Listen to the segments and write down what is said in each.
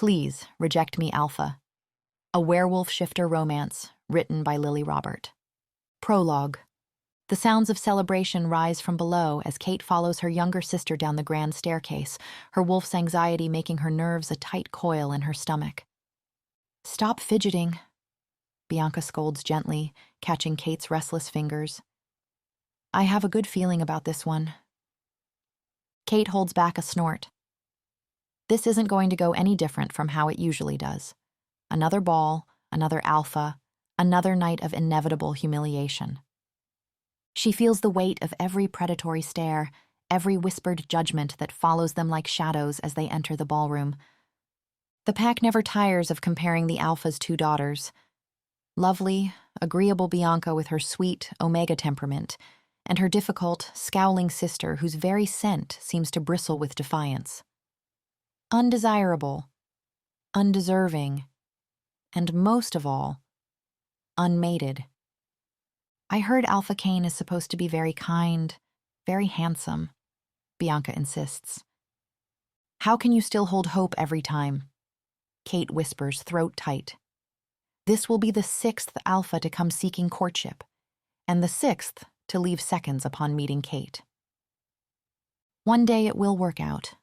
Please Reject Me Alpha. A werewolf shifter romance, written by Lily Robert. Prologue. The sounds of celebration rise from below as Kate follows her younger sister down the grand staircase, her wolf's anxiety making her nerves a tight coil in her stomach. Stop fidgeting, Bianca scolds gently, catching Kate's restless fingers. I have a good feeling about this one. Kate holds back a snort. This isn't going to go any different from how it usually does. Another ball, another alpha, another night of inevitable humiliation. She feels the weight of every predatory stare, every whispered judgment that follows them like shadows as they enter the ballroom. The pack never tires of comparing the alpha's two daughters. Lovely, agreeable Bianca with her sweet, omega temperament, and her difficult, scowling sister whose very scent seems to bristle with defiance. Undesirable, undeserving, and most of all, unmated. I heard Alpha Cain is supposed to be very kind, very handsome, Bianca insists. How can you still hold hope every time? Kate whispers, throat tight. This will be the 6th alpha to come seeking courtship, and the 6th to leave seconds upon meeting Kate. One day it will work out,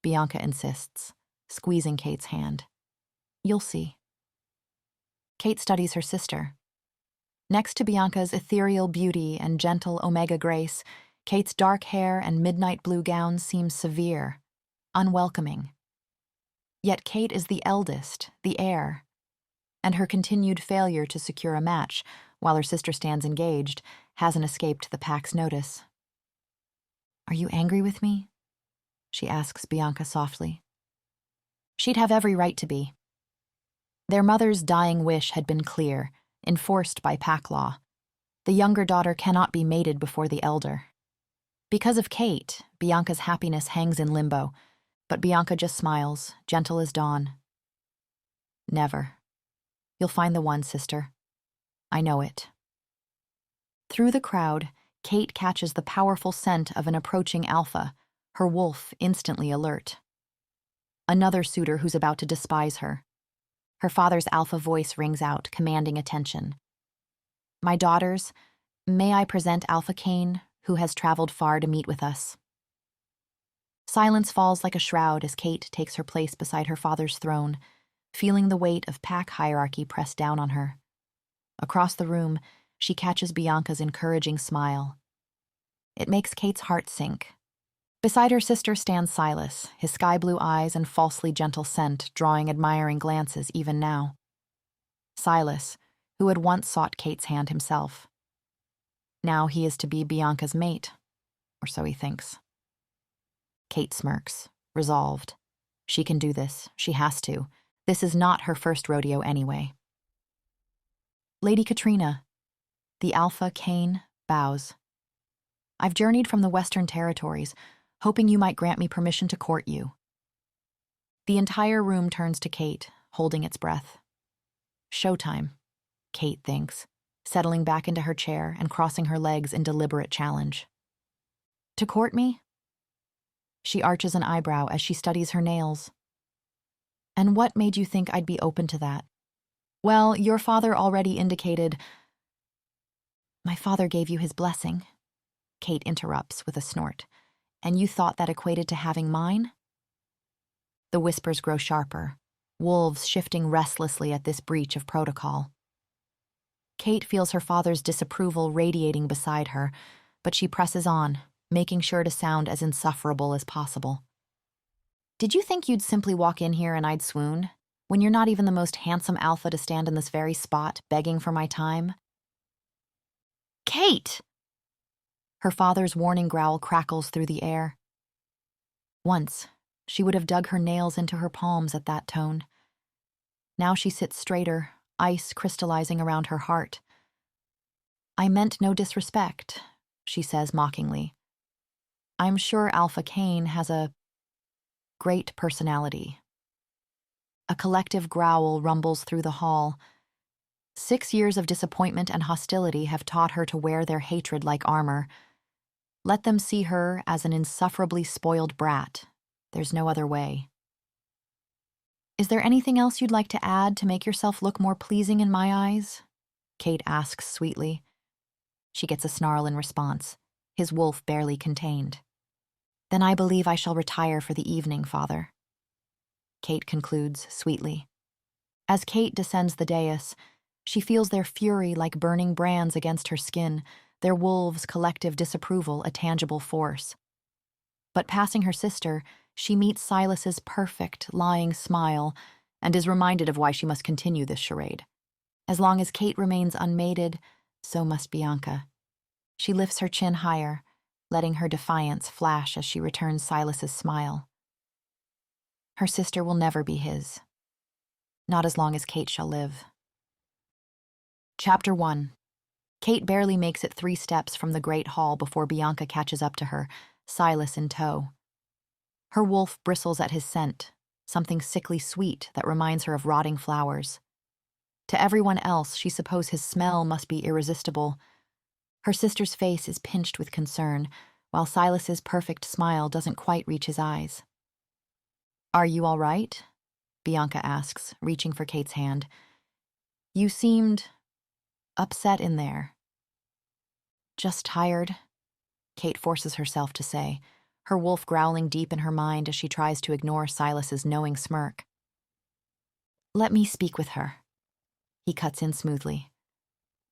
Bianca insists, squeezing Kate's hand. You'll see. Kate studies her sister. Next to Bianca's ethereal beauty and gentle omega grace, Kate's dark hair and midnight blue gown seem severe, unwelcoming. Yet Kate is the eldest, the heir, and her continued failure to secure a match, while her sister stands engaged, hasn't escaped the pack's notice. Are you angry with me? She asks Bianca softly. She'd have every right to be. Their mother's dying wish had been clear, enforced by pack law. The younger daughter cannot be mated before the elder. Because of Kate, Bianca's happiness hangs in limbo, but Bianca just smiles, gentle as dawn. Never. You'll find the one, sister. I know it. Through the crowd, Kate catches the powerful scent of an approaching alpha, her wolf instantly alert. Another suitor who's about to despise her. Her father's alpha voice rings out, commanding attention. My daughters, may I present Alpha Cain, who has traveled far to meet with us. Silence falls like a shroud as Kate takes her place beside her father's throne, feeling the weight of pack hierarchy press down on her. Across the room, she catches Bianca's encouraging smile. It makes Kate's heart sink. Beside her sister stands Silas, his sky-blue eyes and falsely gentle scent drawing admiring glances even now. Silas, who had once sought Kate's hand himself. Now he is to be Bianca's mate, or so he thinks. Kate smirks, resolved. She can do this. She has to. This is not her first rodeo anyway. Lady Katrina, the Alpha Cain, bows. I've journeyed from the Western Territories, hoping you might grant me permission to court you. The entire room turns to Kate, holding its breath. Showtime, Kate thinks, settling back into her chair and crossing her legs in deliberate challenge. To court me? She arches an eyebrow as she studies her nails. And what made you think I'd be open to that? Well, your father already indicated. My father gave you his blessing, Kate interrupts with a snort. And you thought that equated to having mine? The whispers grow sharper, wolves shifting restlessly at this breach of protocol. Kate feels her father's disapproval radiating beside her, but she presses on, making sure to sound as insufferable as possible. Did you think you'd simply walk in here and I'd swoon, when you're not even the most handsome alpha to stand in this very spot, begging for my time? Kate! Her father's warning growl crackles through the air. Once, she would have dug her nails into her palms at that tone. Now she sits straighter, ice crystallizing around her heart. I meant no disrespect, she says mockingly. I'm sure Alpha Cain has a great personality. A collective growl rumbles through the hall. 6 years of disappointment and hostility have taught her to wear their hatred like armor. Let them see her as an insufferably spoiled brat. There's no other way. Is there anything else you'd like to add to make yourself look more pleasing in my eyes? Kate asks sweetly. She gets a snarl in response, his wolf barely contained. Then I believe I shall retire for the evening, father. Kate concludes sweetly. As Kate descends the dais, she feels their fury like burning brands against her skin, their wolves' collective disapproval a tangible force. But passing her sister, she meets Silas's perfect, lying smile and is reminded of why she must continue this charade. As long as Kate remains unmated, so must Bianca. She lifts her chin higher, letting her defiance flash as she returns Silas's smile. Her sister will never be his. Not as long as Kate shall live. Chapter 1. Kate barely makes it 3 steps from the great hall before Bianca catches up to her, Silas in tow. Her wolf bristles at his scent, something sickly sweet that reminds her of rotting flowers. To everyone else, she supposes his smell must be irresistible. Her sister's face is pinched with concern, while Silas's perfect smile doesn't quite reach his eyes. Are you all right? Bianca asks, reaching for Kate's hand. You seemed upset in there. Just tired, Kate forces herself to say, her wolf growling deep in her mind as she tries to ignore Silas's knowing smirk. Let me speak with her. He cuts in smoothly.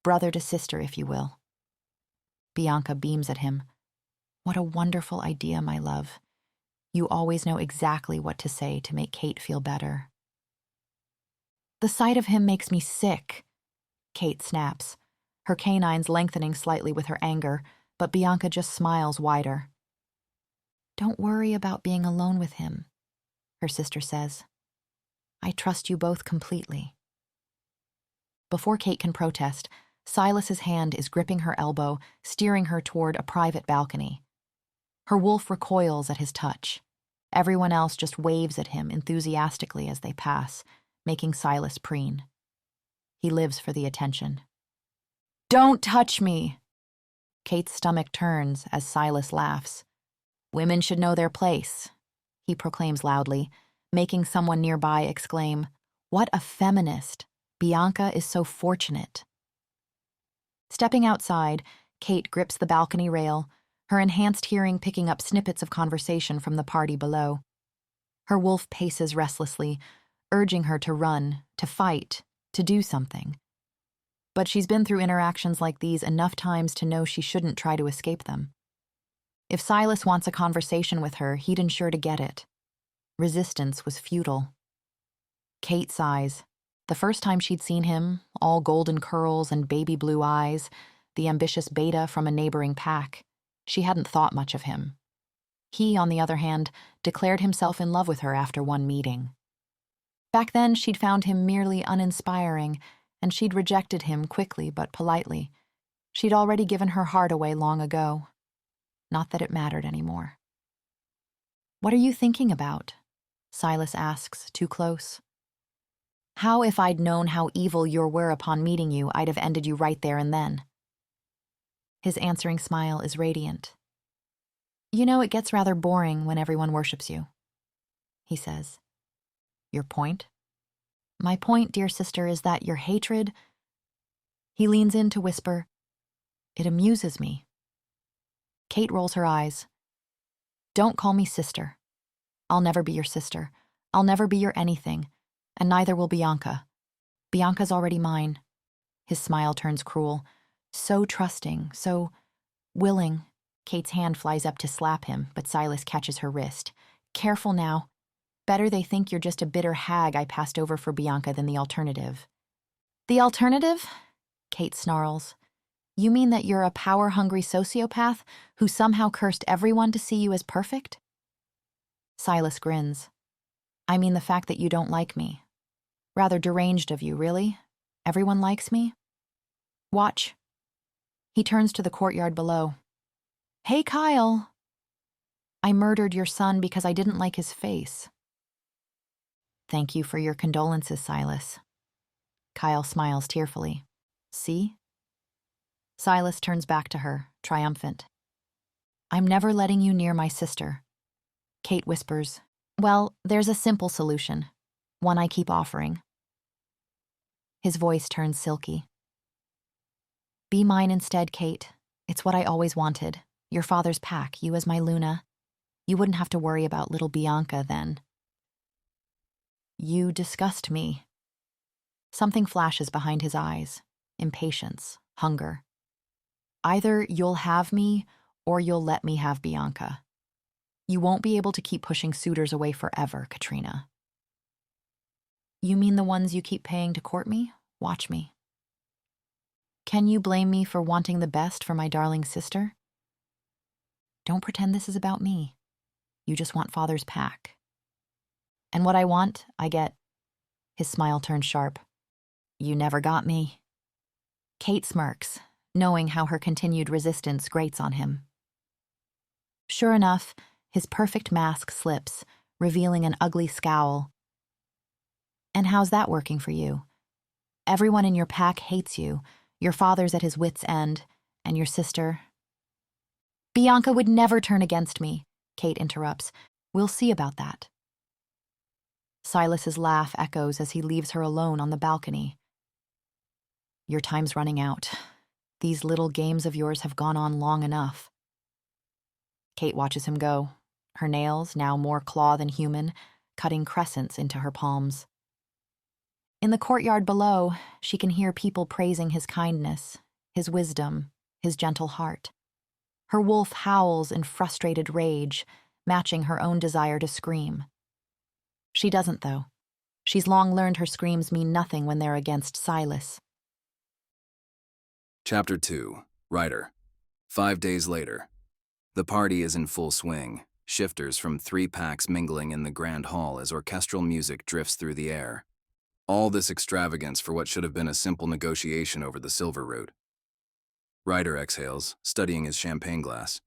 Brother to sister, if you will. Bianca beams at him. What a wonderful idea, my love. You always know exactly what to say to make Kate feel better. The sight of him makes me sick, Kate snaps, her canines lengthening slightly with her anger, but Bianca just smiles wider. Don't worry about being alone with him, her sister says. I trust you both completely. Before Kate can protest, Silas's hand is gripping her elbow, steering her toward a private balcony. Her wolf recoils at his touch. Everyone else just waves at him enthusiastically as they pass, making Silas preen. He lives for the attention. Don't touch me! Kate's stomach turns as Silas laughs. Women should know their place, he proclaims loudly, making someone nearby exclaim, What a feminist! Bianca is so fortunate. Stepping outside, Kate grips the balcony rail, her enhanced hearing picking up snippets of conversation from the party below. Her wolf paces restlessly, urging her to run, to fight, to do something. But she's been through interactions like these enough times to know she shouldn't try to escape them. If Silas wants a conversation with her, he'd ensure to get it. Resistance was futile. Kate sighs. The first time she'd seen him, all golden curls and baby blue eyes, the ambitious beta from a neighboring pack, she hadn't thought much of him. He, on the other hand, declared himself in love with her after one meeting. Back then, she'd found him merely uninspiring, and she'd rejected him quickly but politely. She'd already given her heart away long ago. Not that it mattered anymore. What are you thinking about? Silas asks, too close. How if I'd known how evil you were upon meeting you, I'd have ended you right there and then. His answering smile is radiant. You know, it gets rather boring when everyone worships you, he says. Your point? My point, dear sister, is that your hatred... He leans in to whisper, It amuses me. Kate rolls her eyes. Don't call me sister. I'll never be your sister. I'll never be your anything, and neither will Bianca. Bianca's already mine. His smile turns cruel. So trusting, so willing. Kate's hand flies up to slap him, but Silas catches her wrist. Careful now. Better they think you're just a bitter hag I passed over for Bianca than the alternative. The alternative? Kate snarls. You mean that you're a power-hungry sociopath who somehow cursed everyone to see you as perfect? Silas grins. I mean the fact that you don't like me. Rather deranged of you, really? Everyone likes me? Watch. He turns to the courtyard below. Hey, Kyle. I murdered your son because I didn't like his face. Thank you for your condolences, Silas. Kyle smiles tearfully. See? Silas turns back to her, triumphant. I'm never letting you near my sister. Kate whispers, Well, there's a simple solution. One I keep offering. His voice turns silky. Be mine instead, Kate. It's what I always wanted. Your father's pack, you as my Luna. You wouldn't have to worry about little Bianca then. You disgust me. Something flashes behind his eyes. Impatience, hunger. Either you'll have me, or you'll let me have Bianca. You won't be able to keep pushing suitors away forever, Katrina. You mean the ones you keep paying to court me? Watch me. Can you blame me for wanting the best for my darling sister? Don't pretend this is about me. You just want father's pack. And what I want, I get. His smile turns sharp. You never got me. Kate smirks, knowing how her continued resistance grates on him. Sure enough, his perfect mask slips, revealing an ugly scowl. And how's that working for you? Everyone in your pack hates you, your father's at his wit's end, and your sister. Bianca would never turn against me, Kate interrupts. We'll see about that. Silas's laugh echoes as he leaves her alone on the balcony. Your time's running out. These little games of yours have gone on long enough. Kate watches him go, her nails, now more claw than human, cutting crescents into her palms. In the courtyard below, she can hear people praising his kindness, his wisdom, his gentle heart. Her wolf howls in frustrated rage, matching her own desire to scream. She doesn't, though. She's long learned her screams mean nothing when they're against Silas. Chapter 2. Ryder. 5 days later. The party is in full swing, shifters from 3 packs mingling in the grand hall as orchestral music drifts through the air. All this extravagance for what should have been a simple negotiation over the silver route. Ryder exhales, studying his champagne glass.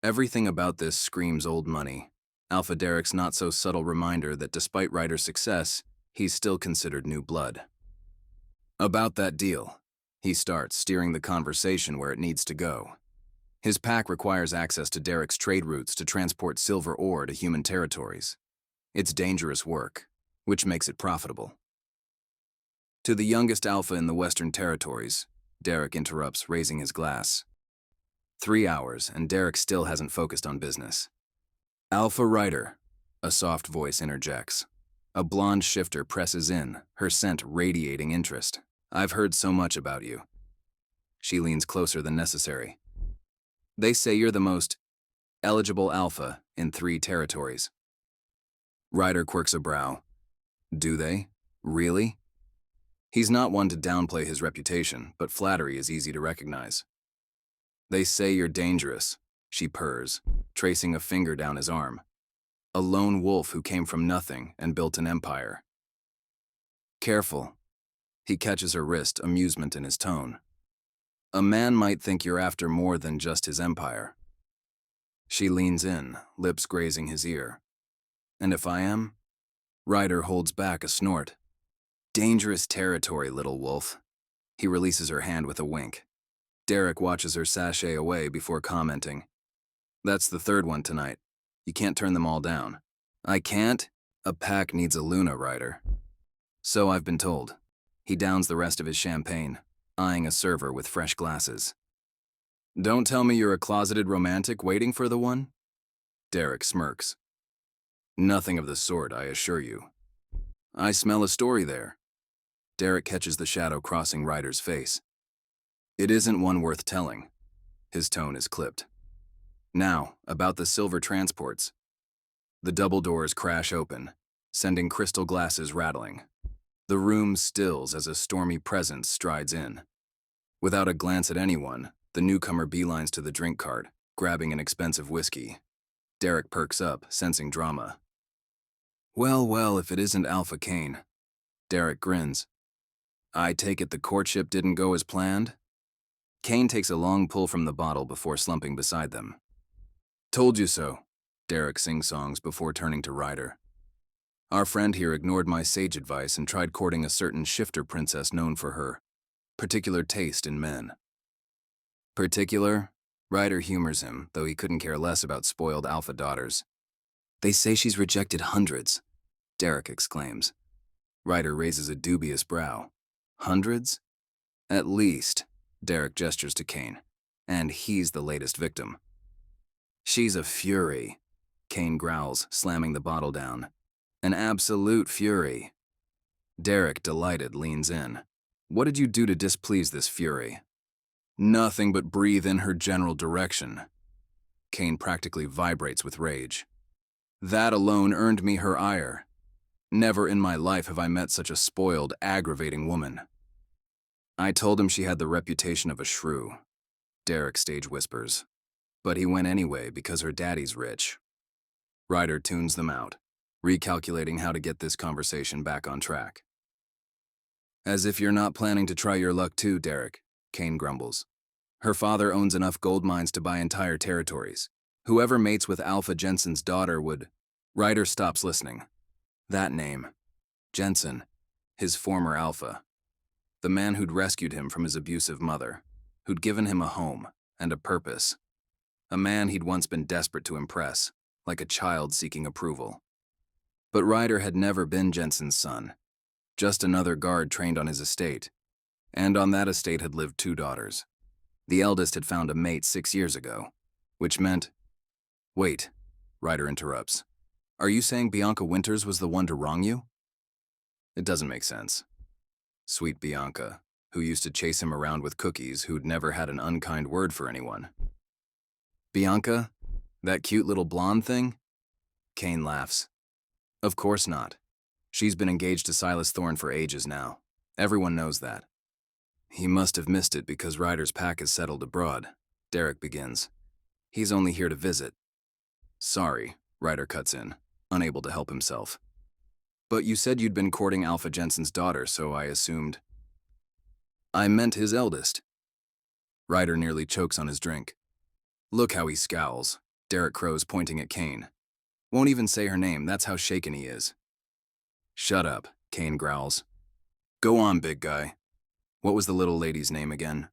Everything about this screams old money. Alpha Derek's not-so-subtle reminder that despite Ryder's success, he's still considered new blood. About that deal, he starts, steering the conversation where it needs to go. His pack requires access to Derek's trade routes to transport silver ore to human territories. It's dangerous work, which makes it profitable. To the youngest alpha in the Western Territories, Derek interrupts, raising his glass. 3 hours, and Derek still hasn't focused on business. Alpha Ryder, a soft voice interjects. A blonde shifter presses in, her scent radiating interest. I've heard so much about you. She leans closer than necessary. They say you're the most eligible alpha in 3 territories. Ryder quirks a brow. Do they? Really? He's not one to downplay his reputation, but flattery is easy to recognize. They say you're dangerous, she purrs, tracing a finger down his arm. A lone wolf who came from nothing and built an empire. Careful. He catches her wrist, amusement in his tone. A man might think you're after more than just his empire. She leans in, lips grazing his ear. And if I am? Ryder holds back a snort. Dangerous territory, little wolf. He releases her hand with a wink. Derek watches her sashay away before commenting. That's the 3rd one tonight. You can't turn them all down. I can't? A pack needs a Luna, Ryder. So I've been told. He downs the rest of his champagne, eyeing a server with fresh glasses. Don't tell me you're a closeted romantic waiting for the one? Derek smirks. Nothing of the sort, I assure you. I smell a story there. Derek catches the shadow crossing Ryder's face. It isn't one worth telling. His tone is clipped. Now, about the silver transports. The double doors crash open, sending crystal glasses rattling. The room stills as a stormy presence strides in. Without a glance at anyone, the newcomer beelines to the drink cart, grabbing an expensive whiskey. Derek perks up, sensing drama. Well, if it isn't Alpha Kane. Derek grins. I take it the courtship didn't go as planned? Kane takes a long pull from the bottle before slumping beside them. Told you so, Derek sing-songs before turning to Ryder. Our friend here ignored my sage advice and tried courting a certain shifter princess known for her particular taste in men. Particular? Ryder humors him, though he couldn't care less about spoiled alpha daughters. They say she's rejected hundreds, Derek exclaims. Ryder raises a dubious brow. Hundreds? At least, Derek gestures to Kane. And he's the latest victim. She's a fury, Kane growls, slamming the bottle down. An absolute fury. Derek, delighted, leans in. What did you do to displease this fury? Nothing but breathe in her general direction. Kane practically vibrates with rage. That alone earned me her ire. Never in my life have I met such a spoiled, aggravating woman. I told him she had the reputation of a shrew, Derek stage whispers. But he went anyway because her daddy's rich. Ryder tunes them out, recalculating how to get this conversation back on track. As if you're not planning to try your luck too, Derek, Kane grumbles. Her father owns enough gold mines to buy entire territories. Whoever mates with Alpha Jensen's daughter would... Ryder stops listening. That name. Jensen. His former Alpha. The man who'd rescued him from his abusive mother. Who'd given him a home and a purpose. A man he'd once been desperate to impress, like a child seeking approval. But Ryder had never been Jensen's son. Just another guard trained on his estate. And on that estate had lived 2 daughters. The eldest had found a mate 6 years ago, which meant... Wait, Ryder interrupts. Are you saying Bianca Winters was the one to wrong you? It doesn't make sense. Sweet Bianca, who used to chase him around with cookies, who'd never had an unkind word for anyone. Bianca? That cute little blonde thing? Kane laughs. Of course not. She's been engaged to Silas Thorne for ages now. Everyone knows that. He must have missed it because Ryder's pack is settled abroad, Derek begins. He's only here to visit. Sorry, Ryder cuts in, unable to help himself. But you said you'd been courting Alpha Jensen's daughter, so I assumed... I meant his eldest. Ryder nearly chokes on his drink. Look how he scowls, Derek crows, pointing at Kane. Won't even say her name, that's how shaken he is. Shut up, Kane growls. Go on, big guy. What was the little lady's name again?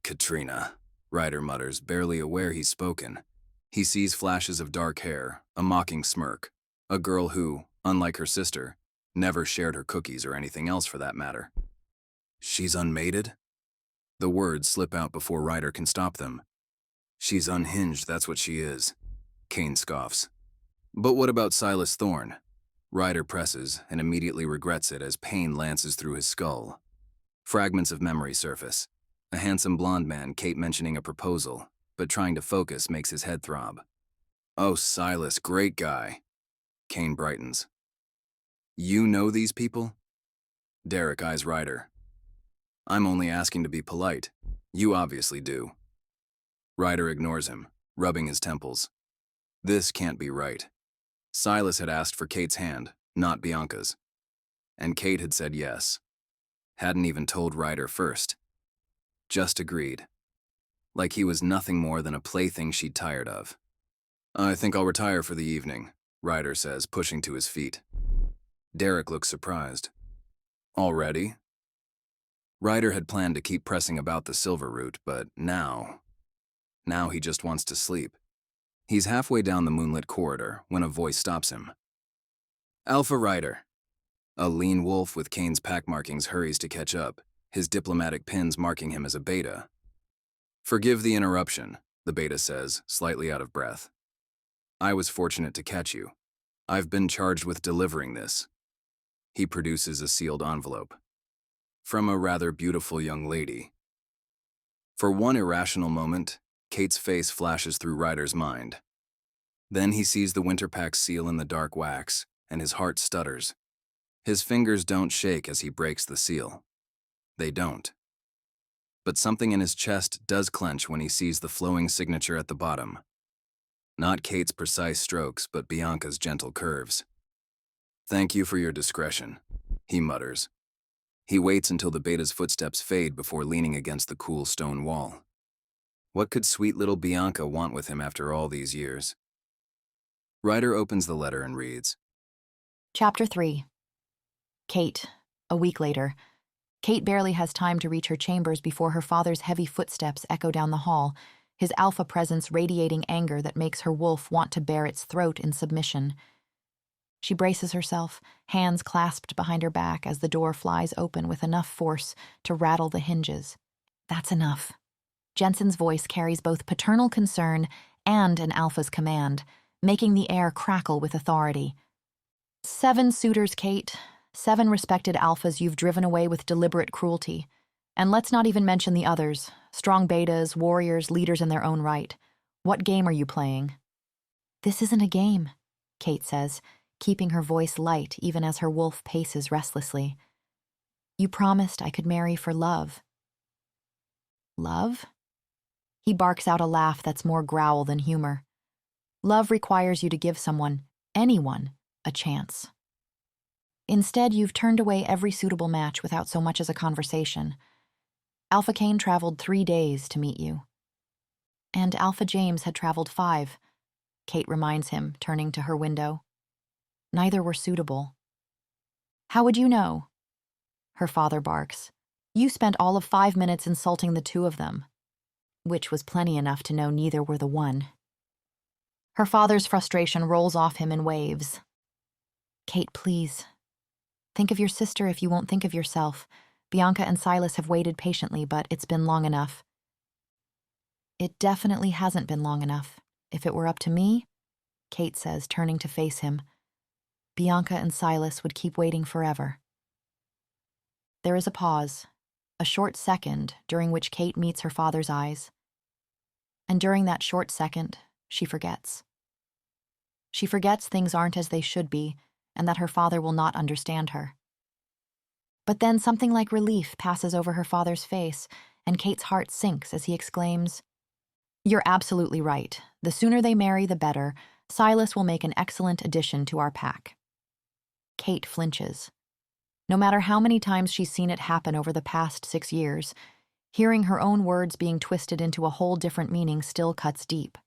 Katrina, Ryder mutters, barely aware he's spoken. He sees flashes of dark hair, a mocking smirk. A girl who, unlike her sister, never shared her cookies or anything else for that matter. She's unmated? The words slip out before Ryder can stop them. She's unhinged, that's what she is. Kane scoffs. But what about Silas Thorne? Ryder presses and immediately regrets it as pain lances through his skull. Fragments of memory surface. A handsome blonde man, Kate mentioning a proposal, but trying to focus makes his head throb. Oh, Silas, great guy. Kane brightens. You know these people? Derek eyes Ryder. I'm only asking to be polite. You obviously do. Ryder ignores him, rubbing his temples. This can't be right. Silas had asked for Kate's hand, not Bianca's. And Kate had said yes. Hadn't even told Ryder first. Just agreed. Like he was nothing more than a plaything she'd tired of. I think I'll retire for the evening, Ryder says, pushing to his feet. Derek looks surprised. Already? Ryder had planned to keep pressing about the silver route, but now he just wants to sleep. He's halfway down the moonlit corridor when a voice stops him. Alpha Ryder. A lean wolf with Kane's pack markings hurries to catch up, his diplomatic pins marking him as a beta. Forgive the interruption, the beta says, slightly out of breath. I was fortunate to catch you. I've been charged with delivering this. He produces a sealed envelope. From a rather beautiful young lady. For one irrational moment, Kate's face flashes through Ryder's mind. Then he sees the Winterpack seal in the dark wax, and his heart stutters. His fingers don't shake as he breaks the seal. They don't. But something in his chest does clench when he sees the flowing signature at the bottom. Not Kate's precise strokes, but Bianca's gentle curves. Thank you for your discretion, he mutters. He waits until the beta's footsteps fade before leaning against the cool stone wall. What could sweet little Bianca want with him after all these years? Ryder opens the letter and reads. Chapter 3. Kate. A week later. Kate barely has time to reach her chambers before her father's heavy footsteps echo down the hall, his alpha presence radiating anger that makes her wolf want to bare its throat in submission. She braces herself, hands clasped behind her back as the door flies open with enough force to rattle the hinges. That's enough. Jensen's voice carries both paternal concern and an alpha's command, making the air crackle with authority. 7 suitors, Kate. 7 respected alphas you've driven away with deliberate cruelty. And let's not even mention the others, strong betas, warriors, leaders in their own right. What game are you playing? This isn't a game, Kate says, keeping her voice light even as her wolf paces restlessly. You promised I could marry for love. Love? He barks out a laugh that's more growl than humor. Love requires you to give someone, anyone, a chance. Instead, you've turned away every suitable match without so much as a conversation. Alpha Kane traveled 3 days to meet you. And Alpha James had traveled 5, Kate reminds him, turning to her window. Neither were suitable. How would you know? Her father barks. You spent all of 5 minutes insulting the 2 of them, which was plenty enough to know neither were the one. Her father's frustration rolls off him in waves. Kate, please. Think of your sister if you won't think of yourself. Bianca and Silas have waited patiently, but it's been long enough. It definitely hasn't been long enough. If it were up to me, Kate says, turning to face him, Bianca and Silas would keep waiting forever. There is a pause, a short second during which Kate meets her father's eyes. And during that short second, she forgets. She forgets things aren't as they should be, and that her father will not understand her. But then something like relief passes over her father's face, and Kate's heart sinks as he exclaims, You're absolutely right. The sooner they marry, the better. Silas will make an excellent addition to our pack. Kate flinches. No matter how many times she's seen it happen over the past 6 years, hearing her own words being twisted into a whole different meaning still cuts deep.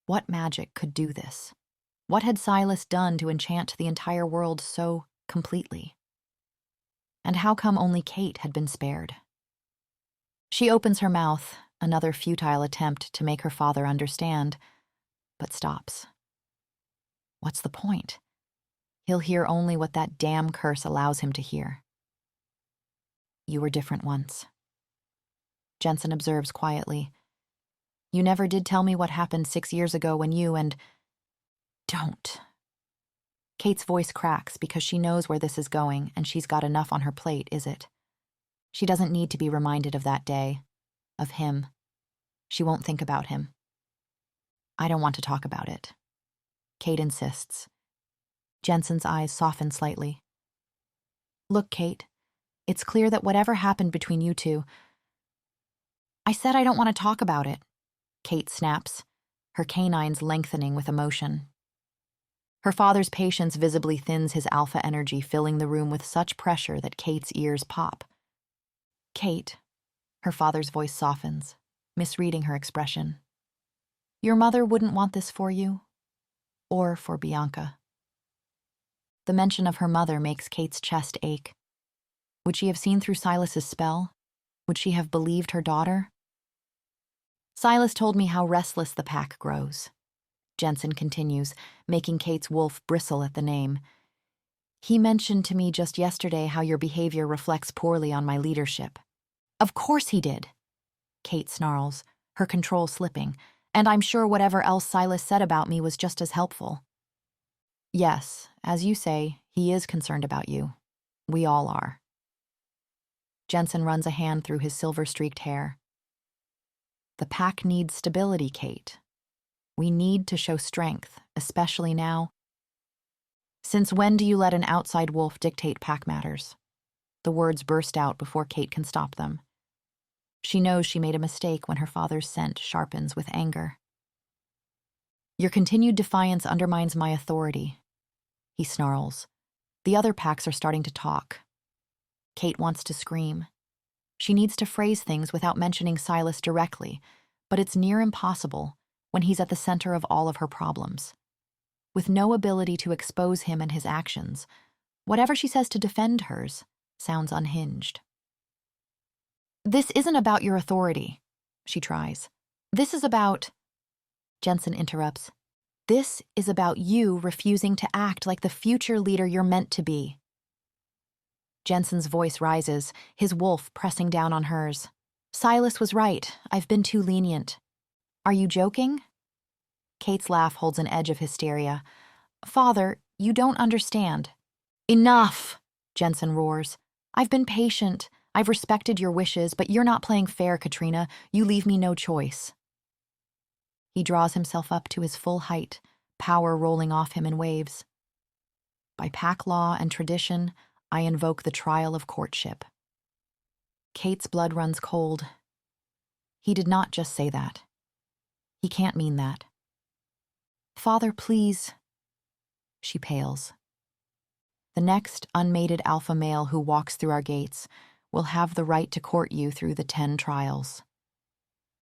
What magic could do this? What had Silas done to enchant the entire world so completely? And how come only Kate had been spared? She opens her mouth, another futile attempt to make her father understand, but stops. What's the point? He'll hear only what that damn curse allows him to hear. You were different once. Jensen observes quietly. You never did tell me what happened 6 years ago when you and... Don't. Kate's voice cracks because she knows where this is going and she's got enough on her plate, is it? She doesn't need to be reminded of that day, of him. She won't think about him. I don't want to talk about it. Kate insists. Jensen's eyes soften slightly. Look, Kate, it's clear that whatever happened between you two... I said I don't want to talk about it, Kate snaps, her canines lengthening with emotion. Her father's patience visibly thins his alpha energy, filling the room with such pressure that Kate's ears pop. Kate, her father's voice softens, misreading her expression. Your mother wouldn't want this for you, or for Bianca. The mention of her mother makes Kate's chest ache. Would she have seen through Silas's spell? Would she have believed her daughter? Silas told me how restless the pack grows. Jensen continues, making Kate's wolf bristle at the name. He mentioned to me just yesterday how your behavior reflects poorly on my leadership. Of course he did, Kate snarls, her control slipping, and I'm sure whatever else Silas said about me was just as helpful. Yes, as you say, he is concerned about you. We all are. Jensen runs a hand through his silver-streaked hair. The pack needs stability, Kate. We need to show strength, especially now. Since when do you let an outside wolf dictate pack matters? The words burst out before Kate can stop them. She knows she made a mistake when her father's scent sharpens with anger. Your continued defiance undermines my authority, he snarls. The other packs are starting to talk. Kate wants to scream. She needs to phrase things without mentioning Silas directly, but it's near impossible when he's at the center of all of her problems. With no ability to expose him and his actions, whatever she says to defend hers sounds unhinged. This isn't about your authority, she tries. This is about... Jensen interrupts. This is about you refusing to act like the future leader you're meant to be. Jensen's voice rises, his wolf pressing down on hers. Silas was right. I've been too lenient. Are you joking? Kate's laugh holds an edge of hysteria. Father, you don't understand. Enough, Jensen roars. I've been patient. I've respected your wishes, but you're not playing fair, Katrina. You leave me no choice. He draws himself up to his full height, power rolling off him in waves. By pack law and tradition, I invoke the trial of courtship. Kate's blood runs cold. He did not just say that. He can't mean that. Father, please. She pales. The next unmated alpha male who walks through our gates will have the right to court you through the 10 trials.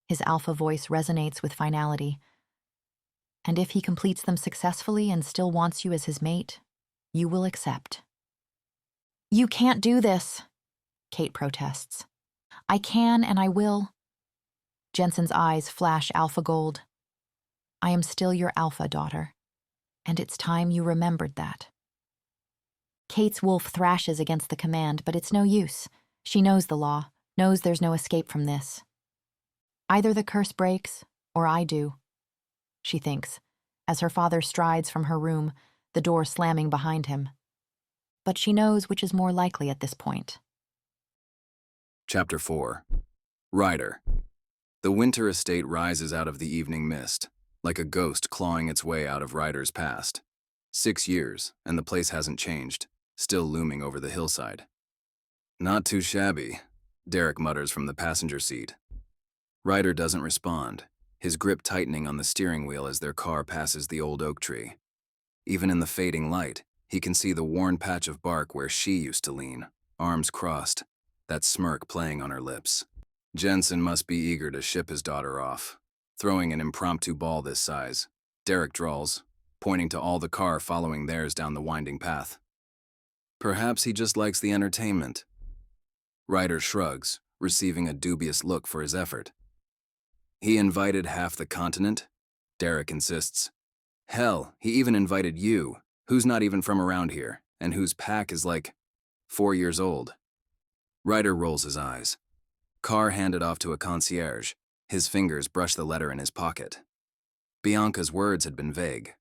His alpha voice resonates with finality. And if he completes them successfully and still wants you as his mate, you will accept. You can't do this, Kate protests. I can and I will. Jensen's eyes flash alpha gold. I am still your alpha, daughter, and it's time you remembered that. Kate's wolf thrashes against the command, but it's no use. She knows the law, knows there's no escape from this. Either the curse breaks, or I do, she thinks, as her father strides from her room, the door slamming behind him. But she knows which is more likely at this point. Chapter 4. Ryder. The winter estate rises out of the evening mist, like a ghost clawing its way out of Ryder's past. 6 years, and the place hasn't changed, still looming over the hillside. Not too shabby, Derek mutters from the passenger seat. Ryder doesn't respond, his grip tightening on the steering wheel as their car passes the old oak tree. Even in the fading light, he can see the worn patch of bark where she used to lean, arms crossed, that smirk playing on her lips. Jensen must be eager to ship his daughter off. Throwing an impromptu ball this size, Derek drawls, pointing to all the car following theirs down the winding path. Perhaps he just likes the entertainment. Ryder shrugs, receiving a dubious look for his effort. He invited half the continent? Derek insists. Hell, he even invited you, who's not even from around here, and whose pack is like 4 years old. Ryder rolls his eyes. Car handed off to a concierge. His fingers brush the letter in his pocket. Bianca's words had been vague.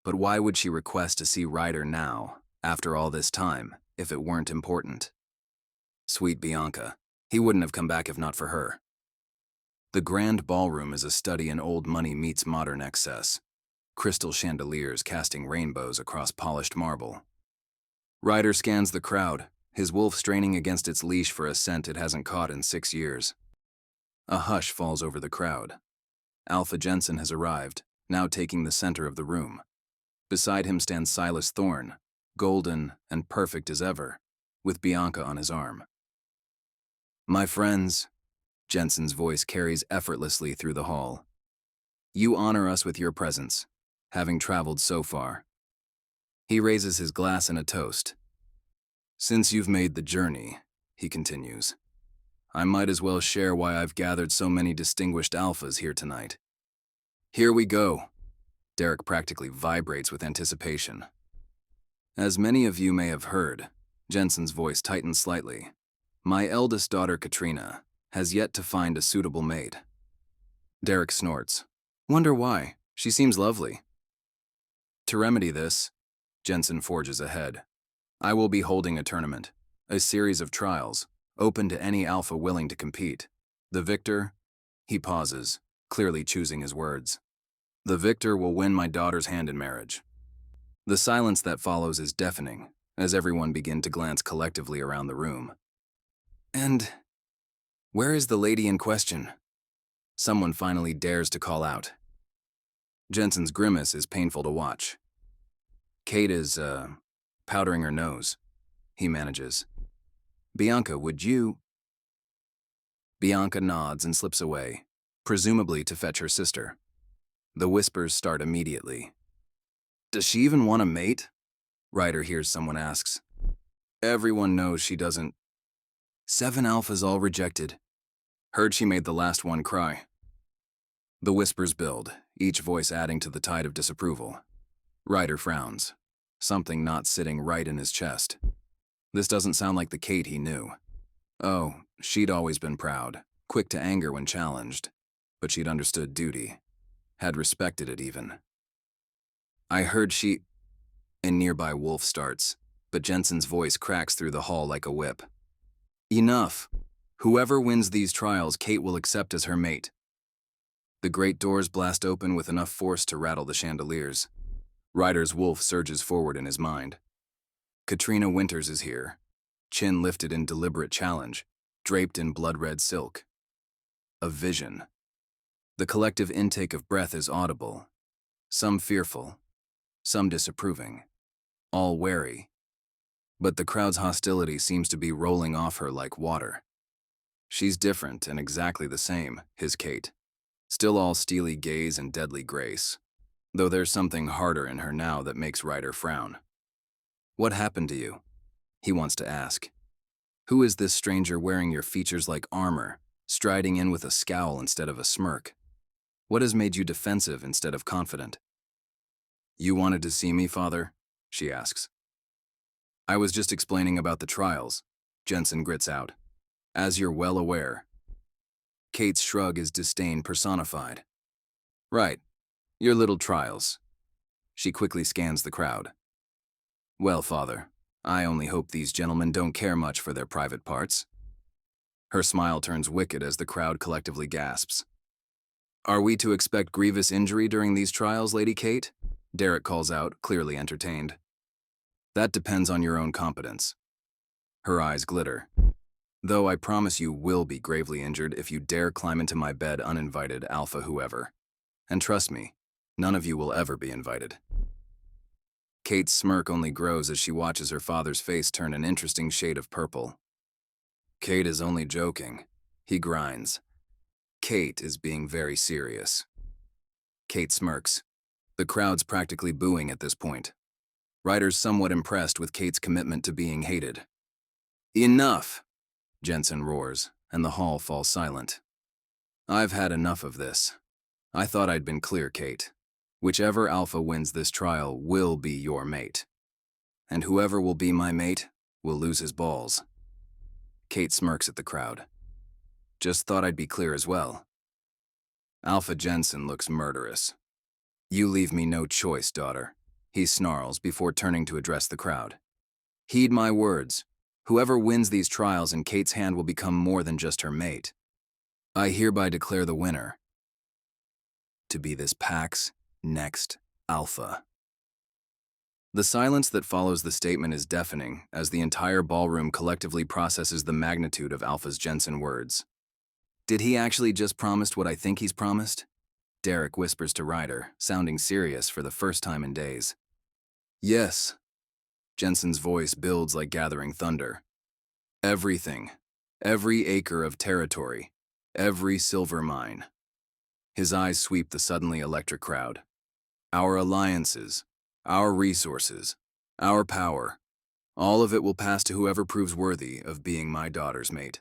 But why would she request to see Ryder now, after all this time, if it weren't important? Sweet Bianca. He wouldn't have come back if not for her. The grand ballroom is a study in old money meets modern excess. Crystal chandeliers casting rainbows across polished marble. Ryder scans the crowd, his wolf straining against its leash for a scent it hasn't caught in 6 years. A hush falls over the crowd. Alpha Jensen has arrived, now taking the center of the room. Beside him stands Silas Thorne, golden and perfect as ever, with Bianca on his arm. My friends, Jensen's voice carries effortlessly through the hall. You honor us with your presence, having traveled so far. He raises his glass in a toast. Since you've made the journey, he continues, I might as well share why I've gathered so many distinguished alphas here tonight. Here we go. Derek practically vibrates with anticipation. As many of you may have heard, Jensen's voice tightens slightly. My eldest daughter, Katrina, has yet to find a suitable mate. Derek snorts. Wonder why? She seems lovely. To remedy this, Jensen forges ahead. I will be holding a tournament, a series of trials, open to any alpha willing to compete. The victor, he pauses, clearly choosing his words. The victor will win my daughter's hand in marriage. The silence that follows is deafening, as everyone begin to glance collectively around the room. And where is the lady in question? Someone finally dares to call out. Jensen's grimace is painful to watch. Kate is, powdering her nose. He manages. Bianca, would you? Bianca nods and slips away, presumably to fetch her sister. The whispers start immediately. Does she even want a mate? Ryder hears someone asks. Everyone knows she doesn't. 7 alphas all rejected. Heard she made the last one cry. The whispers build, each voice adding to the tide of disapproval. Ryder frowns, something not sitting right in his chest. This doesn't sound like the Kate he knew. Oh, she'd always been proud, quick to anger when challenged, but she'd understood duty, had respected it even. I heard she... A nearby wolf starts, but Jensen's voice cracks through the hall like a whip. Enough! Whoever wins these trials, Kate will accept as her mate. The great doors blast open with enough force to rattle the chandeliers. Ryder's wolf surges forward in his mind. Katrina Winters is here, chin lifted in deliberate challenge, draped in blood-red silk. A vision. The collective intake of breath is audible, some fearful, some disapproving, all wary. But the crowd's hostility seems to be rolling off her like water. She's different and exactly the same, his Kate. Still all steely gaze and deadly grace, though there's something harder in her now that makes Ryder frown. What happened to you? He wants to ask. Who is this stranger wearing your features like armor, striding in with a scowl instead of a smirk? What has made you defensive instead of confident? You wanted to see me, father? She asks. I was just explaining about the trials, Jensen grits out. As you're well aware. Kate's shrug is disdain personified. Right, your little trials. She quickly scans the crowd. Well, father, I only hope these gentlemen don't care much for their private parts. Her smile turns wicked as the crowd collectively gasps. Are we to expect grievous injury during these trials, Lady Kate? Derek calls out, clearly entertained. That depends on your own competence. Her eyes glitter. Though I promise you will be gravely injured if you dare climb into my bed uninvited, alpha whoever. And trust me, none of you will ever be invited. Kate's smirk only grows as she watches her father's face turn an interesting shade of purple. Kate is only joking, he grinds. Kate is being very serious. Kate smirks. The crowd's practically booing at this point. Ryder's somewhat impressed with Kate's commitment to being hated. Enough! Jensen roars, and the hall falls silent. I've had enough of this. I thought I'd been clear, Kate. Whichever alpha wins this trial will be your mate. And whoever will be my mate will lose his balls. Kate smirks at the crowd. Just thought I'd be clear as well. Alpha Jensen looks murderous. You leave me no choice, daughter, he snarls before turning to address the crowd. Heed my words. Whoever wins these trials in Kate's hand will become more than just her mate. I hereby declare the winner to be this pack's next alpha. The silence that follows the statement is deafening as the entire ballroom collectively processes the magnitude of Alpha's Jensen words. Did he actually just promise what I think he's promised? Derek whispers to Ryder, sounding serious for the first time in days. Yes. Jensen's voice builds like gathering thunder. Everything. Every acre of territory. Every silver mine. His eyes sweep the suddenly electric crowd. Our alliances. Our resources. Our power. All of it will pass to whoever proves worthy of being my daughter's mate.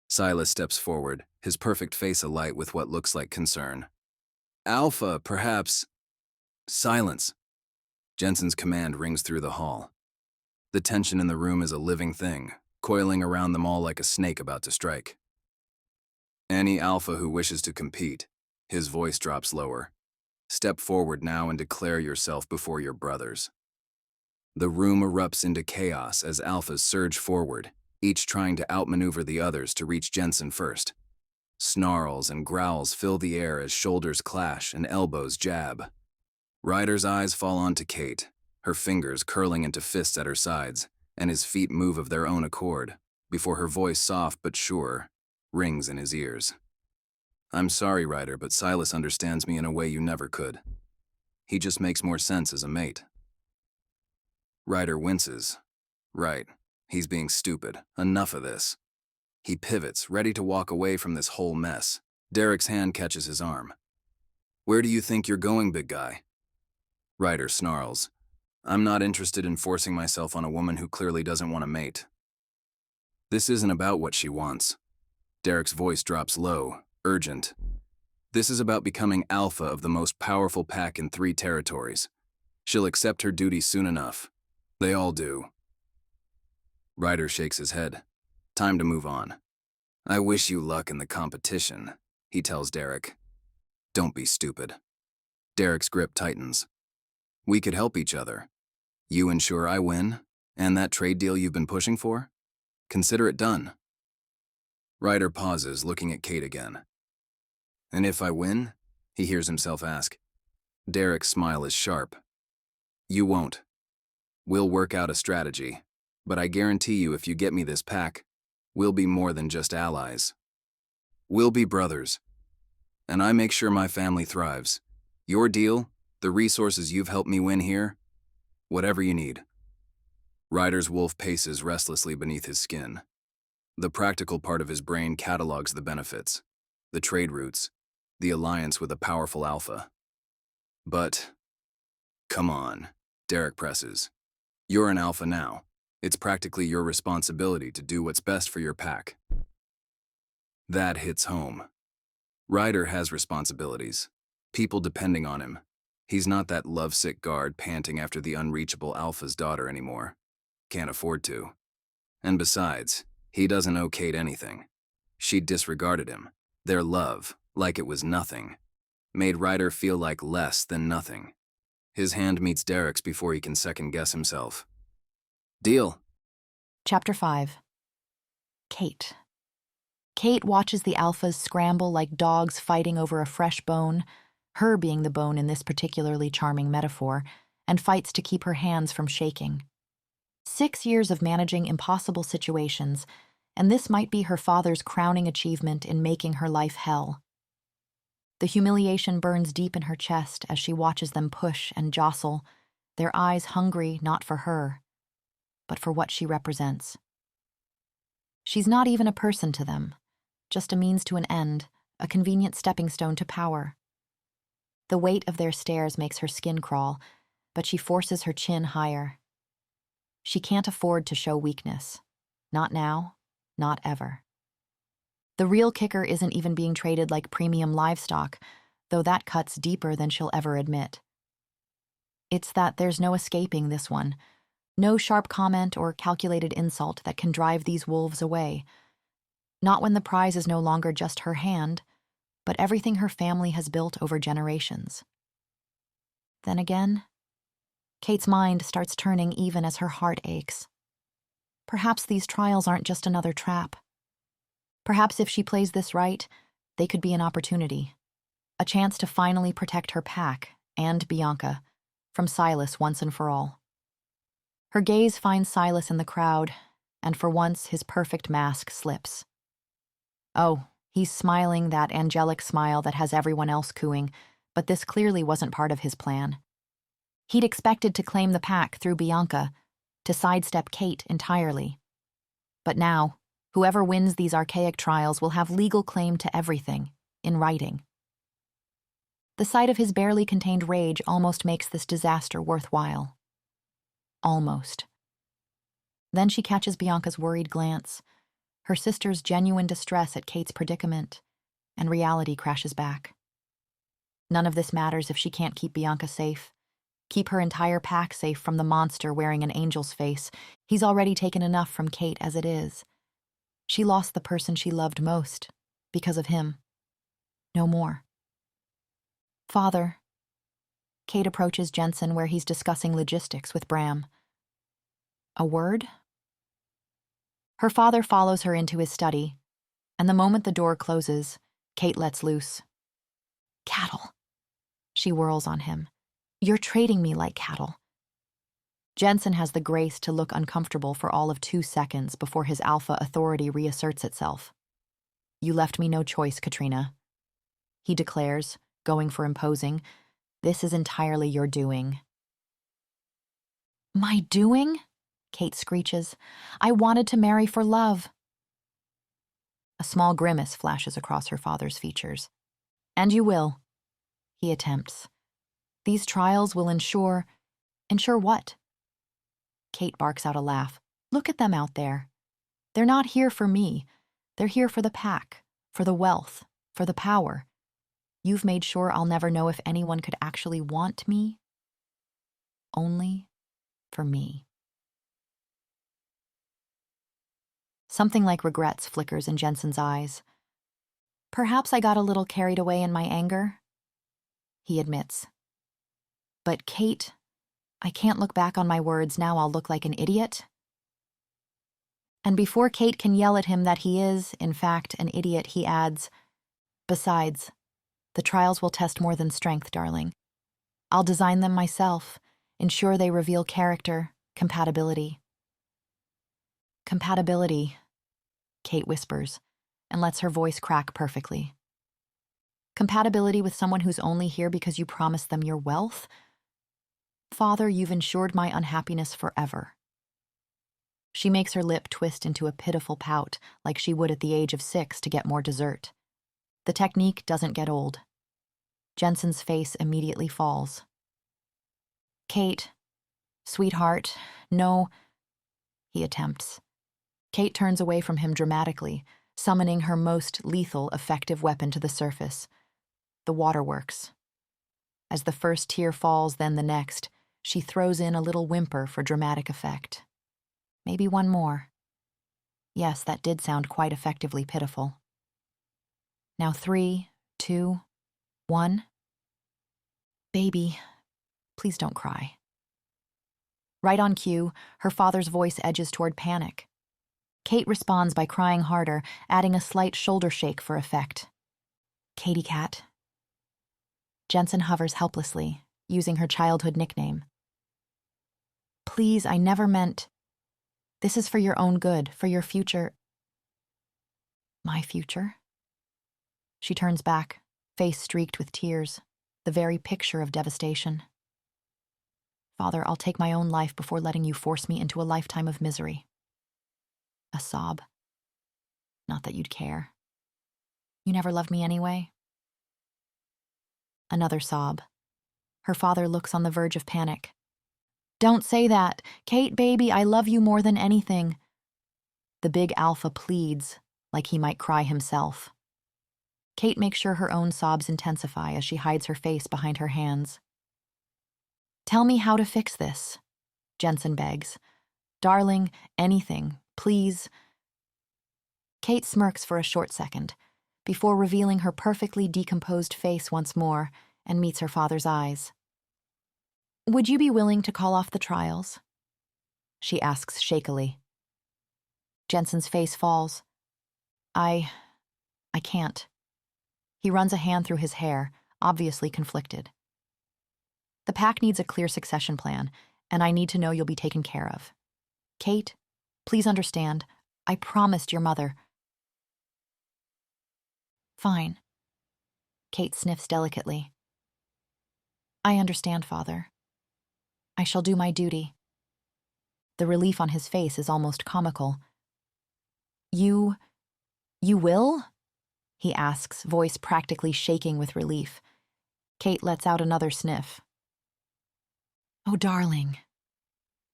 Silas steps forward, his perfect face alight with what looks like concern. Alpha, perhaps. Silence. Jensen's command rings through the hall. The tension in the room is a living thing, coiling around them all like a snake about to strike. Any alpha who wishes to compete, his voice drops lower. Step forward now and declare yourself before your brothers. The room erupts into chaos as alphas surge forward, each trying to outmaneuver the others to reach Jensen first. Snarls and growls fill the air as shoulders clash and elbows jab. Ryder's eyes fall onto Kate, her fingers curling into fists at her sides, and his feet move of their own accord, before her voice, soft but sure, rings in his ears. I'm sorry, Ryder, but Silas understands me in a way you never could. He just makes more sense as a mate. Ryder winces. Right, he's being stupid. Enough of this. He pivots, ready to walk away from this whole mess. Derek's hand catches his arm. Where do you think you're going, big guy? Ryder snarls. I'm not interested in forcing myself on a woman who clearly doesn't want a mate. This isn't about what she wants. Derek's voice drops low, urgent. This is about becoming alpha of the most powerful pack in 3 territories. She'll accept her duties soon enough. They all do. Ryder shakes his head. Time to move on. I wish you luck in the competition, he tells Derek. Don't be stupid. Derek's grip tightens. We could help each other. You ensure I win, and that trade deal you've been pushing for? Consider it done. Ryder pauses, looking at Kate again. And if I win? He hears himself ask. Derek's smile is sharp. You won't. We'll work out a strategy, but I guarantee you if you get me this pack, we'll be more than just allies. We'll be brothers. And I make sure my family thrives. Your deal, the resources you've helped me win here, whatever you need. Ryder's wolf paces restlessly beneath his skin. The practical part of his brain catalogs the benefits, the trade routes, the alliance with a powerful alpha. But, come on, Derek presses. You're an alpha now. It's practically your responsibility to do what's best for your pack. That hits home. Ryder has responsibilities, people depending on him. He's not that lovesick guard panting after the unreachable alpha's daughter anymore. Can't afford to. And besides, he doesn't owe Kate anything. She disregarded him. Their love, like it was nothing, made Ryder feel like less than nothing. His hand meets Derek's before he can second-guess himself. Deal. Chapter 5. Kate. Kate watches the alphas scramble like dogs fighting over a fresh bone, her being the bone in this particularly charming metaphor, and fights to keep her hands from shaking. 6 years of managing impossible situations, and this might be her father's crowning achievement in making her life hell. The humiliation burns deep in her chest as she watches them push and jostle, their eyes hungry not for her, but for what she represents. She's not even a person to them, just a means to an end, a convenient stepping stone to power. The weight of their stares makes her skin crawl, but she forces her chin higher. She can't afford to show weakness. Not now, not ever. The real kicker isn't even being traded like premium livestock, though that cuts deeper than she'll ever admit. It's that there's no escaping this one, no sharp comment or calculated insult that can drive these wolves away. Not when the prize is no longer just her hand, but everything her family has built over generations. Then again, Kate's mind starts turning even as her heart aches. Perhaps these trials aren't just another trap. Perhaps if she plays this right, they could be an opportunity, a chance to finally protect her pack and Bianca from Silas once and for all. Her gaze finds Silas in the crowd, and for once his perfect mask slips. Oh, he's smiling that angelic smile that has everyone else cooing, but this clearly wasn't part of his plan. He'd expected to claim the pack through Bianca, to sidestep Kate entirely. But now, whoever wins these archaic trials will have legal claim to everything, in writing. The sight of his barely contained rage almost makes this disaster worthwhile. Almost. Then she catches Bianca's worried glance, her sister's genuine distress at Kate's predicament, and reality crashes back. None of this matters if she can't keep Bianca safe, keep her entire pack safe from the monster wearing an angel's face. He's already taken enough from Kate as it is. She lost the person she loved most, because of him. No more. Father. Kate approaches Jensen where he's discussing logistics with Bram. A word? Her father follows her into his study, and the moment the door closes, Kate lets loose. Cattle. She whirls on him. You're trading me like cattle. Jensen has the grace to look uncomfortable for all of 2 seconds before his alpha authority reasserts itself. You left me no choice, Katrina. He declares, going for imposing. This is entirely your doing. My doing? Kate screeches. I wanted to marry for love. A small grimace flashes across her father's features. And you will. He attempts. These trials will ensure what? Kate barks out a laugh. Look at them out there. They're not here for me. They're here for the pack, for the wealth, for the power. You've made sure I'll never know if anyone could actually want me. Only for me. Something like regrets flickers in Jensen's eyes. Perhaps I got a little carried away in my anger, he admits. But Kate, I can't look back on my words now. I'll look like an idiot. And before Kate can yell at him that he is, in fact, an idiot, he adds, besides, the trials will test more than strength, darling. I'll design them myself, ensure they reveal character, compatibility. Compatibility, Kate whispers, and lets her voice crack perfectly. Compatibility with someone who's only here because you promised them your wealth? Father, you've ensured my unhappiness forever. She makes her lip twist into a pitiful pout, like she would at the age of 6 to get more dessert. The technique doesn't get old. Jensen's face immediately falls. Kate, sweetheart, no, he attempts. Kate turns away from him dramatically, summoning her most lethal, effective weapon to the surface, the waterworks. As the first tear falls, then the next, she throws in a little whimper for dramatic effect. Maybe one more. Yes, that did sound quite effectively pitiful. Now 3, 2, 1. Baby, please don't cry. Right on cue, her father's voice edges toward panic. Kate responds by crying harder, adding a slight shoulder shake for effect. Katy Cat. Jensen hovers helplessly, using her childhood nickname. Please, I never meant... This is for your own good, for your future. My future? She turns back, face streaked with tears, the very picture of devastation. Father, I'll take my own life before letting you force me into a lifetime of misery. A sob. Not that you'd care. You never loved me anyway. Another sob. Her father looks on the verge of panic. Don't say that. Kate, baby, I love you more than anything. The big alpha pleads, like he might cry himself. Kate makes sure her own sobs intensify as she hides her face behind her hands. Tell me how to fix this, Jensen begs. Darling, anything, please. Kate smirks for a short second, before revealing her perfectly decomposed face once more and meets her father's eyes. Would you be willing to call off the trials? She asks shakily. Jensen's face falls. I can't. He runs a hand through his hair, obviously conflicted. The pack needs a clear succession plan, and I need to know you'll be taken care of. Kate, please understand, I promised your mother. Fine. Kate sniffs delicately. I understand, Father. I shall do my duty. The relief on his face is almost comical. You will? He asks, voice practically shaking with relief. Kate lets out another sniff. Oh, darling.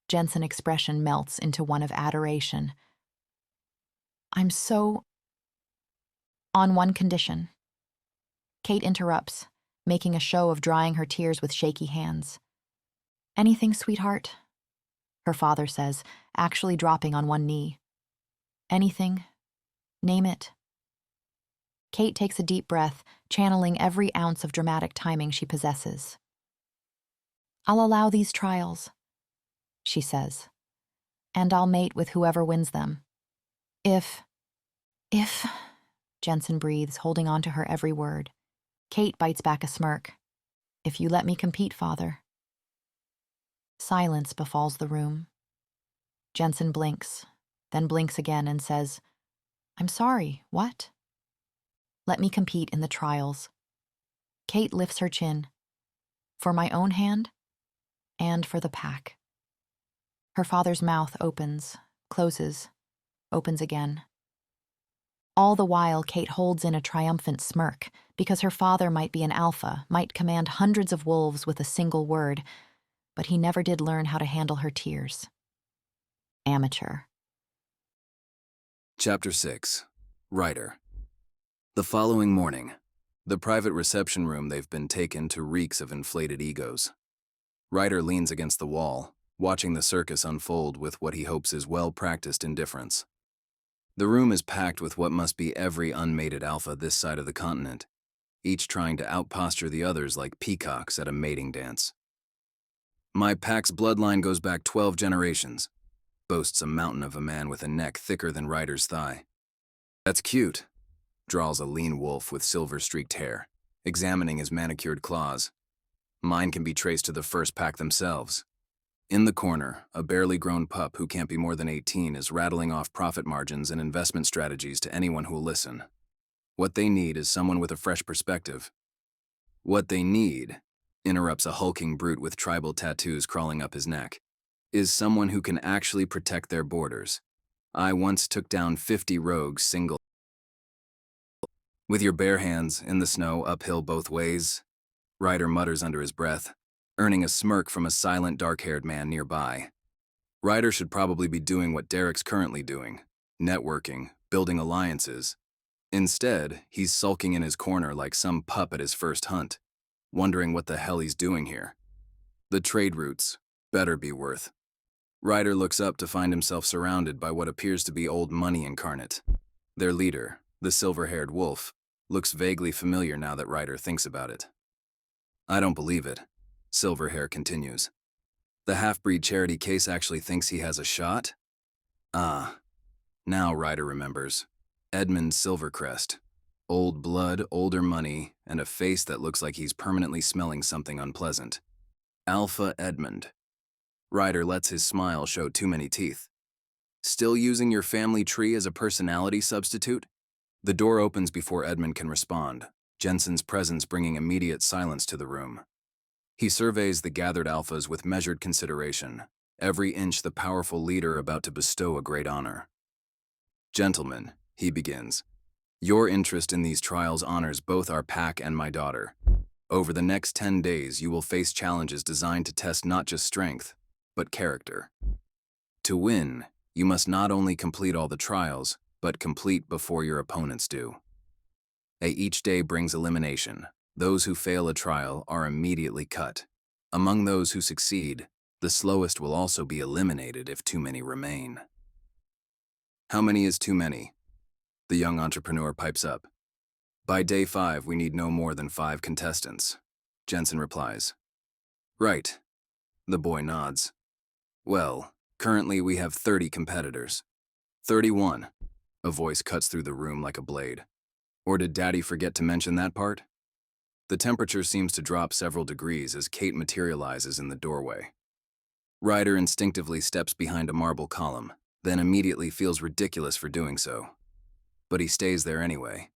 Jensen's expression melts into one of adoration. I'm so... On one condition. Kate interrupts, making a show of drying her tears with shaky hands. Anything, sweetheart? Her father says, actually dropping on one knee. Anything. Name it. Kate takes a deep breath, channeling every ounce of dramatic timing she possesses. I'll allow these trials, she says, and I'll mate with whoever wins them. If, Jensen breathes, holding on to her every word. Kate bites back a smirk. If you let me compete, Father. Silence befalls the room. Jensen blinks, then blinks again and says, I'm sorry, what? Let me compete in the trials. Kate lifts her chin. For my own hand, and for the pack. Her father's mouth opens, closes, opens again. All the while, Kate holds in a triumphant smirk, because her father might be an alpha, might command hundreds of wolves with a single word, but he never did learn how to handle her tears. Amateur. Chapter 6. Ryder. The following morning, The private reception room they've been taken to reeks of inflated egos. Ryder leans against the wall, watching the circus unfold with what he hopes is well-practiced indifference. The room is packed with what must be every unmated alpha this side of the continent, each trying to outposture the others like peacocks at a mating dance. My pack's bloodline goes back 12 generations, boasts a mountain of a man with a neck thicker than Ryder's thigh. That's cute, drawls a lean wolf with silver-streaked hair, examining his manicured claws. Mine can be traced to the first pack themselves. In the corner, a barely grown pup who can't be more than 18 is rattling off profit margins and investment strategies to anyone who'll listen. What they need is someone with a fresh perspective. What they need, interrupts a hulking brute with tribal tattoos crawling up his neck, is someone who can actually protect their borders. I once took down 50 rogues single. With your bare hands, in the snow, uphill both ways, Ryder mutters under his breath, earning a smirk from a silent, dark-haired man nearby. Ryder should probably be doing what Derek's currently doing, networking, building alliances. Instead, he's sulking in his corner like some pup at his first hunt, wondering what the hell he's doing here. The trade routes better be worth. Ryder looks up to find himself surrounded by what appears to be old money incarnate. Their leader, the silver-haired wolf, looks vaguely familiar now that Ryder thinks about it. I don't believe it, Silverhair continues. The half-breed charity case actually thinks he has a shot? Ah, now Ryder remembers. Edmund Silvercrest. Old blood, older money, and a face that looks like he's permanently smelling something unpleasant. Alpha Edmund. Ryder lets his smile show too many teeth. Still using your family tree as a personality substitute? The door opens before Edmund can respond, Jensen's presence bringing immediate silence to the room. He surveys the gathered alphas with measured consideration, every inch the powerful leader about to bestow a great honor. Gentlemen, he begins, your interest in these trials honors both our pack and my daughter. Over the next 10 days, you will face challenges designed to test not just strength, but character. To win, you must not only complete all the trials, but complete before your opponents do. Each day brings elimination. Those who fail a trial are immediately cut. Among those who succeed, the slowest will also be eliminated if too many remain. How many is too many? The young entrepreneur pipes up. By day 5, we need no more than 5 contestants. Jensen replies. Right. The boy nods. Well, currently we have 30 competitors. 31. A voice cuts through the room like a blade. Or did Daddy forget to mention that part? The temperature seems to drop several degrees as Kate materializes in the doorway. Ryder instinctively steps behind a marble column, then immediately feels ridiculous for doing so. But he stays there anyway.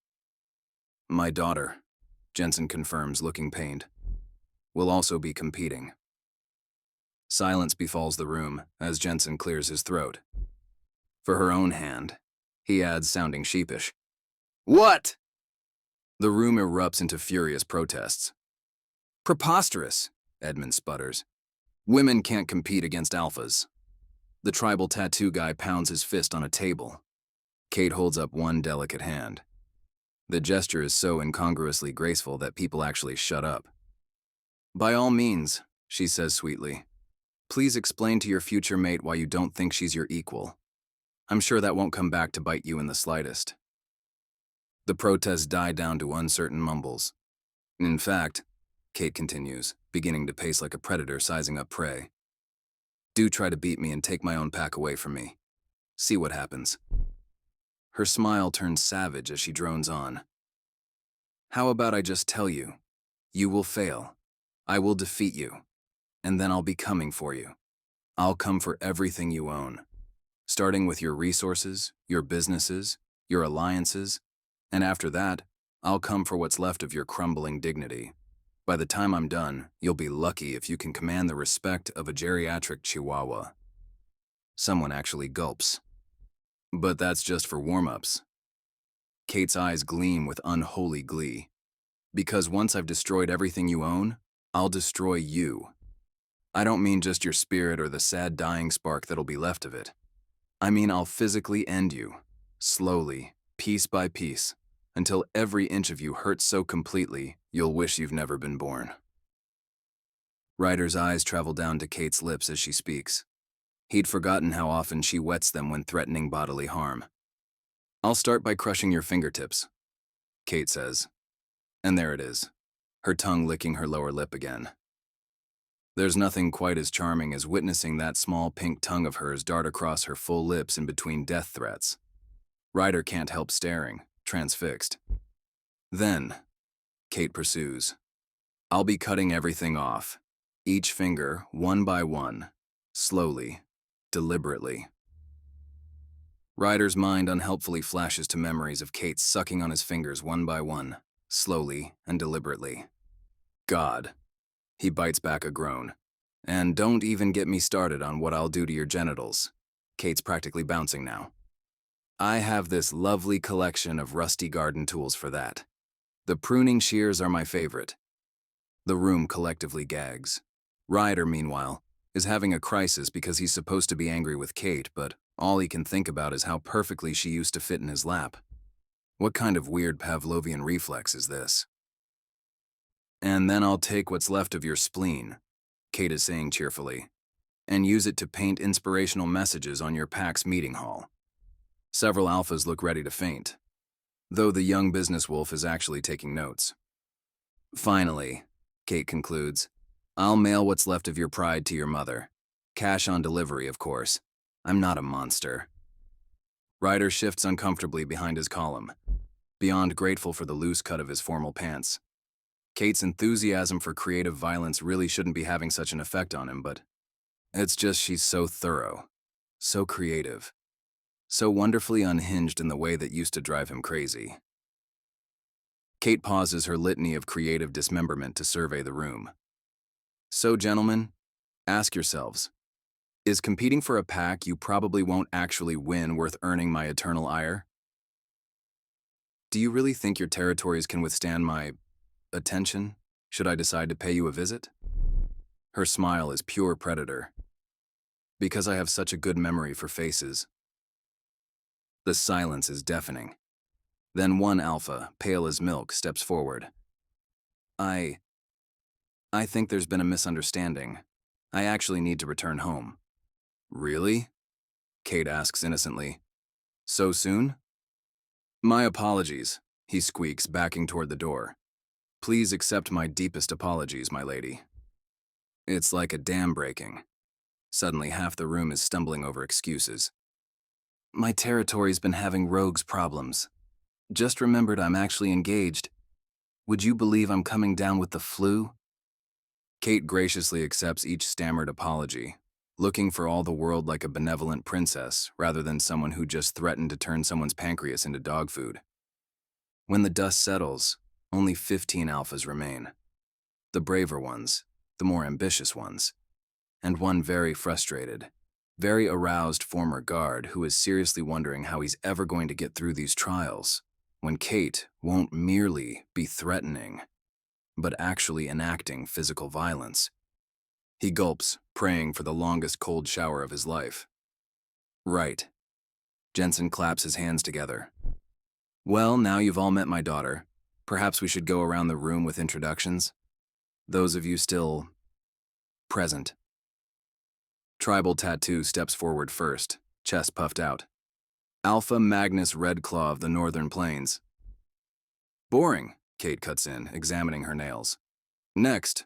My daughter, Jensen confirms, looking pained, will also be competing. Silence befalls the room as Jensen clears his throat. For her own hand, he adds, sounding sheepish. What? The room erupts into furious protests. Preposterous, Edmund sputters. Women can't compete against alphas. The tribal tattoo guy pounds his fist on a table. Kate holds up one delicate hand. The gesture is so incongruously graceful that people actually shut up. By all means, she says sweetly. Please explain to your future mate why you don't think she's your equal. I'm sure that won't come back to bite you in the slightest. The protests die down to uncertain mumbles. In fact, Kate continues, beginning to pace like a predator sizing up prey. Do try to beat me and take my own pack away from me. See what happens. Her smile turns savage as she drones on. How about I just tell you? You will fail. I will defeat you. And then I'll be coming for you. I'll come for everything you own. Starting with your resources, your businesses, your alliances, and after that, I'll come for what's left of your crumbling dignity. By the time I'm done, you'll be lucky if you can command the respect of a geriatric chihuahua. Someone actually gulps. But that's just for warm-ups. Kate's eyes gleam with unholy glee. Because once I've destroyed everything you own, I'll destroy you. I don't mean just your spirit or the sad dying spark that'll be left of it. I mean I'll physically end you, slowly, piece by piece, until every inch of you hurts so completely you'll wish you've never been born. Ryder's eyes travel down to Kate's lips as she speaks. He'd forgotten how often she wets them when threatening bodily harm. "I'll start by crushing your fingertips," Kate says. And there it is, her tongue licking her lower lip again. There's nothing quite as charming as witnessing that small pink tongue of hers dart across her full lips in between death threats. Ryder can't help staring, transfixed. "Then," Kate pursues, "I'll be cutting everything off, each finger, one by one, slowly, deliberately." Ryder's mind unhelpfully flashes to memories of Kate sucking on his fingers one by one, slowly and deliberately. God. He bites back a groan. "And don't even get me started on what I'll do to your genitals." Kate's practically bouncing now. "I have this lovely collection of rusty garden tools for that. The pruning shears are my favorite." The room collectively gags. Ryder, meanwhile, is having a crisis because he's supposed to be angry with Kate, but all he can think about is how perfectly she used to fit in his lap. What kind of weird Pavlovian reflex is this? "And then I'll take what's left of your spleen," Kate is saying cheerfully, "and use it to paint inspirational messages on your pack's meeting hall." Several alphas look ready to faint, though the young business wolf is actually taking notes. "Finally," Kate concludes, "I'll mail what's left of your pride to your mother. Cash on delivery, of course. I'm not a monster." Ryder shifts uncomfortably behind his column, beyond grateful for the loose cut of his formal pants. Kate's enthusiasm for creative violence really shouldn't be having such an effect on him, but it's just she's so thorough, so creative, so wonderfully unhinged in the way that used to drive him crazy. Kate pauses her litany of creative dismemberment to survey the room. "So, gentlemen, ask yourselves, is competing for a pack you probably won't actually win worth earning my eternal ire? Do you really think your territories can withstand my attention, should I decide to pay you a visit?" Her smile is pure predator. "Because I have such a good memory for faces." The silence is deafening. Then one alpha, pale as milk, steps forward. I think there's been a misunderstanding. I actually need to return home." "Really?" Kate asks innocently. "So soon?" "My apologies," he squeaks, backing toward the door. "Please accept my deepest apologies, my lady." It's like a dam breaking. Suddenly half the room is stumbling over excuses. "My territory's been having rogues problems. Just remembered I'm actually engaged. Would you believe I'm coming down with the flu?" Kate graciously accepts each stammered apology, looking for all the world like a benevolent princess rather than someone who just threatened to turn someone's pancreas into dog food. When the dust settles, only 15 alphas remain. The braver ones, the more ambitious ones, and one very frustrated, very aroused former guard who is seriously wondering how he's ever going to get through these trials when Kate won't merely be threatening, but actually enacting physical violence. He gulps, praying for the longest cold shower of his life. "Right." Jensen claps his hands together. "Well, now you've all met my daughter. Perhaps we should go around the room with introductions. Those of you still present." Tribal Tattoo steps forward first, chest puffed out. "Alpha Magnus Redclaw of the Northern Plains." "Boring," Kate cuts in, examining her nails. "Next,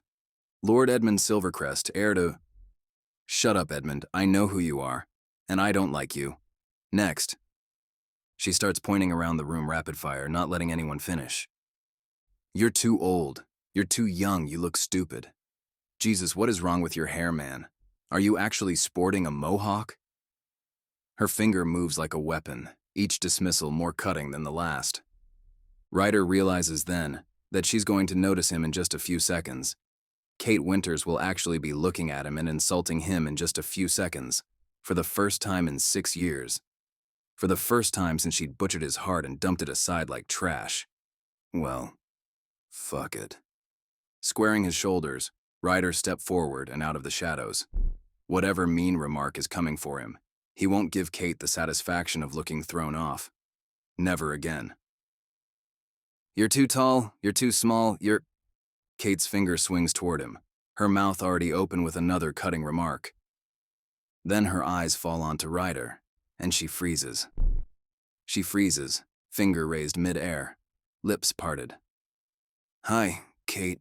Lord Edmund Silvercrest, heir to—" "Shut up, Edmund. I know who you are, and I don't like you. Next." She starts pointing around the room rapid fire, not letting anyone finish. "You're too old. You're too young. You look stupid. Jesus, what is wrong with your hair, man? Are you actually sporting a mohawk?" Her finger moves like a weapon, each dismissal more cutting than the last. Ryder realizes then that she's going to notice him in just a few seconds. Kate Winters will actually be looking at him and insulting him in just a few seconds, for the first time in 6 years. For the first time since she'd butchered his heart and dumped it aside like trash. Well, fuck it. Squaring his shoulders, Ryder stepped forward and out of the shadows. Whatever mean remark is coming for him, he won't give Kate the satisfaction of looking thrown off. Never again. You're too tall, you're too small, you're... Kate's finger swings toward him, her mouth already open with another cutting remark. Then her eyes fall onto Ryder, and she freezes. She freezes, finger raised mid-air, lips parted. Hi, Kate.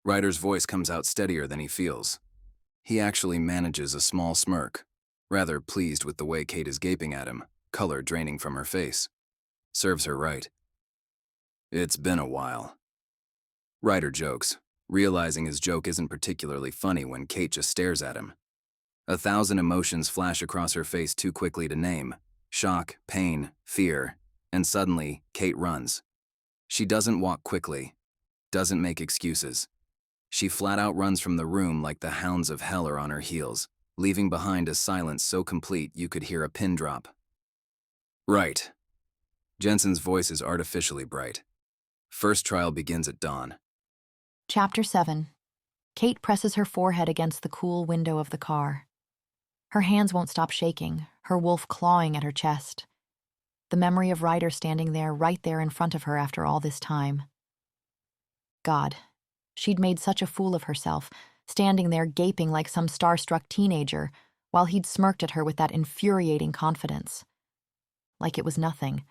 Ryder's voice comes out steadier than he feels. He actually manages a small smirk, rather pleased with the way Kate is gaping at him, color draining from her face. Serves her right. It's been a while. Ryder jokes, realizing his joke isn't particularly funny when Kate just stares at him. 1,000 emotions flash across her face too quickly to name. Shock, pain, fear, and suddenly, Kate runs. She doesn't walk quickly, doesn't make excuses. She flat out runs from the room like the hounds of hell are on her heels, leaving behind a silence so complete you could hear a pin drop. Right. Jensen's voice is artificially bright. First trial begins at dawn. Chapter 7. Kate presses her forehead against the cool window of the car. Her hands won't stop shaking, her wolf clawing at her chest. The memory of Ryder standing there, right there in front of her after all this time. God, she'd made such a fool of herself, standing there gaping like some starstruck teenager, while he'd smirked at her with that infuriating confidence. Like it was nothing.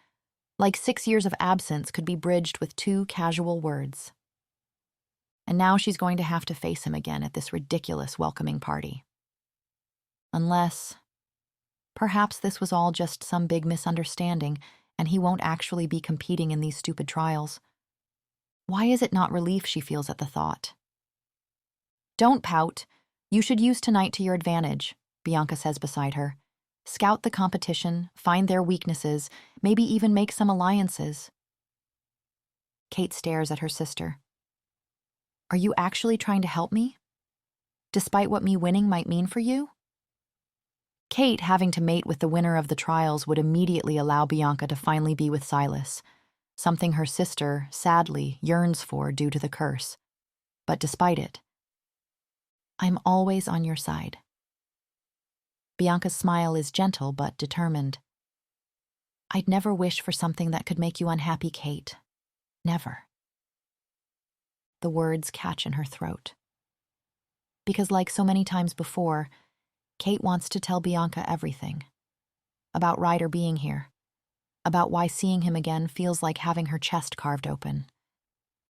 Like 6 years of absence could be bridged with 2 casual words. And now she's going to have to face him again at this ridiculous welcoming party. Unless, perhaps this was all just some big misunderstanding, and he won't actually be competing in these stupid trials. Why is it not relief she feels at the thought? Don't pout. You should use tonight to your advantage, Bianca says beside her. Scout the competition, find their weaknesses, maybe even make some alliances. Kate stares at her sister. Are you actually trying to help me? Despite what me winning might mean for you? Kate having to mate with the winner of the trials would immediately allow Bianca to finally be with Silas, something her sister, sadly, yearns for due to the curse. But despite it, I'm always on your side. Bianca's smile is gentle but determined. I'd never wish for something that could make you unhappy, Kate. Never. The words catch in her throat. Because like so many times before, Kate wants to tell Bianca everything. About Ryder being here. About why seeing him again feels like having her chest carved open.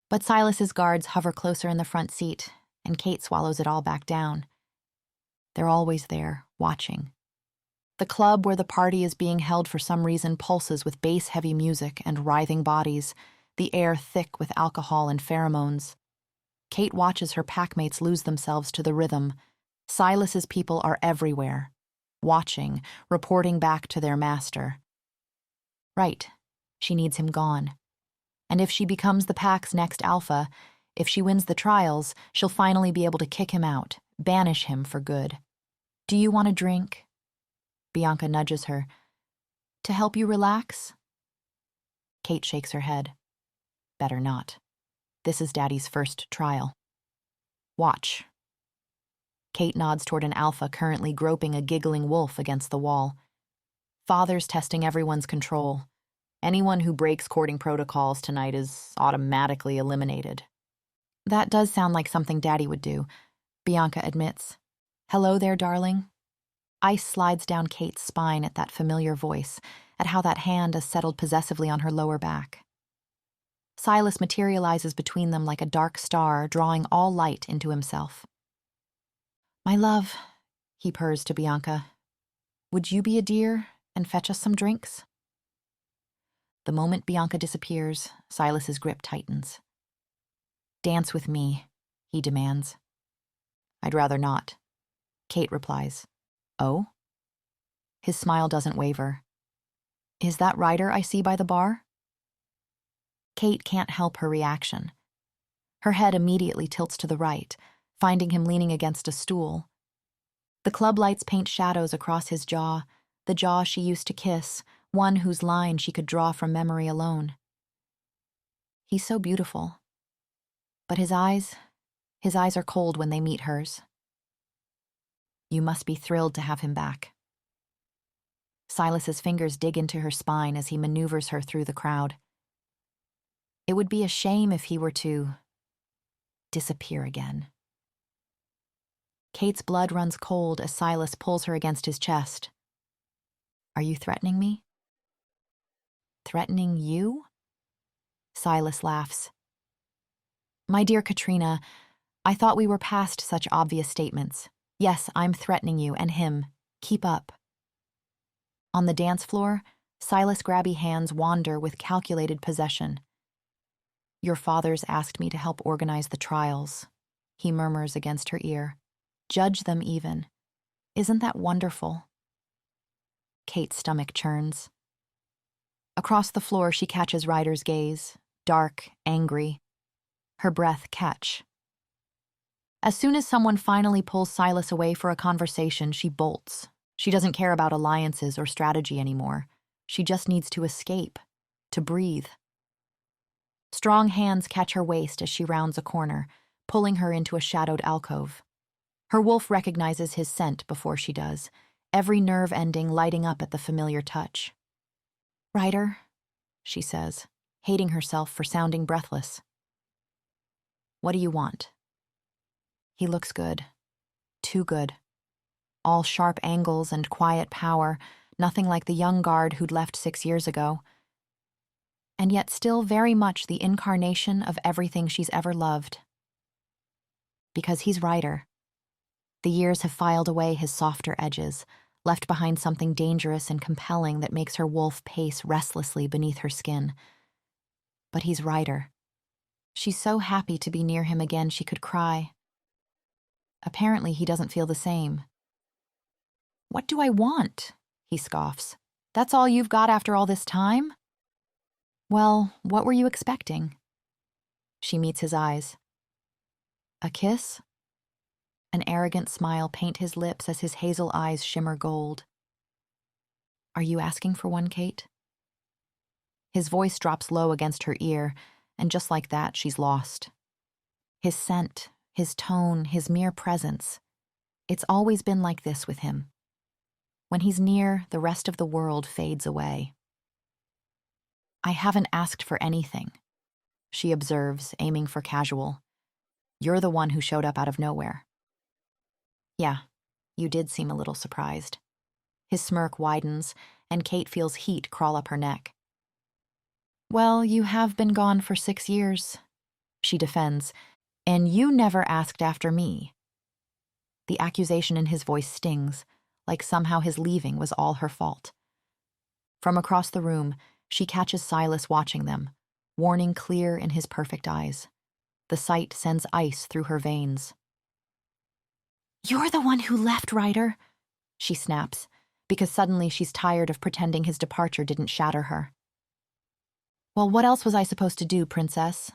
But Silas's guards hover closer in the front seat, and Kate swallows it all back down. They're always there, watching. The club where the party is being held for some reason pulses with bass-heavy music and writhing bodies, the air thick with alcohol and pheromones. Kate watches her packmates lose themselves to the rhythm. Silas's people are everywhere, watching, reporting back to their master. Right, she needs him gone. And if she becomes the pack's next alpha, if she wins the trials, she'll finally be able to kick him out, banish him for good. Do you want a drink? Bianca nudges her. To help you relax? Kate shakes her head. Better not. This is Daddy's first trial. Watch. Kate nods toward an alpha currently groping a giggling wolf against the wall. Father's testing everyone's control. Anyone who breaks courting protocols tonight is automatically eliminated. That does sound like something Daddy would do, Bianca admits. Hello there, darling. Ice slides down Kate's spine at that familiar voice, at how that hand is settled possessively on her lower back. Silas materializes between them like a dark star, drawing all light into himself. My love, he purrs to Bianca, would you be a dear and fetch us some drinks? The moment Bianca disappears, Silas's grip tightens. Dance with me, he demands. I'd rather not. Kate replies. Oh? His smile doesn't waver. Is that Ryder I see by the bar? Kate can't help her reaction. Her head immediately tilts to the right, finding him leaning against a stool. The club lights paint shadows across his jaw, the jaw she used to kiss, one whose line she could draw from memory alone. He's so beautiful. But his eyes are cold when they meet hers. You must be thrilled to have him back. Silas's fingers dig into her spine as he maneuvers her through the crowd. It would be a shame if he were to disappear again. Kate's blood runs cold as Silas pulls her against his chest. Are you threatening me? Threatening you? Silas laughs. My dear Katrina, I thought we were past such obvious statements. Yes, I'm threatening you and him. Keep up. On the dance floor, Silas' grabby hands wander with calculated possession. Your father's asked me to help organize the trials, he murmurs against her ear. Judge them even. Isn't that wonderful? Kate's stomach churns. Across the floor, she catches Ryder's gaze, dark, angry. Her breath catch. As soon as someone finally pulls Silas away for a conversation, she bolts. She doesn't care about alliances or strategy anymore. She just needs to escape, to breathe. Strong hands catch her waist as she rounds a corner, pulling her into a shadowed alcove. Her wolf recognizes his scent before she does, every nerve ending lighting up at the familiar touch. Ryder, she says, hating herself for sounding breathless. What do you want? He looks good. Too good. All sharp angles and quiet power, nothing like the young guard who'd left 6 years ago. And yet still very much the incarnation of everything she's ever loved. Because he's Ryder. The years have filed away his softer edges, left behind something dangerous and compelling that makes her wolf pace restlessly beneath her skin. But he's Ryder. She's so happy to be near him again she could cry. Apparently he doesn't feel the same. What do I want? He scoffs. That's all you've got after all this time? Well, what were you expecting? She meets his eyes. A kiss? An arrogant smile paints his lips as his hazel eyes shimmer gold. Are you asking for one, Kate? His voice drops low against her ear, and just like that, she's lost. His scent, his tone, his mere presence. It's always been like this with him. When he's near, the rest of the world fades away. I haven't asked for anything, she observes, aiming for casual. You're the one who showed up out of nowhere. Yeah, you did seem a little surprised. His smirk widens, and Kate feels heat crawl up her neck. Well, you have been gone for 6 years, she defends, and you never asked after me. The accusation in his voice stings, like somehow his leaving was all her fault. From across the room, she catches Silas watching them, warning clear in his perfect eyes. The sight sends ice through her veins. You're the one who left, Ryder, she snaps, because suddenly she's tired of pretending his departure didn't shatter her. Well, what else was I supposed to do, princess?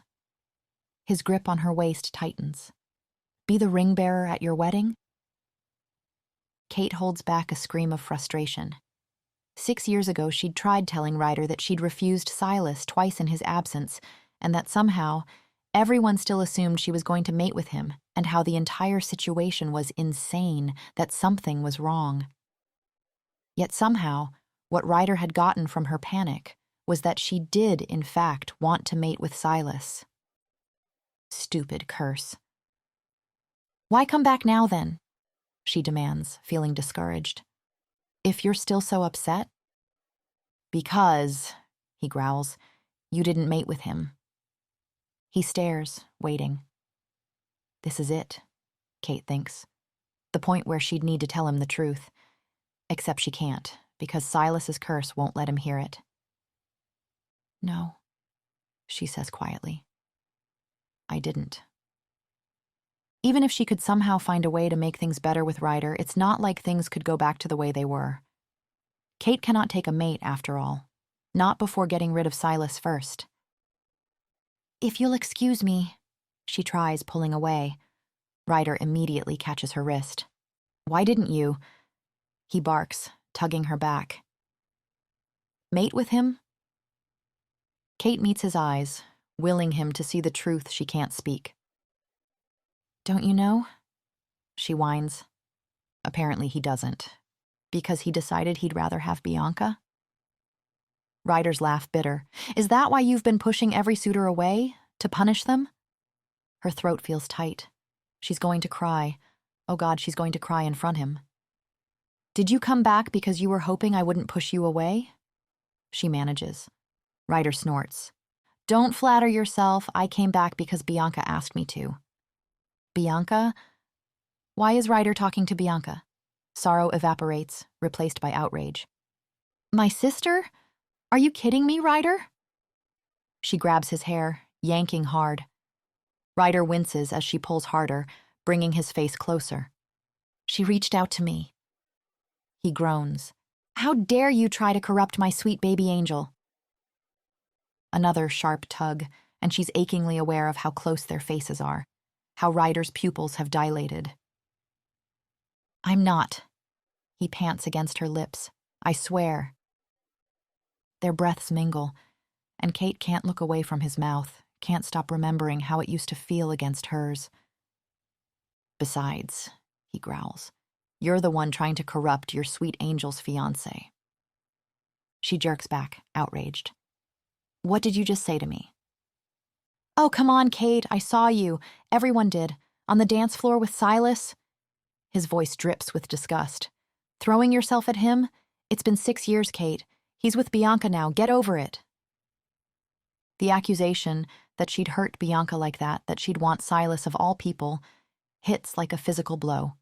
His grip on her waist tightens. Be the ring bearer at your wedding? Kate holds back a scream of frustration. 6 years ago, she'd tried telling Ryder that she'd refused Silas twice in his absence, and that somehow everyone still assumed she was going to mate with him, and how the entire situation was insane, that something was wrong. Yet somehow, what Ryder had gotten from her panic was that she did, in fact, want to mate with Silas. Stupid curse. Why come back now, then? She demands, feeling discouraged. If you're still so upset? Because, he growls, you didn't mate with him. He stares, waiting. This is it, Kate thinks. The point where she'd need to tell him the truth. Except she can't, because Silas's curse won't let him hear it. No, she says quietly. I didn't. Even if she could somehow find a way to make things better with Ryder, it's not like things could go back to the way they were. Kate cannot take a mate, after all. Not before getting rid of Silas first. If you'll excuse me, she tries, pulling away. Ryder immediately catches her wrist. Why didn't you? He barks, tugging her back. Mate with him? Kate meets his eyes, willing him to see the truth she can't speak. Don't you know? She whines. Apparently he doesn't. Because he decided he'd rather have Bianca? Ryder's laugh bitter. Is that why you've been pushing every suitor away? To punish them? Her throat feels tight. She's going to cry. Oh God, she's going to cry in front of him. Did you come back because you were hoping I wouldn't push you away? She manages. Ryder snorts. Don't flatter yourself. I came back because Bianca asked me to. Bianca? Why is Ryder talking to Bianca? Sorrow evaporates, replaced by outrage. My sister? Are you kidding me, Ryder? She grabs his hair, yanking hard. Ryder winces as she pulls harder, bringing his face closer. She reached out to me. He groans. How dare you try to corrupt my sweet baby angel? Another sharp tug, and she's achingly aware of how close their faces are, how Ryder's pupils have dilated. I'm not. He pants against her lips. I swear. Their breaths mingle, and Kate can't look away from his mouth, can't stop remembering how it used to feel against hers. Besides, he growls, you're the one trying to corrupt your sweet angel's fiancé. She jerks back, outraged. What did you just say to me? Oh, come on, Kate, I saw you. Everyone did. On the dance floor with Silas. His voice drips with disgust. Throwing yourself at him? It's been 6 years, Kate. He's with Bianca now. Get over it. The accusation that she'd hurt Bianca like that she'd want Silas of all people, hits like a physical blow.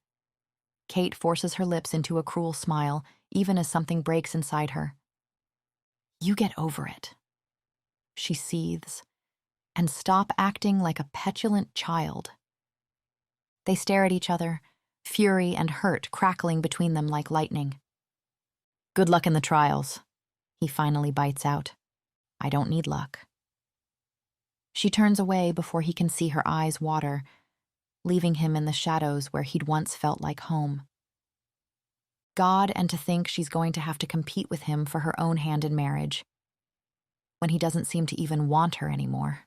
Kate forces her lips into a cruel smile, even as something breaks inside her. You get over it. She seethes, and stop acting like a petulant child. They stare at each other, fury and hurt crackling between them like lightning. Good luck in the trials, he finally bites out. I don't need luck. She turns away before he can see her eyes water, leaving him in the shadows where he'd once felt like home. God, and to think she's going to have to compete with him for her own hand in marriage, when he doesn't seem to even want her anymore.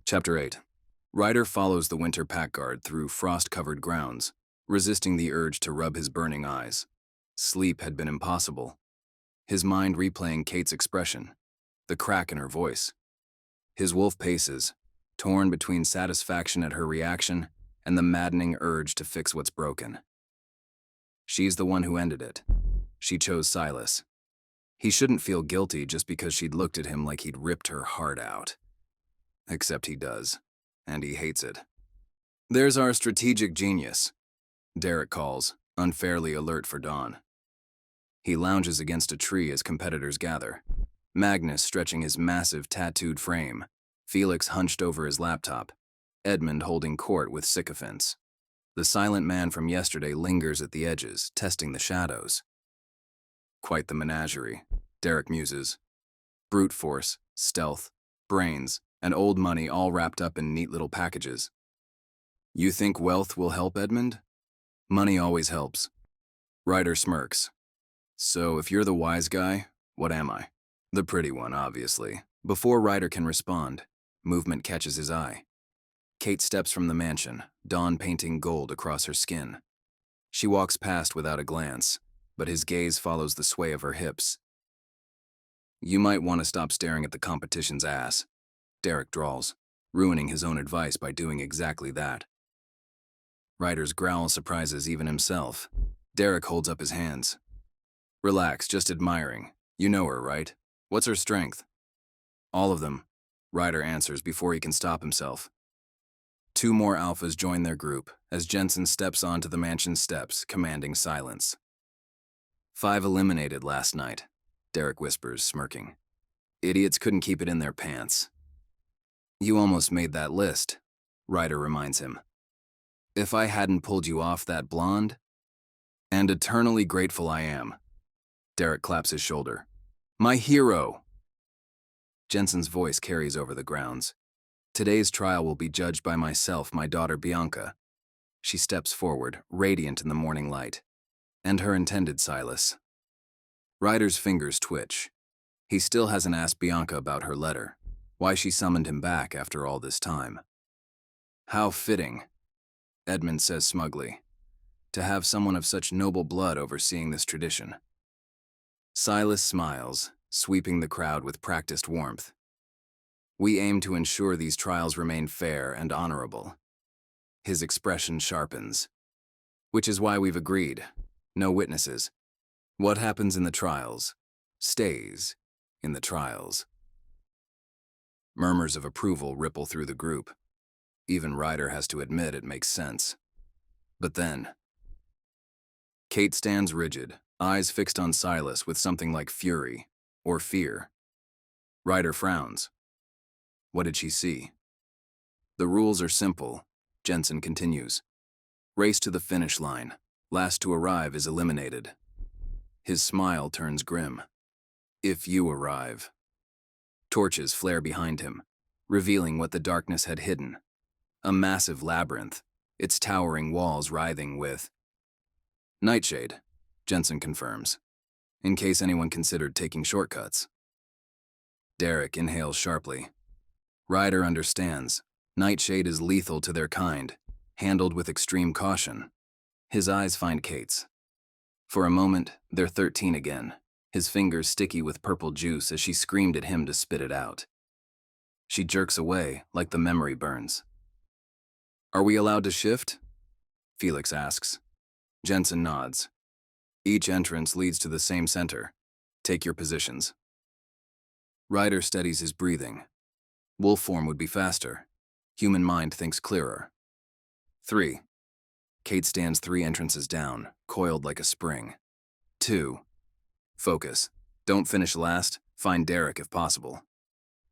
Chapter 8. Ryder follows the winter pack guard through frost-covered grounds, resisting the urge to rub his burning eyes. Sleep had been impossible. His mind replaying Kate's expression, the crack in her voice. His wolf paces, torn between satisfaction at her reaction and the maddening urge to fix what's broken. She's the one who ended it. She chose Silas. He shouldn't feel guilty just because she'd looked at him like he'd ripped her heart out. Except he does, and he hates it. There's our strategic genius, Derek calls, unfairly alert for dawn. He lounges against a tree as competitors gather, Magnus stretching his massive tattooed frame, Felix hunched over his laptop, Edmund holding court with sycophants. The silent man from yesterday lingers at the edges, testing the shadows. Quite the menagerie, Derek muses. Brute force, stealth, brains, and old money all wrapped up in neat little packages. You think wealth will help, Edmund? Money always helps. Ryder smirks. So if you're the wise guy, what am I? The pretty one, obviously. Before Ryder can respond, movement catches his eye. Kate steps from the mansion, dawn painting gold across her skin. She walks past without a glance, but his gaze follows the sway of her hips. You might want to stop staring at the competition's ass, Derek drawls, ruining his own advice by doing exactly that. Ryder's growl surprises even himself. Derek holds up his hands. Relax, just admiring. You know her, right? What's her strength? All of them, Ryder answers before he can stop himself. 2 more alphas join their group as Jensen steps onto the mansion steps, commanding silence. 5 eliminated last night, Derek whispers, smirking. Idiots couldn't keep it in their pants. You almost made that list, Ryder reminds him. If I hadn't pulled you off that blonde? And eternally grateful I am. Derek claps his shoulder. My hero! Jensen's voice carries over the grounds. Today's trial will be judged by myself, my daughter Bianca. She steps forward, radiant in the morning light. And her intended Silas. Ryder's fingers twitch. He still hasn't asked Bianca about her letter, why she summoned him back after all this time. How fitting, Edmund says smugly, to have someone of such noble blood overseeing this tradition. Silas smiles, sweeping the crowd with practiced warmth. We aim to ensure these trials remain fair and honorable. His expression sharpens. Which is why we've agreed. No witnesses. What happens in the trials stays in the trials. Murmurs of approval ripple through the group. Even Ryder has to admit it makes sense. But then, Kate stands rigid, eyes fixed on Silas with something like fury or fear. Ryder frowns. What did she see? The rules are simple, Jensen continues. Race to the finish line. Last to arrive is eliminated. His smile turns grim. If you arrive. Torches flare behind him, revealing what the darkness had hidden. A massive labyrinth, its towering walls writhing with nightshade, Jensen confirms, in case anyone considered taking shortcuts. Derek inhales sharply. Ryder understands. Nightshade is lethal to their kind, handled with extreme caution. His eyes find Kate's. For a moment, they're 13 again, his fingers sticky with purple juice as she screamed at him to spit it out. She jerks away like the memory burns. Are we allowed to shift? Felix asks. Jensen nods. Each entrance leads to the same center. Take your positions. Ryder steadies his breathing. Wolf form would be faster. Human mind thinks clearer. 3. Kate stands 3 entrances down, coiled like a spring. 2. Focus. Don't finish last. Find Derek if possible.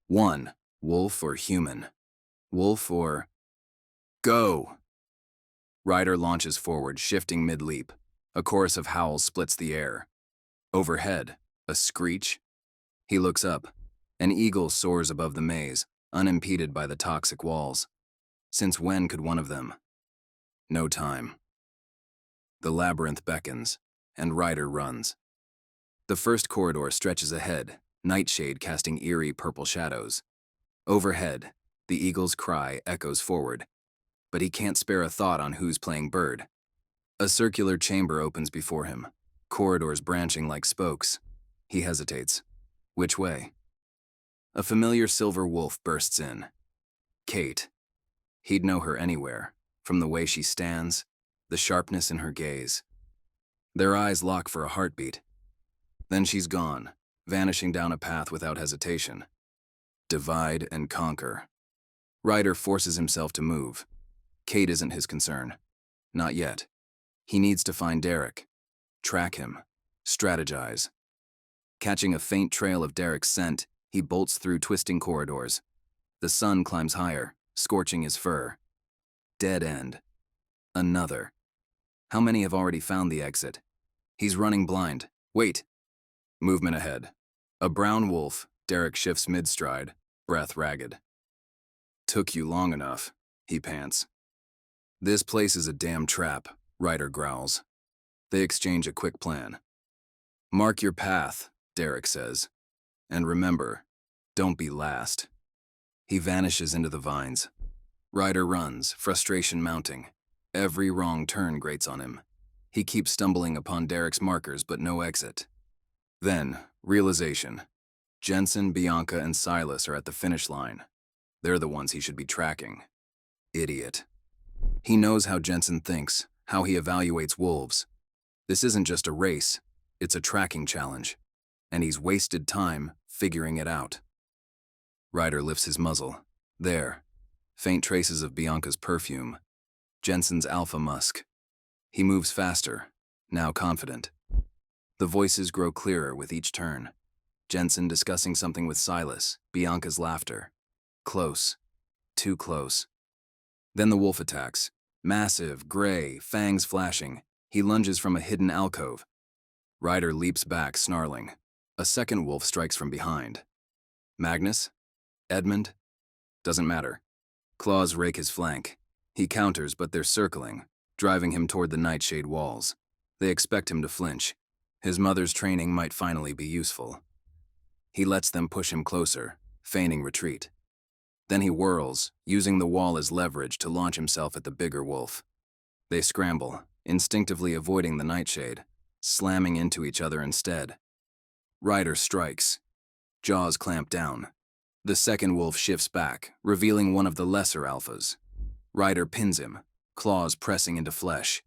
1. Wolf or human? Wolf or... Go! Ryder launches forward, shifting mid-leap. A chorus of howls splits the air. Overhead, a screech. He looks up. An eagle soars above the maze, unimpeded by the toxic walls. Since when could one of them? No time. The labyrinth beckons, and Ryder runs. The first corridor stretches ahead, nightshade casting eerie purple shadows. Overhead, the eagle's cry echoes forward, but he can't spare a thought on who's playing bird. A circular chamber opens before him, corridors branching like spokes. He hesitates. Which way? A familiar silver wolf bursts in. Kate. He'd know her anywhere, from the way she stands, the sharpness in her gaze. Their eyes lock for a heartbeat. Then she's gone, vanishing down a path without hesitation. Divide and conquer. Ryder forces himself to move. Kate isn't his concern. Not yet. He needs to find Derek. Track him. Strategize. Catching a faint trail of Derek's scent, he bolts through twisting corridors. The sun climbs higher, scorching his fur. Dead end. Another. How many have already found the exit? He's running blind. Wait. Movement ahead. A brown wolf, Derek shifts mid-stride, breath ragged. Took you long enough, he pants. This place is a damn trap, Ryder growls. They exchange a quick plan. Mark your path, Derek says. And remember, don't be last. He vanishes into the vines. Ryder runs, frustration mounting. Every wrong turn grates on him. He keeps stumbling upon Derek's markers, but no exit. Then, realization. Jensen, Bianca, and Silas are at the finish line. They're the ones he should be tracking. Idiot. He knows how Jensen thinks, how he evaluates wolves. This isn't just a race, it's a tracking challenge. And he's wasted time figuring it out. Ryder lifts his muzzle. There. Faint traces of Bianca's perfume. Jensen's alpha musk. He moves faster, now confident. The voices grow clearer with each turn. Jensen discussing something with Silas, Bianca's laughter. Close. Too close. Then the wolf attacks. Massive, gray, fangs flashing. He lunges from a hidden alcove. Ryder leaps back, snarling. A second wolf strikes from behind. Magnus? Edmund? Doesn't matter. Claws rake his flank. He counters, but they're circling, driving him toward the nightshade walls. They expect him to flinch. His mother's training might finally be useful. He lets them push him closer, feigning retreat. Then he whirls, using the wall as leverage to launch himself at the bigger wolf. They scramble, instinctively avoiding the nightshade, slamming into each other instead. Ryder strikes, Jaws clamp down. The second wolf shifts back, revealing one of the lesser alphas. Ryder pins him, claws pressing into flesh.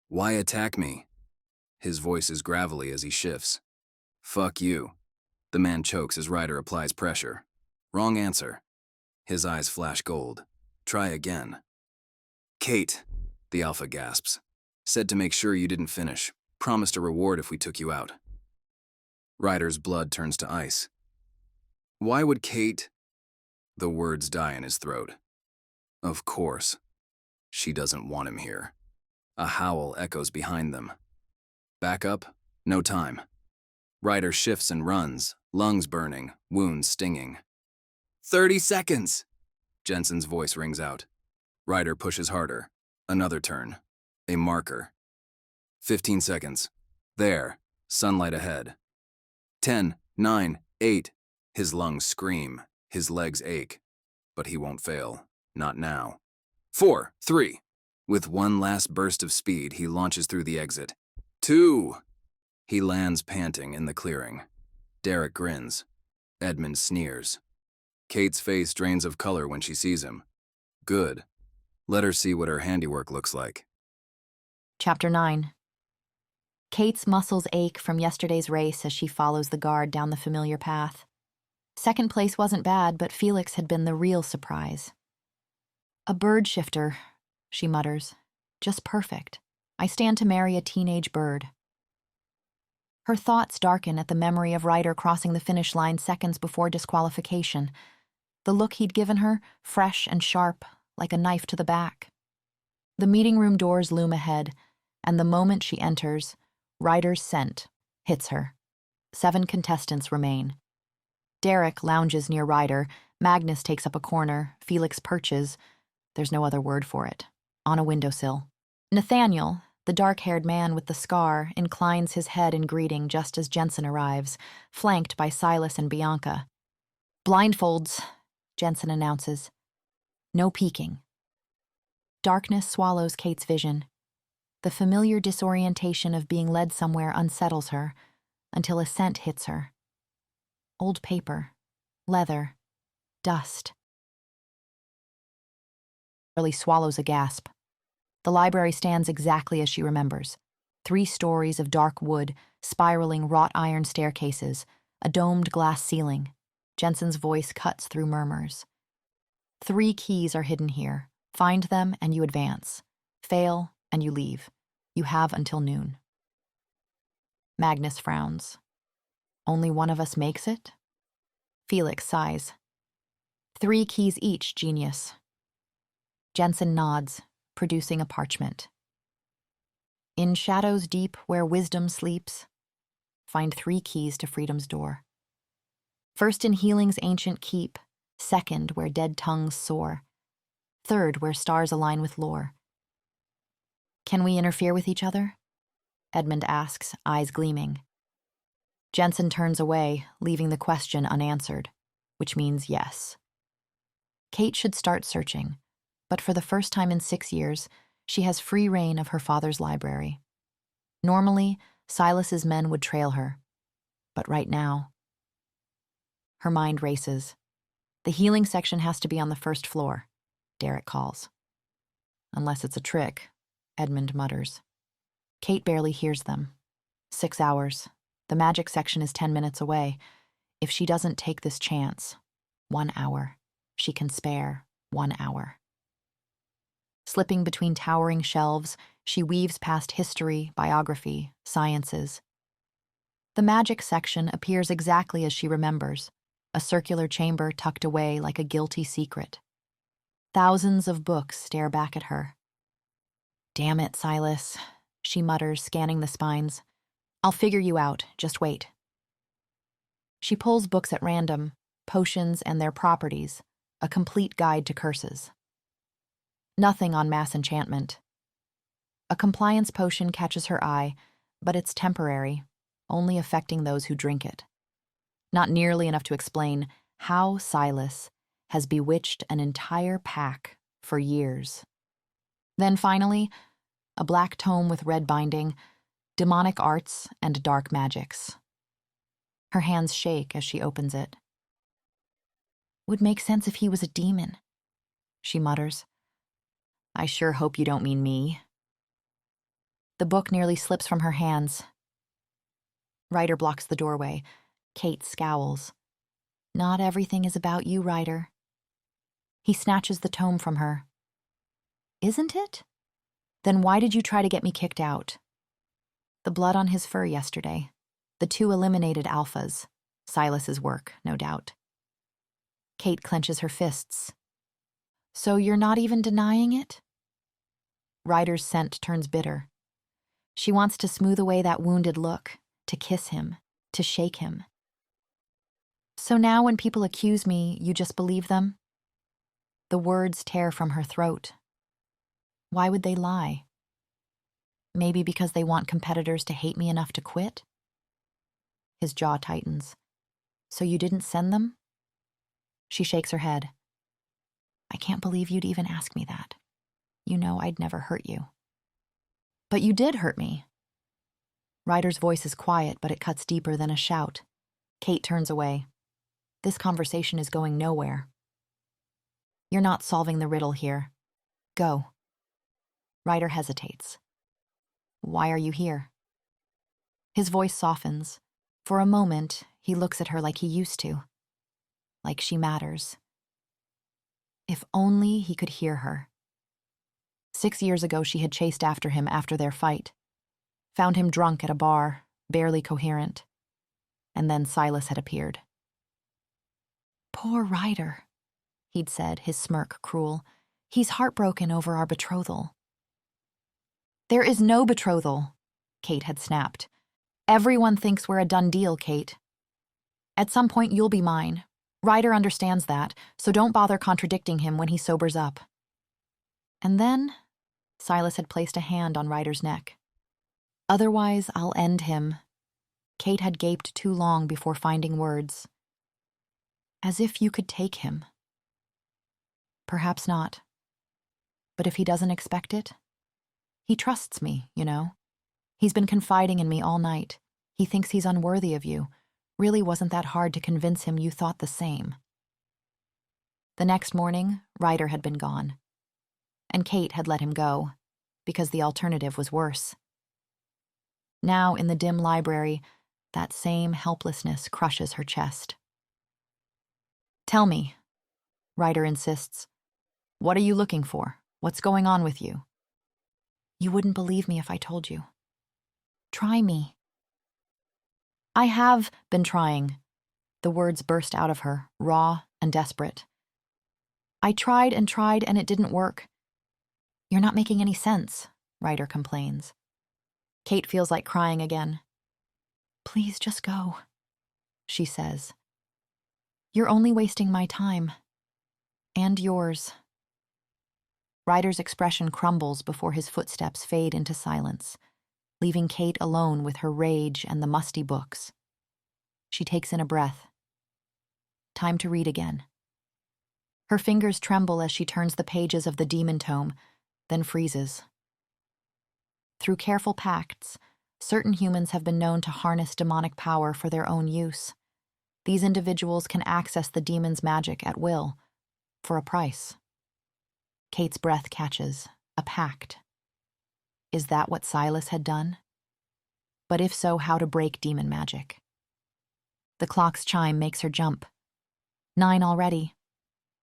"Why attack me?" His voice is gravelly as he shifts. "Fuck you." The man chokes as Ryder applies pressure. "Wrong answer." His eyes flash gold. "Try again." "Kate," the alpha gasps. "Said to make sure you didn't finish. Promised a reward if we took you out." Ryder's blood turns to ice. "Why would Kate—" The words die in his throat. "Of course. She doesn't want him here." A howl echoes behind them. "Back up? No time." Ryder shifts and runs, lungs burning, wounds stinging. 30 seconds! Jensen's voice rings out. Ryder pushes harder. Another turn. A marker. 15 seconds. There. Sunlight ahead. 10, 9, 8. His lungs scream. His legs ache. But he won't fail. Not now. 4, 3. With one last burst of speed, he launches through the exit. 2. He lands panting in the clearing. Derek grins. Edmund sneers. Kate's face drains of color when she sees him. Good. Let her see what her handiwork looks like. Chapter 9. Kate's muscles ache from yesterday's race as she follows the guard down the familiar path. Second place wasn't bad, but Felix had been the real surprise. "A bird shifter," she mutters. "Just perfect. I stand to marry a teenage bird." Her thoughts darken at the memory of Ryder crossing the finish line seconds before disqualification. The look he'd given her, fresh and sharp, like a knife to the back. The meeting room doors loom ahead, and the moment she enters, Ryder's scent hits her. 7 contestants remain. Derek lounges near Ryder, Magnus takes up a corner, Felix perches, there's no other word for it, on a windowsill. Nathaniel, the dark-haired man with the scar, inclines his head in greeting just as Jensen arrives, flanked by Silas and Bianca. "Blindfolds," Jensen announces. "No peeking." Darkness swallows Kate's vision. The familiar disorientation of being led somewhere unsettles her, until a scent hits her. Old paper, leather, dust. Barely swallows a gasp. The library stands exactly as she remembers. 3 stories of dark wood, spiraling wrought iron staircases, a domed glass ceiling. Jensen's voice cuts through murmurs. 3 keys are hidden here. Find them and you advance. Fail and you leave. You have until noon. Magnus frowns. "Only one of us makes it?" Felix sighs. 3 keys each, genius. Jensen nods, producing a parchment. "In shadows deep where wisdom sleeps, find 3 keys to freedom's door. First in healing's ancient keep, second where dead tongues soar, third where stars align with lore." "Can we interfere with each other?" Edmund asks, eyes gleaming. Jensen turns away, leaving the question unanswered, which means yes. Kate should start searching, but for the first time in 6 years, she has free reign of her father's library. Normally, Silas's men would trail her, but right now... Her mind races. "The healing section has to be on the 1st floor," Derek calls. "Unless it's a trick," Edmund mutters. Kate barely hears them. 6 hours. The magic section is 10 minutes away. If she doesn't take this chance, 1 hour. She can spare 1 hour. Slipping between towering shelves, she weaves past history, biography, sciences. The magic section appears exactly as she remembers, a circular chamber tucked away like a guilty secret. Thousands of books stare back at her. "Damn it, Silas," she mutters, scanning the spines. "I'll figure you out, just wait." She pulls books at random, potions and their properties, a complete guide to curses. Nothing on mass enchantment. A compliance potion catches her eye, but it's temporary, only affecting those who drink it. Not nearly enough to explain how Silas has bewitched an entire pack for years. Then finally, a black tome with red binding, demonic arts and dark magics. Her hands shake as she opens it. Would make sense if he was a demon, she mutters. I sure hope you don't mean me. The book nearly slips from her hands. Ryder blocks the doorway. Kate scowls. Not everything is about you, Ryder. He snatches the tome from her. Isn't it? Then why did you try to get me kicked out? The blood on his fur yesterday. The 2 eliminated alphas. Silas's work, no doubt. Kate clenches her fists. So you're not even denying it? Ryder's scent turns bitter. She wants to smooth away that wounded look, to kiss him, to shake him. So now when people accuse me, you just believe them? The words tear from her throat. Why would they lie? Maybe because they want competitors to hate me enough to quit? His jaw tightens. So you didn't send them? She shakes her head. I can't believe you'd even ask me that. You know I'd never hurt you. But you did hurt me. Ryder's voice is quiet, but it cuts deeper than a shout. Kate turns away. This conversation is going nowhere. You're not solving the riddle here. Go. Ryder hesitates. Why are you here? His voice softens. For a moment, he looks at her like he used to. Like she matters. If only he could hear her. 6 years ago, she had chased after him after their fight. Found him drunk at a bar, barely coherent. And then Silas had appeared. Poor Ryder, he'd said, his smirk cruel. He's heartbroken over our betrothal. There is no betrothal, Kate had snapped. Everyone thinks we're a done deal, Kate. At some point, you'll be mine. Ryder understands that, so don't bother contradicting him when he sobers up. And then, Silas had placed a hand on Ryder's neck. Otherwise, I'll end him. Kate had gaped too long before finding words. As if you could take him. Perhaps not. But if he doesn't expect it? He trusts me, you know. He's been confiding in me all night. He thinks he's unworthy of you. Really wasn't that hard to convince him you thought the same. The next morning, Ryder had been gone. And Kate had let him go, because the alternative was worse. Now, in the dim library, that same helplessness crushes her chest. Tell me, Ryder insists. What are you looking for? What's going on with you? You wouldn't believe me if I told you. Try me. I have been trying. The words burst out of her, raw and desperate. I tried and it didn't work. You're not making any sense, Ryder complains. Kate feels like crying again. Please just go, she says. You're only wasting my time. And yours. Ryder's expression crumbles before his footsteps fade into silence, leaving Kate alone with her rage and the musty books. She takes in a breath. Time to read again. Her fingers tremble as she turns the pages of the demon tome, then freezes. Through careful pacts, certain humans have been known to harness demonic power for their own use. These individuals can access the demon's magic at will, for a price. Kate's breath catches. A pact. Is that what Silas had done? But if so, how to break demon magic? The clock's chime makes her jump. 9 already.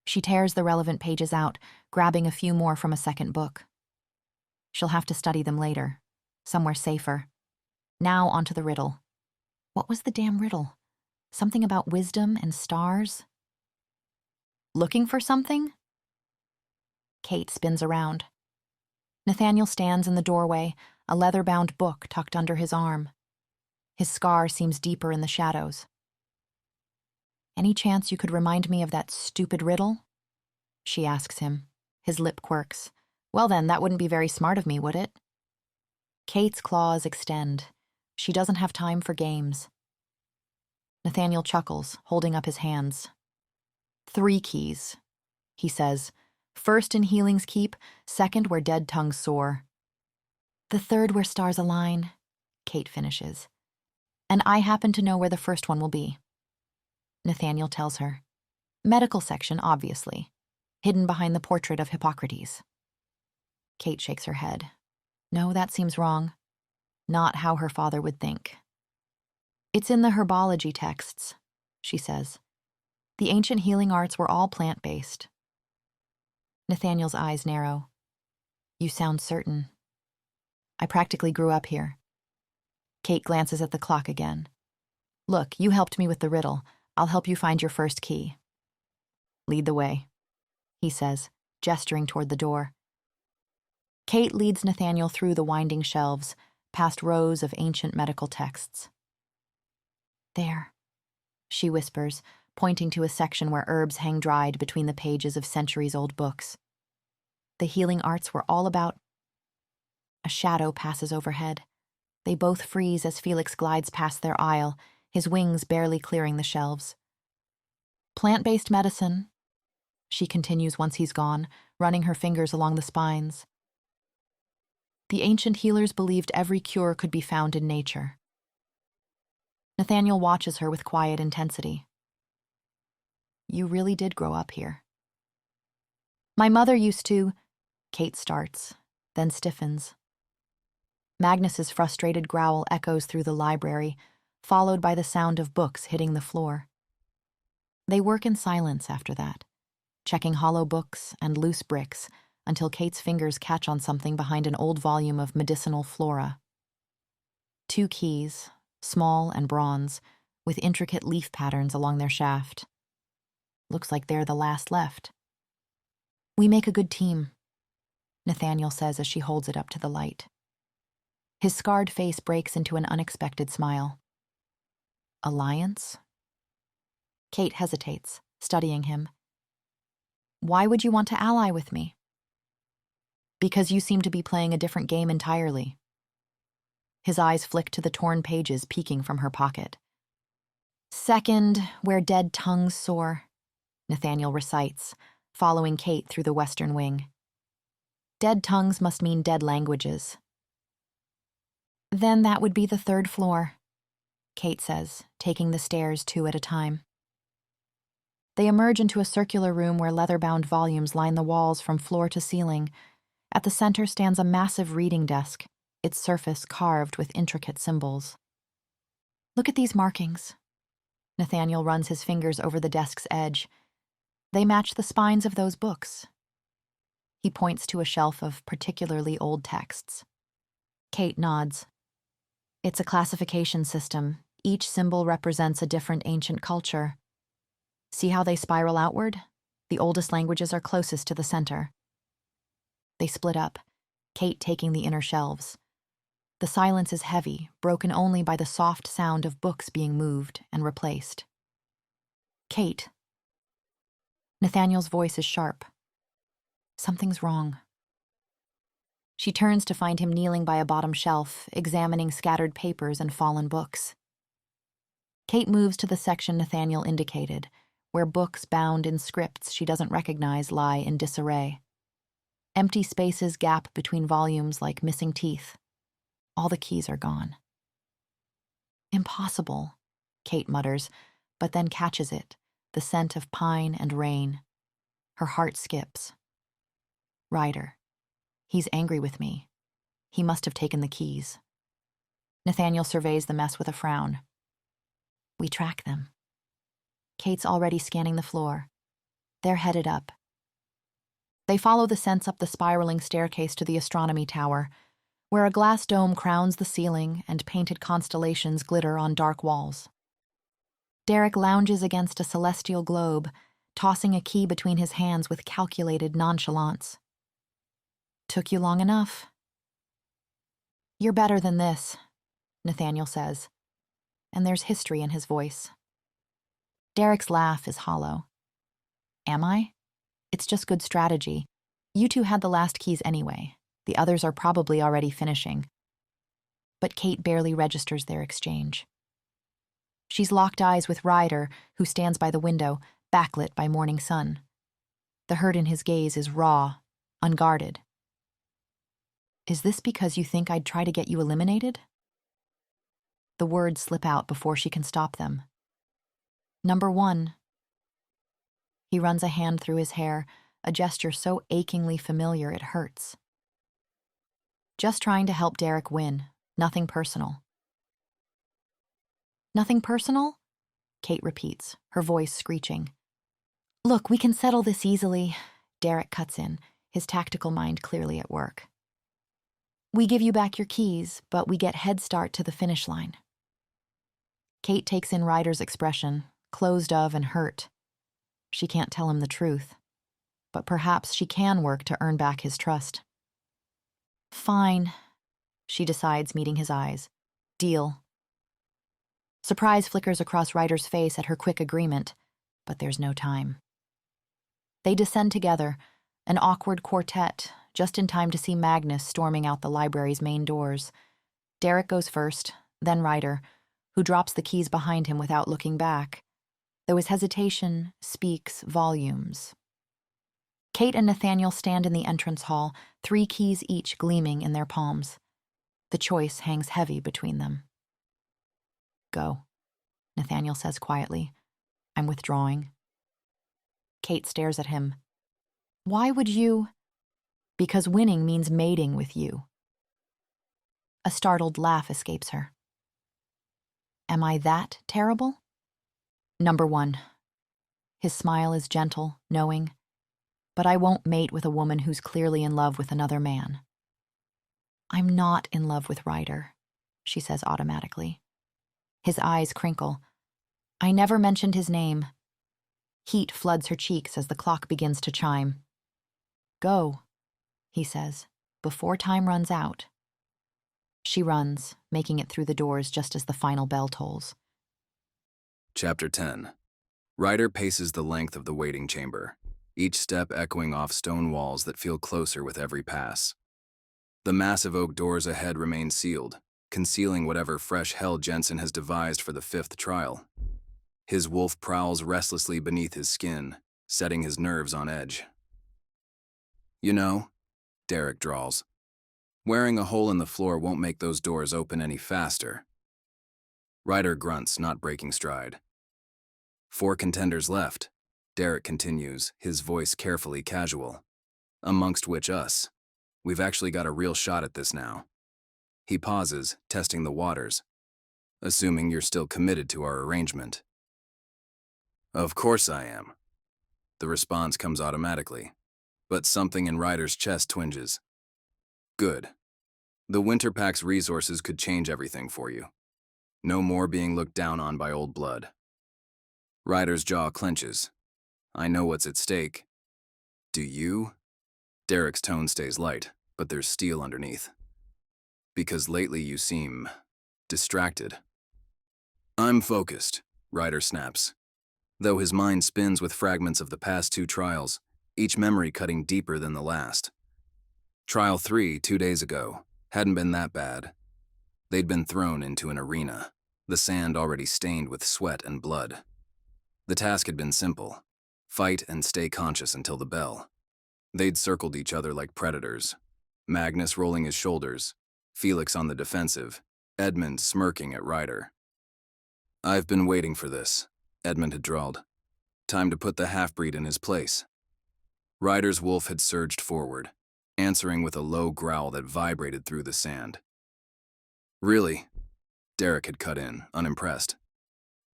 She tears the relevant pages out, grabbing a few more from a second book. She'll have to study them later, somewhere safer. Now onto the riddle. What was the damn riddle? Something about wisdom and stars? Looking for something? Kate spins around. Nathaniel stands in the doorway, a leather-bound book tucked under his arm. His scar seems deeper in the shadows. Any chance you could remind me of that stupid riddle? She asks him. His lip quirks. Well then, that wouldn't be very smart of me, would it? Kate's claws extend. She doesn't have time for games. Nathaniel chuckles, holding up his hands. 3 keys, he says. First in healing's keep, second where dead tongues soar. The third where stars align, Kate finishes. And I happen to know where the first one will be. Nathaniel tells her. Medical section, obviously. Hidden behind the portrait of Hippocrates. Kate shakes her head. No, that seems wrong. Not how her father would think. It's in the herbology texts, she says. The ancient healing arts were all plant-based. Nathaniel's eyes narrow. You sound certain. I practically grew up here. Kate glances at the clock again. Look, you helped me with the riddle. I'll help you find your first key. Lead the way, he says, gesturing toward the door. Kate leads Nathaniel through the winding shelves, past rows of ancient medical texts. There, she whispers, pointing to a section where herbs hang dried between the pages of centuries-old books. The healing arts were all about... A shadow passes overhead. They both freeze as Felix glides past their aisle, his wings barely clearing the shelves. Plant-based medicine, she continues once he's gone, running her fingers along the spines. The ancient healers believed every cure could be found in nature. Nathaniel watches her with quiet intensity. You really did grow up here. My mother used to... Kate starts, then stiffens. Magnus's frustrated growl echoes through the library, followed by the sound of books hitting the floor. They work in silence after that, checking hollow books and loose bricks until Kate's fingers catch on something behind an old volume of medicinal flora. 2 keys, small and bronze, with intricate leaf patterns along their shaft. Looks like they're the last left. We make a good team, Nathaniel says as she holds it up to the light. His scarred face breaks into an unexpected smile. Alliance? Kate hesitates, studying him. Why would you want to ally with me? Because you seem to be playing a different game entirely. His eyes flick to the torn pages peeking from her pocket. Second, where dead tongues soar, Nathaniel recites, following Kate through the western wing. Dead tongues must mean dead languages. Then that would be the 3rd floor, Kate says, taking the stairs 2 at a time. They emerge into a circular room where leather-bound volumes line the walls from floor to ceiling. At the center stands a massive reading desk, its surface carved with intricate symbols. Look at these markings. Nathaniel runs his fingers over the desk's edge. They match the spines of those books. He points to a shelf of particularly old texts. Kate nods. It's a classification system. Each symbol represents a different ancient culture. See how they spiral outward? The oldest languages are closest to the center. They split up, Kate taking the inner shelves. The silence is heavy, broken only by the soft sound of books being moved and replaced. Kate. Nathaniel's voice is sharp. Something's wrong. She turns to find him kneeling by a bottom shelf, examining scattered papers and fallen books. Kate moves to the section Nathaniel indicated, where books bound in scripts she doesn't recognize lie in disarray. Empty spaces gap between volumes like missing teeth. All the keys are gone. Impossible, Kate mutters, but then catches it, the scent of pine and rain. Her heart skips. Ryder. He's angry with me. He must have taken the keys. Nathaniel surveys the mess with a frown. We track them. Kate's already scanning the floor. They're headed up. They follow the scents up the spiraling staircase to the astronomy tower, where a glass dome crowns the ceiling and painted constellations glitter on dark walls. Derek lounges against a celestial globe, tossing a key between his hands with calculated nonchalance. Took you long enough. You're better than this, Nathaniel says, and there's history in his voice. Derek's laugh is hollow. Am I? It's just good strategy. You 2 had the last keys anyway. The others are probably already finishing. But Kate barely registers their exchange. She's locked eyes with Ryder, who stands by the window, backlit by morning sun. The hurt in his gaze is raw, unguarded. Is this because you think I'd try to get you eliminated? The words slip out before she can stop them. Number 1. He runs a hand through his hair, a gesture so achingly familiar it hurts. Just trying to help Derek win, nothing personal. Nothing personal? Kate repeats, her voice screeching. Look, we can settle this easily, Derek cuts in, his tactical mind clearly at work. We give you back your keys, but we get head start to the finish line. Kate takes in Ryder's expression, closed of and hurt. She can't tell him the truth, but perhaps she can work to earn back his trust. Fine, she decides, meeting his eyes. Deal. Surprise flickers across Ryder's face at her quick agreement, but there's no time. They descend together, an awkward quartet, just in time to see Magnus storming out the library's main doors. Derek goes first, then Ryder, who drops the keys behind him without looking back, though his hesitation speaks volumes. Kate and Nathaniel stand in the entrance hall, 3 keys each gleaming in their palms. The choice hangs heavy between them. Go, Nathaniel says quietly. I'm withdrawing. Kate stares at him. Why would you? Because winning means mating with you. A startled laugh escapes her. Am I that terrible? Number 1. His smile is gentle, knowing, but I won't mate with a woman who's clearly in love with another man. I'm not in love with Ryder, she says automatically. His eyes crinkle. I never mentioned his name. Heat floods her cheeks as the clock begins to chime. Go, he says, before time runs out. She runs, making it through the doors just as the final bell tolls. Chapter 10. Ryder paces the length of the waiting chamber, each step echoing off stone walls that feel closer with every pass. The massive oak doors ahead remain sealed, concealing whatever fresh hell Jensen has devised for the 5th trial. His wolf prowls restlessly beneath his skin, setting his nerves on edge. You know, Derek drawls, wearing a hole in the floor won't make those doors open any faster. Ryder grunts, not breaking stride. 4 contenders left, Derek continues, his voice carefully casual. Amongst which us. We've actually got a real shot at this now. He pauses, testing the waters. Assuming you're still committed to our arrangement. Of course I am. The response comes automatically, but something in Ryder's chest twinges. Good. The Winter Pack's resources could change everything for you. No more being looked down on by old blood. Ryder's jaw clenches. I know what's at stake. Do you? Derek's tone stays light, but there's steel underneath. Because lately you seem distracted. I'm focused, Ryder snaps. Though his mind spins with fragments of the past 2 trials, each memory cutting deeper than the last. Trial 3, 2 days ago, hadn't been that bad. They'd been thrown into an arena, the sand already stained with sweat and blood. The task had been simple. Fight and stay conscious until the bell. They'd circled each other like predators. Magnus rolling his shoulders, Felix on the defensive, Edmund smirking at Ryder. I've been waiting for this, Edmund had drawled. Time to put the half-breed in his place. Ryder's wolf had surged forward, answering with a low growl that vibrated through the sand. Really? Derek had cut in, unimpressed.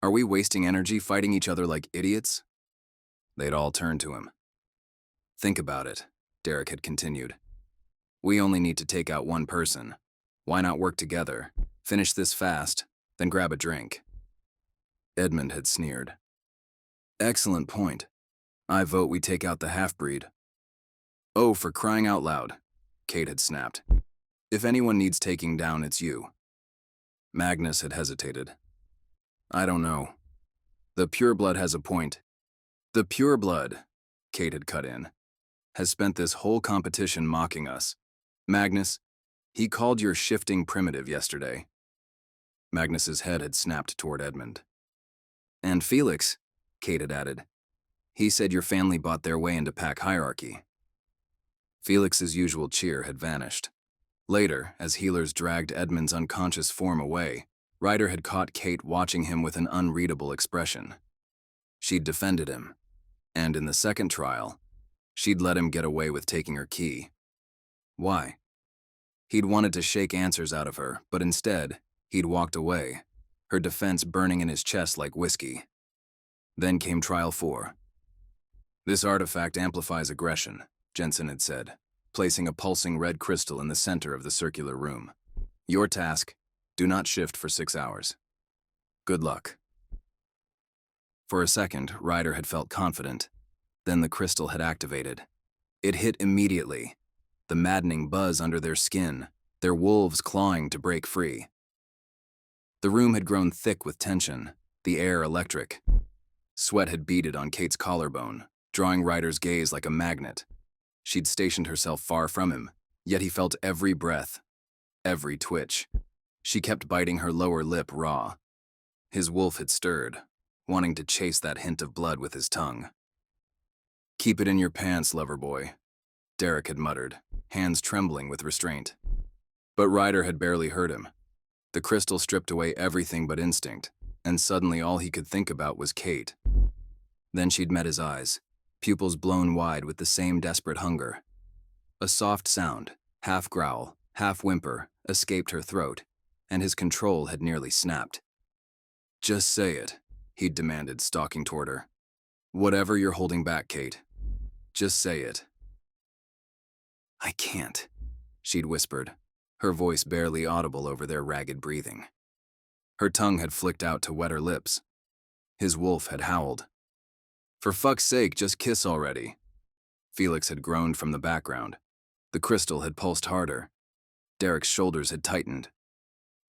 Are we wasting energy fighting each other like idiots? They'd all turned to him. Think about it, Derek had continued. We only need to take out one person. Why not work together, finish this fast, then grab a drink? Edmund had sneered. Excellent point. I vote we take out the half-breed. Oh, for crying out loud, Kate had snapped. If anyone needs taking down, it's you. Magnus had hesitated. I don't know. The pureblood has a point. The pureblood, Kate had cut in, has spent this whole competition mocking us. Magnus, he called your shifting primitive yesterday. Magnus's head had snapped toward Edmund. And Felix, Kate had added. He said your family bought their way into pack hierarchy. Felix's usual cheer had vanished. Later, as healers dragged Edmund's unconscious form away, Ryder had caught Kate watching him with an unreadable expression. She'd defended him, and in the second trial, she'd let him get away with taking her key. Why? He'd wanted to shake answers out of her, but instead, he'd walked away, her defense burning in his chest like whiskey. Then came trial 4. This artifact amplifies aggression, Jensen had said, placing a pulsing red crystal in the center of the circular room. Your task, do not shift for 6 hours. Good luck. For a second, Ryder had felt confident. Then the crystal had activated. It hit immediately, the maddening buzz under their skin, their wolves clawing to break free. The room had grown thick with tension, the air electric. Sweat had beaded on Kate's collarbone, drawing Ryder's gaze like a magnet. She'd stationed herself far from him, yet he felt every breath, every twitch. She kept biting her lower lip raw. His wolf had stirred, wanting to chase that hint of blood with his tongue. Keep it in your pants, lover boy, Derek had muttered, hands trembling with restraint. But Ryder had barely heard him. The crystal stripped away everything but instinct, and suddenly all he could think about was Kate. Then she'd met his eyes, pupils blown wide with the same desperate hunger. A soft sound, half growl, half whimper, escaped her throat, and his control had nearly snapped. Just say it, he'd demanded, stalking toward her. Whatever you're holding back, Kate. Just say it. I can't, she'd whispered, her voice barely audible over their ragged breathing. Her tongue had flicked out to wet her lips. His wolf had howled. For fuck's sake, just kiss already. Felix had groaned from the background. The crystal had pulsed harder. Derek's shoulders had tightened.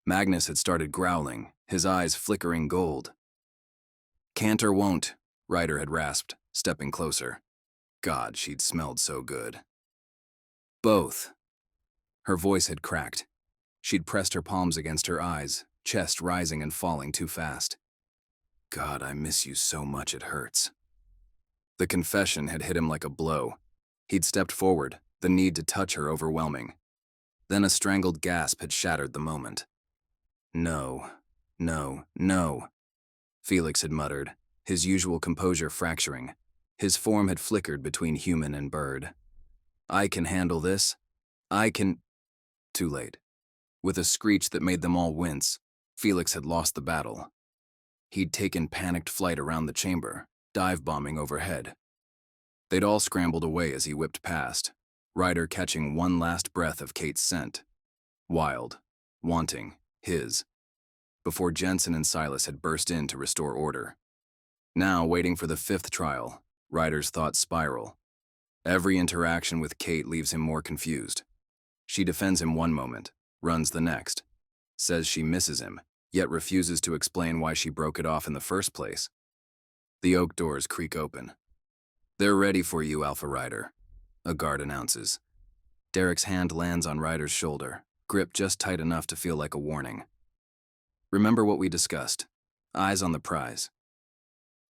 Magnus had started growling, his eyes flickering gold. Can't or won't, Ryder had rasped, stepping closer. God, she'd smelled so good. Both. Her voice had cracked. She'd pressed her palms against her eyes, chest rising and falling too fast. God, I miss you so much it hurts. The confession had hit him like a blow. He'd stepped forward, the need to touch her overwhelming. Then a strangled gasp had shattered the moment. No, no, no, Felix had muttered, his usual composure fracturing. His form had flickered between human and bird. I can handle this. I can... Too late. With a screech that made them all wince, Felix had lost the battle. He'd taken panicked flight around the chamber, dive-bombing overhead. They'd all scrambled away as he whipped past, Ryder catching one last breath of Kate's scent. Wild, wanting, his. Before Jensen and Silas had burst in to restore order. Now, waiting for the 5th trial, Ryder's thoughts spiral. Every interaction with Kate leaves him more confused. She defends him one moment, runs the next, says she misses him, yet refuses to explain why she broke it off in the first place. The oak doors creak open. They're ready for you, Alpha Ryder, a guard announces. Derek's hand lands on Ryder's shoulder, grip just tight enough to feel like a warning. Remember what we discussed. Eyes on the prize.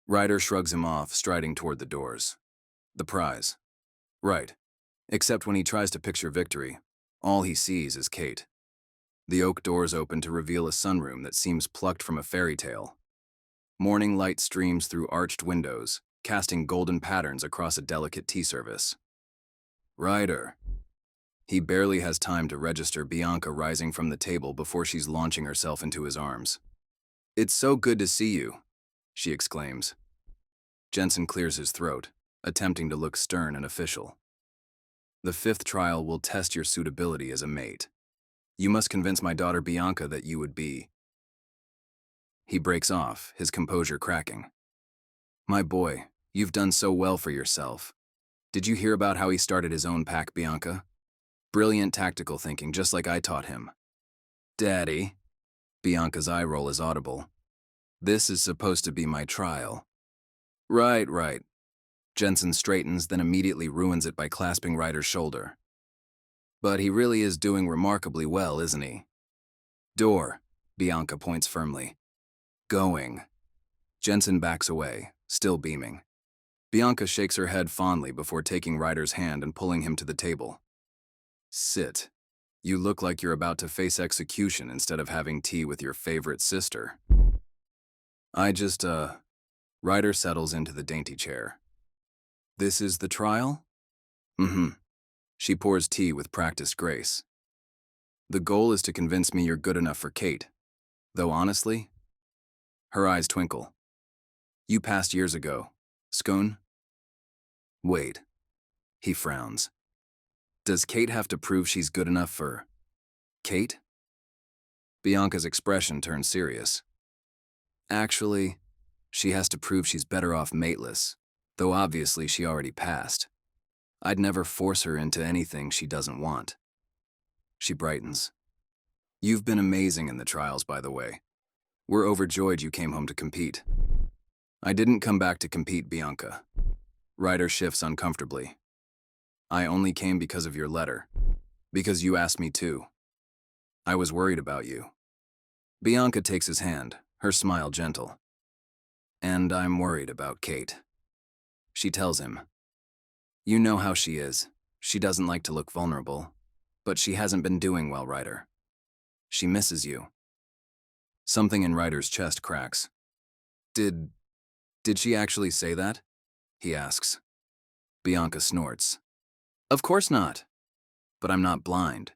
Ryder shrugs him off, striding toward the doors. The prize. Right. Except when he tries to picture victory, all he sees is Kate. The oak doors open to reveal a sunroom that seems plucked from a fairy tale. Morning light streams through arched windows, casting golden patterns across a delicate tea service. Ryder. He barely has time to register Bianca rising from the table before she's launching herself into his arms. It's so good to see you, she exclaims. Jensen clears his throat, attempting to look stern and official. The 5th trial will test your suitability as a mate. You must convince my daughter Bianca that you would be. He breaks off, his composure cracking. My boy, you've done so well for yourself. Did you hear about how he started his own pack, Bianca? Brilliant tactical thinking, just like I taught him. Daddy. Bianca's eye roll is audible. This is supposed to be my trial. Right. Jensen straightens, then immediately ruins it by clasping Ryder's shoulder. But he really is doing remarkably well, isn't he? Door, Bianca points firmly. Going. Jensen backs away, still beaming. Bianca shakes her head fondly before taking Ryder's hand and pulling him to the table. Sit. You look like you're about to face execution instead of having tea with your favorite sister. Ryder settles into the dainty chair. This is the trial? Mm-hmm. She pours tea with practiced grace. The goal is to convince me you're good enough for Kate. Though honestly, her eyes twinkle. You passed years ago. Scone? Wait. He frowns. Does Kate have to prove she's good enough for Kate? Bianca's expression turns serious. Actually, she has to prove she's better off mateless, though obviously she already passed. I'd never force her into anything she doesn't want. She brightens. You've been amazing in the trials, by the way. We're overjoyed you came home to compete. I didn't come back to compete, Bianca. Ryder shifts uncomfortably. I only came because of your letter. Because you asked me to. I was worried about you. Bianca takes his hand, her smile gentle. And I'm worried about Kate. She tells him. You know how she is. She doesn't like to look vulnerable. But she hasn't been doing well, Ryder. She misses you. Something in Ryder's chest cracks. Did she actually say that? He asks. Bianca snorts. Of course not. But I'm not blind.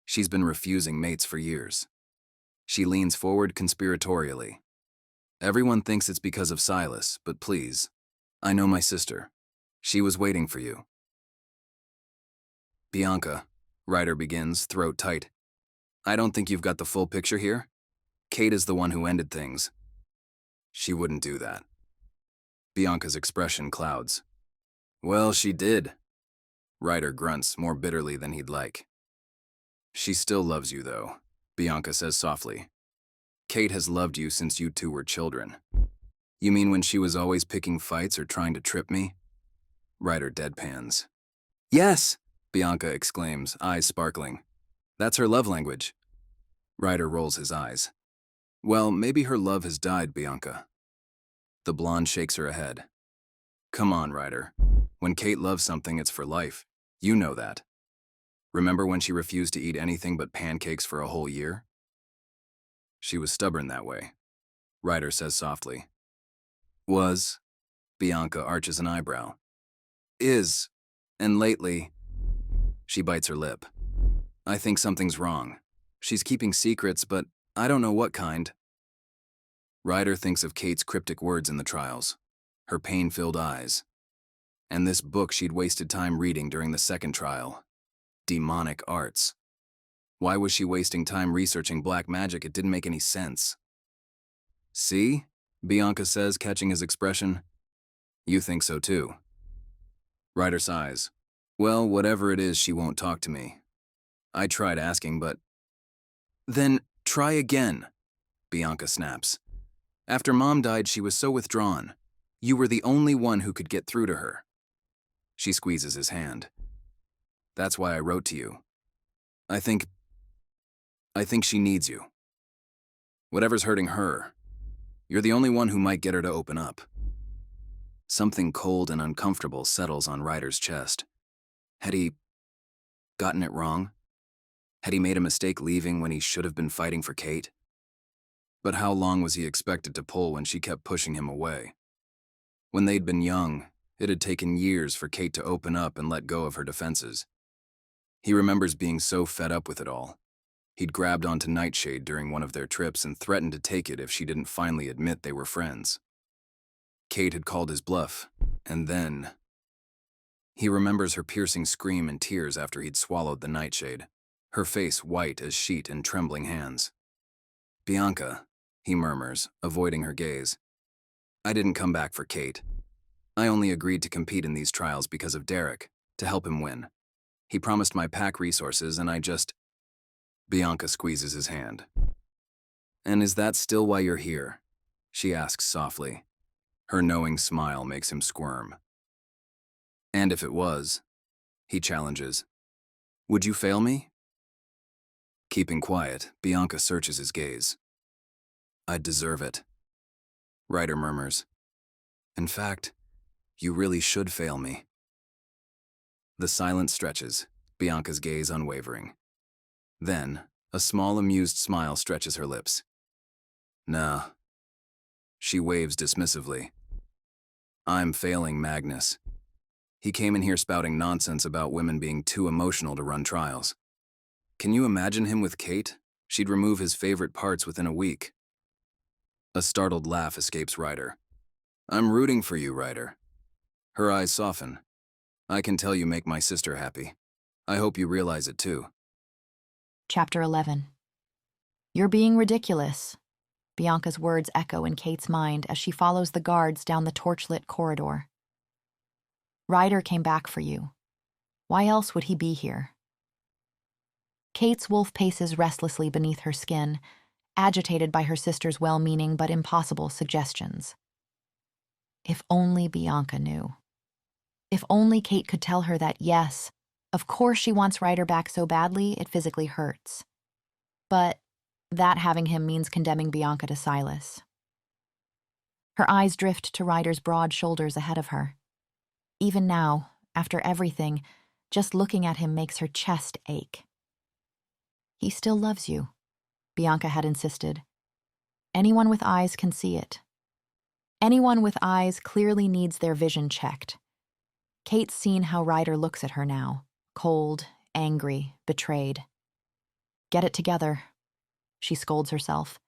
She's been refusing mates for years. She leans forward conspiratorially. Everyone thinks it's because of Silas, but please, I know my sister. She was waiting for you. Bianca, Ryder begins, throat tight. I don't think you've got the full picture here. Kate is the one who ended things. She wouldn't do that. Bianca's expression clouds. Well, she did. Ryder grunts more bitterly than he'd like. She still loves you, though, Bianca says softly. Kate has loved you since you two were children. You mean when she was always picking fights or trying to trip me? Ryder deadpans. Yes, Bianca exclaims, eyes sparkling. That's her love language. Ryder rolls his eyes. Well, maybe her love has died, Bianca. The blonde shakes her head. Come on, Ryder. When Kate loves something, it's for life. You know that. Remember when she refused to eat anything but pancakes for a whole year? She was stubborn that way, Ryder says softly. Was? Bianca arches an eyebrow. Is. And lately, she bites her lip. I think something's wrong. She's keeping secrets, but I don't know what kind. Ryder thinks of Kate's cryptic words in the trials, her pain-filled eyes, and this book she'd wasted time reading during the second trial, Demonic Arts. Why was she wasting time researching black magic? It didn't make any sense. See? Bianca says, catching his expression. You think so too. Ryder sighs. Well, whatever it is, she won't talk to me. I tried asking, but... Then try again, Bianca snaps. After Mom died, she was so withdrawn. You were the only one who could get through to her. She squeezes his hand. That's why I wrote to you. I think she needs you. Whatever's hurting her, you're the only one who might get her to open up. Something cold and uncomfortable settles on Ryder's chest. Had he gotten it wrong? Had he made a mistake leaving when he should have been fighting for Kate? But how long was he expected to pull when she kept pushing him away? When they'd been young, it had taken years for Kate to open up and let go of her defenses. He remembers being so fed up with it all. He'd grabbed onto Nightshade during one of their trips and threatened to take it if she didn't finally admit they were friends. Kate had called his bluff, and then... He remembers her piercing scream and tears after he'd swallowed the Nightshade, her face white as sheet and trembling hands. Bianca, he murmurs, avoiding her gaze. I didn't come back for Kate. I only agreed to compete in these trials because of Derek, to help him win. He promised my pack resources and I just... Bianca squeezes his hand. And is that still why you're here? She asks softly. Her knowing smile makes him squirm. And if it was, he challenges, would you fail me? Keeping quiet, Bianca searches his gaze. I'd deserve it. Ryder murmurs. In fact, you really should fail me. The silence stretches, Bianca's gaze unwavering. Then, a small amused smile stretches her lips. Nah. She waves dismissively. I'm failing Magnus. He came in here spouting nonsense about women being too emotional to run trials. Can you imagine him with Kate? She'd remove his favorite parts within a week. A startled laugh escapes Ryder. I'm rooting for you, Ryder. Her eyes soften. I can tell you make my sister happy. I hope you realize it too. Chapter 11. You're being ridiculous. Bianca's words echo in Kate's mind as she follows the guards down the torchlit corridor. Ryder came back for you. Why else would he be here? Kate's wolf paces restlessly beneath her skin, agitated by her sister's well-meaning but impossible suggestions. If only Bianca knew. If only Kate could tell her that, yes, of course she wants Ryder back so badly it physically hurts. But that having him means condemning Bianca to Silas. Her eyes drift to Ryder's broad shoulders ahead of her. Even now, after everything, just looking at him makes her chest ache. He still loves you, Bianca had insisted. Anyone with eyes can see it. Anyone with eyes clearly needs their vision checked. Kate's seen how Ryder looks at her now, cold, angry, betrayed. Get it together, she scolds herself.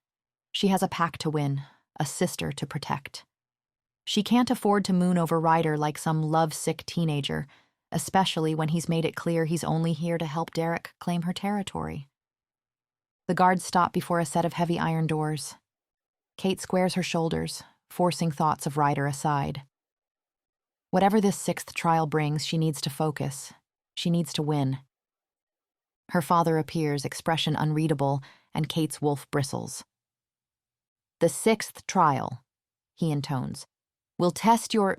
She has a pack to win, a sister to protect. She can't afford to moon over Ryder like some lovesick teenager, especially when he's made it clear he's only here to help Derek claim her territory. The guards stop before a set of heavy iron doors. Kate squares her shoulders, forcing thoughts of Ryder aside. Whatever this sixth trial brings, she needs to focus. She needs to win. Her father appears, expression unreadable, and Kate's wolf bristles. The sixth trial, he intones, will test your...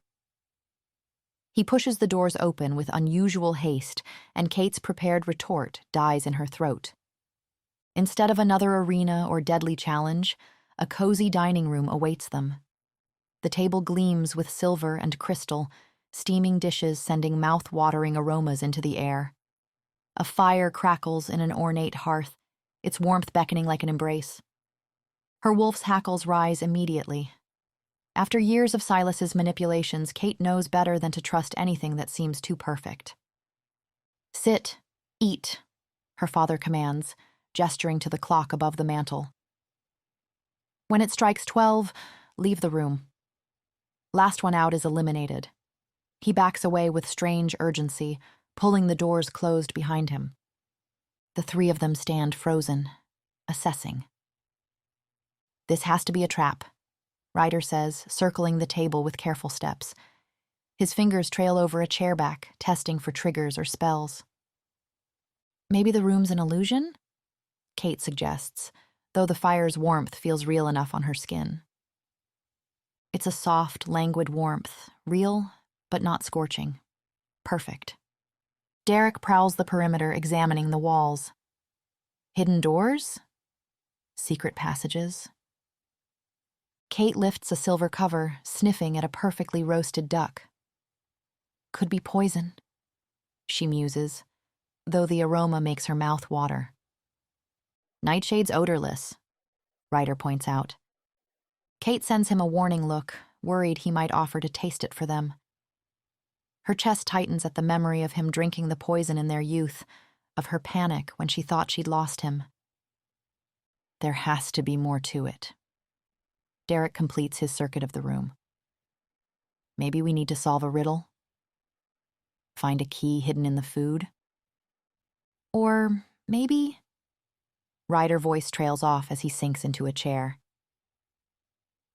He pushes the doors open with unusual haste, and Kate's prepared retort dies in her throat. Instead of another arena or deadly challenge, a cozy dining room awaits them. The table gleams with silver and crystal, steaming dishes sending mouth-watering aromas into the air. A fire crackles in an ornate hearth, its warmth beckoning like an embrace. Her wolf's hackles rise immediately. After years of Silas's manipulations, Kate knows better than to trust anything that seems too perfect. Sit, eat, her father commands, gesturing to the clock above the mantel. When it strikes 12, leave the room. Last one out is eliminated. He backs away with strange urgency, pulling the doors closed behind him. The three of them stand frozen, assessing. This has to be a trap, Ryder says, circling the table with careful steps. His fingers trail over a chair back, testing for triggers or spells. Maybe the room's an illusion? Kate suggests, though the fire's warmth feels real enough on her skin. It's a soft, languid warmth, real, but not scorching. Perfect. Derek prowls the perimeter, examining the walls. Hidden doors? Secret passages? Kate lifts a silver cover, sniffing at a perfectly roasted duck. Could be poison, she muses, though the aroma makes her mouth water. Nightshade's odorless, Ryder points out. Kate sends him a warning look, worried he might offer to taste it for them. Her chest tightens at the memory of him drinking the poison in their youth, of her panic when she thought she'd lost him. There has to be more to it. Derek completes his circuit of the room. Maybe we need to solve a riddle? Find a key hidden in the food? Or maybe... Ryder's voice trails off as he sinks into a chair.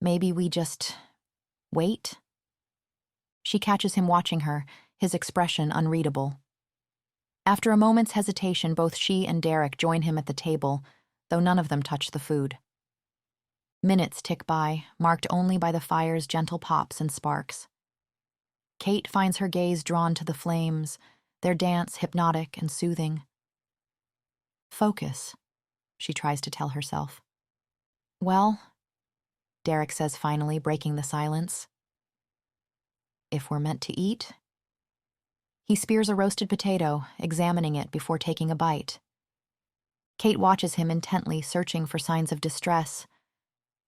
Maybe we just... wait? She catches him watching her, his expression unreadable. After a moment's hesitation, both she and Derek join him at the table, though none of them touch the food. Minutes tick by, marked only by the fire's gentle pops and sparks. Kate finds her gaze drawn to the flames, their dance hypnotic and soothing. Focus, she tries to tell herself. Well, Derek says finally, breaking the silence. If we're meant to eat? He spears a roasted potato, examining it before taking a bite. Kate watches him intently, searching for signs of distress.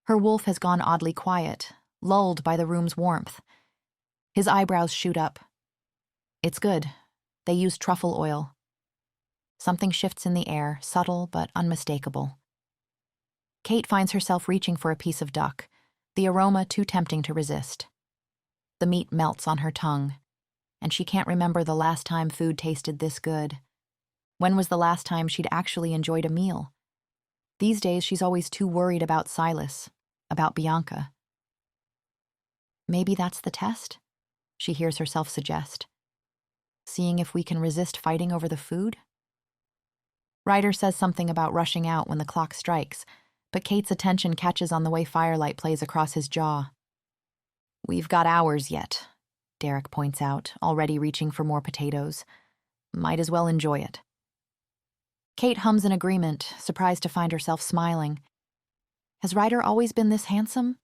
Her wolf has gone oddly quiet, lulled by the room's warmth. His eyebrows shoot up. It's good. They use truffle oil. Something shifts in the air, subtle but unmistakable. Kate finds herself reaching for a piece of duck, the aroma too tempting to resist. The meat melts on her tongue, and she can't remember the last time food tasted this good. When was the last time she'd actually enjoyed a meal? These days, she's always too worried about Silas, about Bianca. Maybe that's the test, she hears herself suggest. Seeing if we can resist fighting over the food? Ryder says something about rushing out when the clock strikes, but Kate's attention catches on the way firelight plays across his jaw. We've got hours yet, Derek points out, already reaching for more potatoes. Might as well enjoy it. Kate hums in agreement, surprised to find herself smiling. Has Ryder always been this handsome?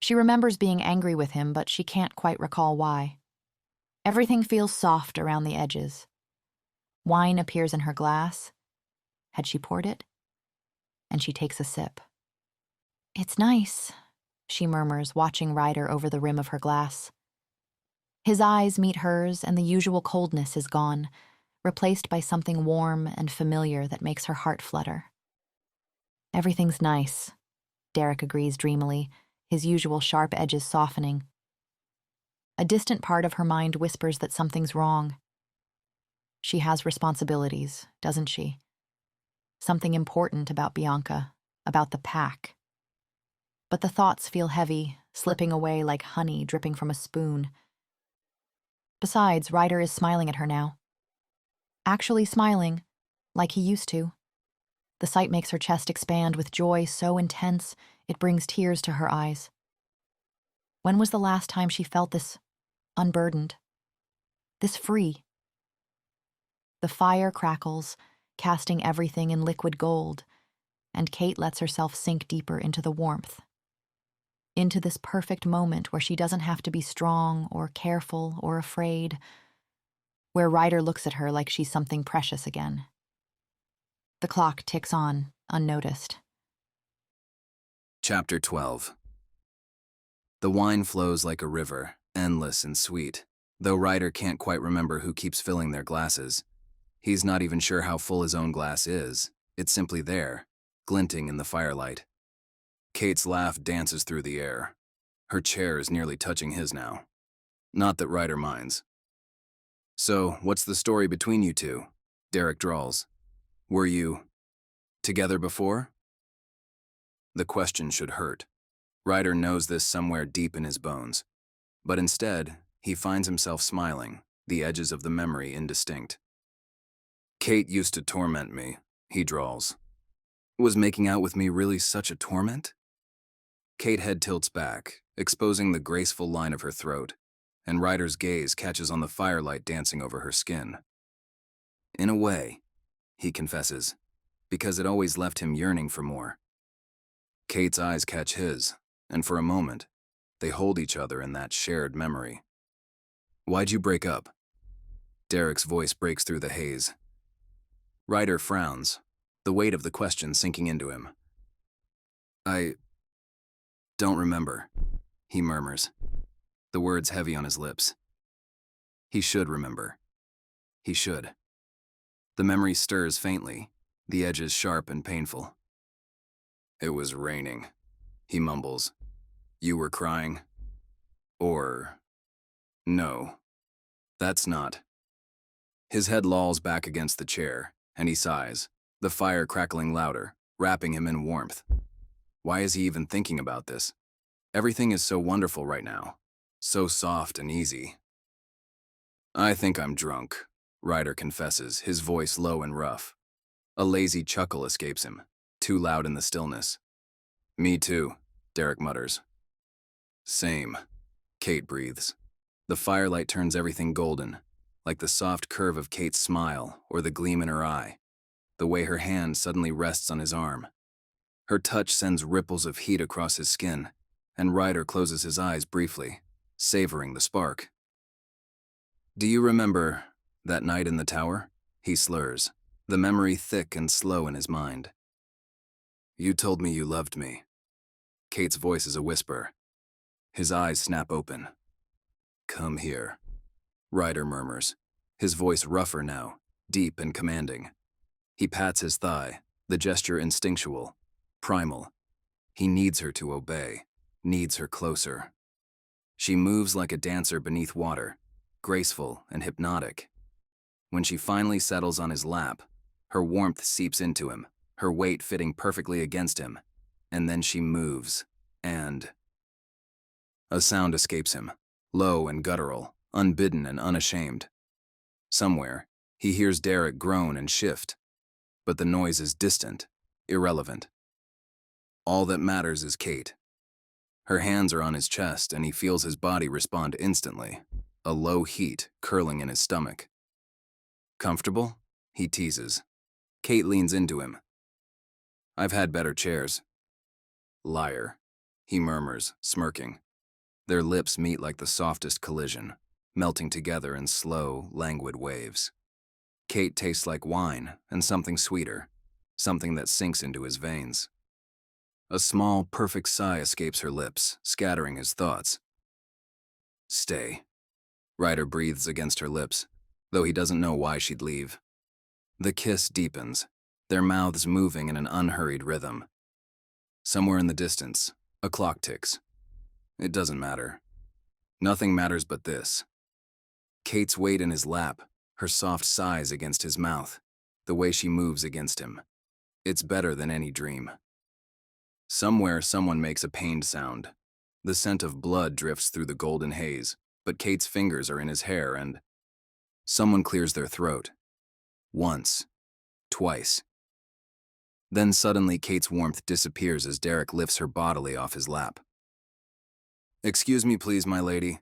She remembers being angry with him, but she can't quite recall why. Everything feels soft around the edges. Wine appears in her glass. Had she poured it? And she takes a sip. It's nice, she murmurs, watching Ryder over the rim of her glass. His eyes meet hers, and the usual coldness is gone, replaced by something warm and familiar that makes her heart flutter. Everything's nice, Derek agrees dreamily, his usual sharp edges softening. A distant part of her mind whispers that something's wrong. She has responsibilities, doesn't she? Something important about Bianca, about the pack. But the thoughts feel heavy, slipping away like honey dripping from a spoon. Besides, Ryder is smiling at her now. Actually smiling, like he used to. The sight makes her chest expand with joy so intense it brings tears to her eyes. When was the last time she felt this unburdened? This free? The fire crackles, casting everything in liquid gold, and Kate lets herself sink deeper into the warmth. Into this perfect moment where she doesn't have to be strong or careful or afraid, where Ryder looks at her like she's something precious again. The clock ticks on, unnoticed. Chapter 12. The wine flows like a river, endless and sweet, though Ryder can't quite remember who keeps filling their glasses. He's not even sure how full his own glass is. It's simply there, glinting in the firelight. Kate's laugh dances through the air. Her chair is nearly touching his now. Not that Ryder minds. So, what's the story between you two? Derek drawls. Were you together before? The question should hurt. Ryder knows this somewhere deep in his bones. But instead, he finds himself smiling, the edges of the memory indistinct. Kate used to torment me, he drawls. Was making out with me really such a torment? Kate's head tilts back, exposing the graceful line of her throat, and Ryder's gaze catches on the firelight dancing over her skin. In a way, he confesses, because it always left him yearning for more. Kate's eyes catch his, and for a moment, they hold each other in that shared memory. Why'd you break up? Derek's voice breaks through the haze. Ryder frowns, the weight of the question sinking into him. I don't remember, he murmurs, the words heavy on his lips. He should remember. He should. The memory stirs faintly, the edges sharp and painful. It was raining, he mumbles. You were crying? Or... no, that's not. His head lolls back against the chair, and he sighs, the fire crackling louder, wrapping him in warmth. Why is he even thinking about this? Everything is so wonderful right now, so soft and easy. I think I'm drunk, Ryder confesses, his voice low and rough. A lazy chuckle escapes him, too loud in the stillness. Me too, Derek mutters. Same, Kate breathes. The firelight turns everything golden, like the soft curve of Kate's smile or the gleam in her eye, the way her hand suddenly rests on his arm. Her touch sends ripples of heat across his skin, and Ryder closes his eyes briefly, savoring the spark. Do you remember that night in the tower? He slurs. the memory thick and slow in his mind. You told me you loved me. Kate's voice is a whisper. His eyes snap open. Come here, Ryder murmurs, his voice rougher now, deep and commanding. He pats his thigh, the gesture instinctual, primal. He needs her to obey, needs her closer. She moves like a dancer beneath water, graceful and hypnotic. When she finally settles on his lap, her warmth seeps into him, her weight fitting perfectly against him, and then she moves, and... A sound escapes him, low and guttural, unbidden and unashamed. Somewhere, he hears Derek groan and shift, but the noise is distant, irrelevant. All that matters is Kate. Her hands are on his chest and he feels his body respond instantly, a low heat curling in his stomach. Comfortable? He teases. Kate leans into him. I've had better chairs. Liar, he murmurs, smirking. Their lips meet like the softest collision, melting together in slow, languid waves. Kate tastes like wine and something sweeter, something that sinks into his veins. A small, perfect sigh escapes her lips, scattering his thoughts. Stay. Ryder breathes against her lips, though he doesn't know why she'd leave. The kiss deepens, their mouths moving in an unhurried rhythm. Somewhere in the distance, a clock ticks. It doesn't matter. Nothing matters but this. Kate's weight in his lap, her soft sighs against his mouth, the way she moves against him. It's better than any dream. Somewhere, someone makes a pained sound. The scent of blood drifts through the golden haze, but Kate's fingers are in his hair and... Someone clears their throat. Once. Twice. Then suddenly Kate's warmth disappears as Derek lifts her bodily off his lap. Excuse me, please, my lady.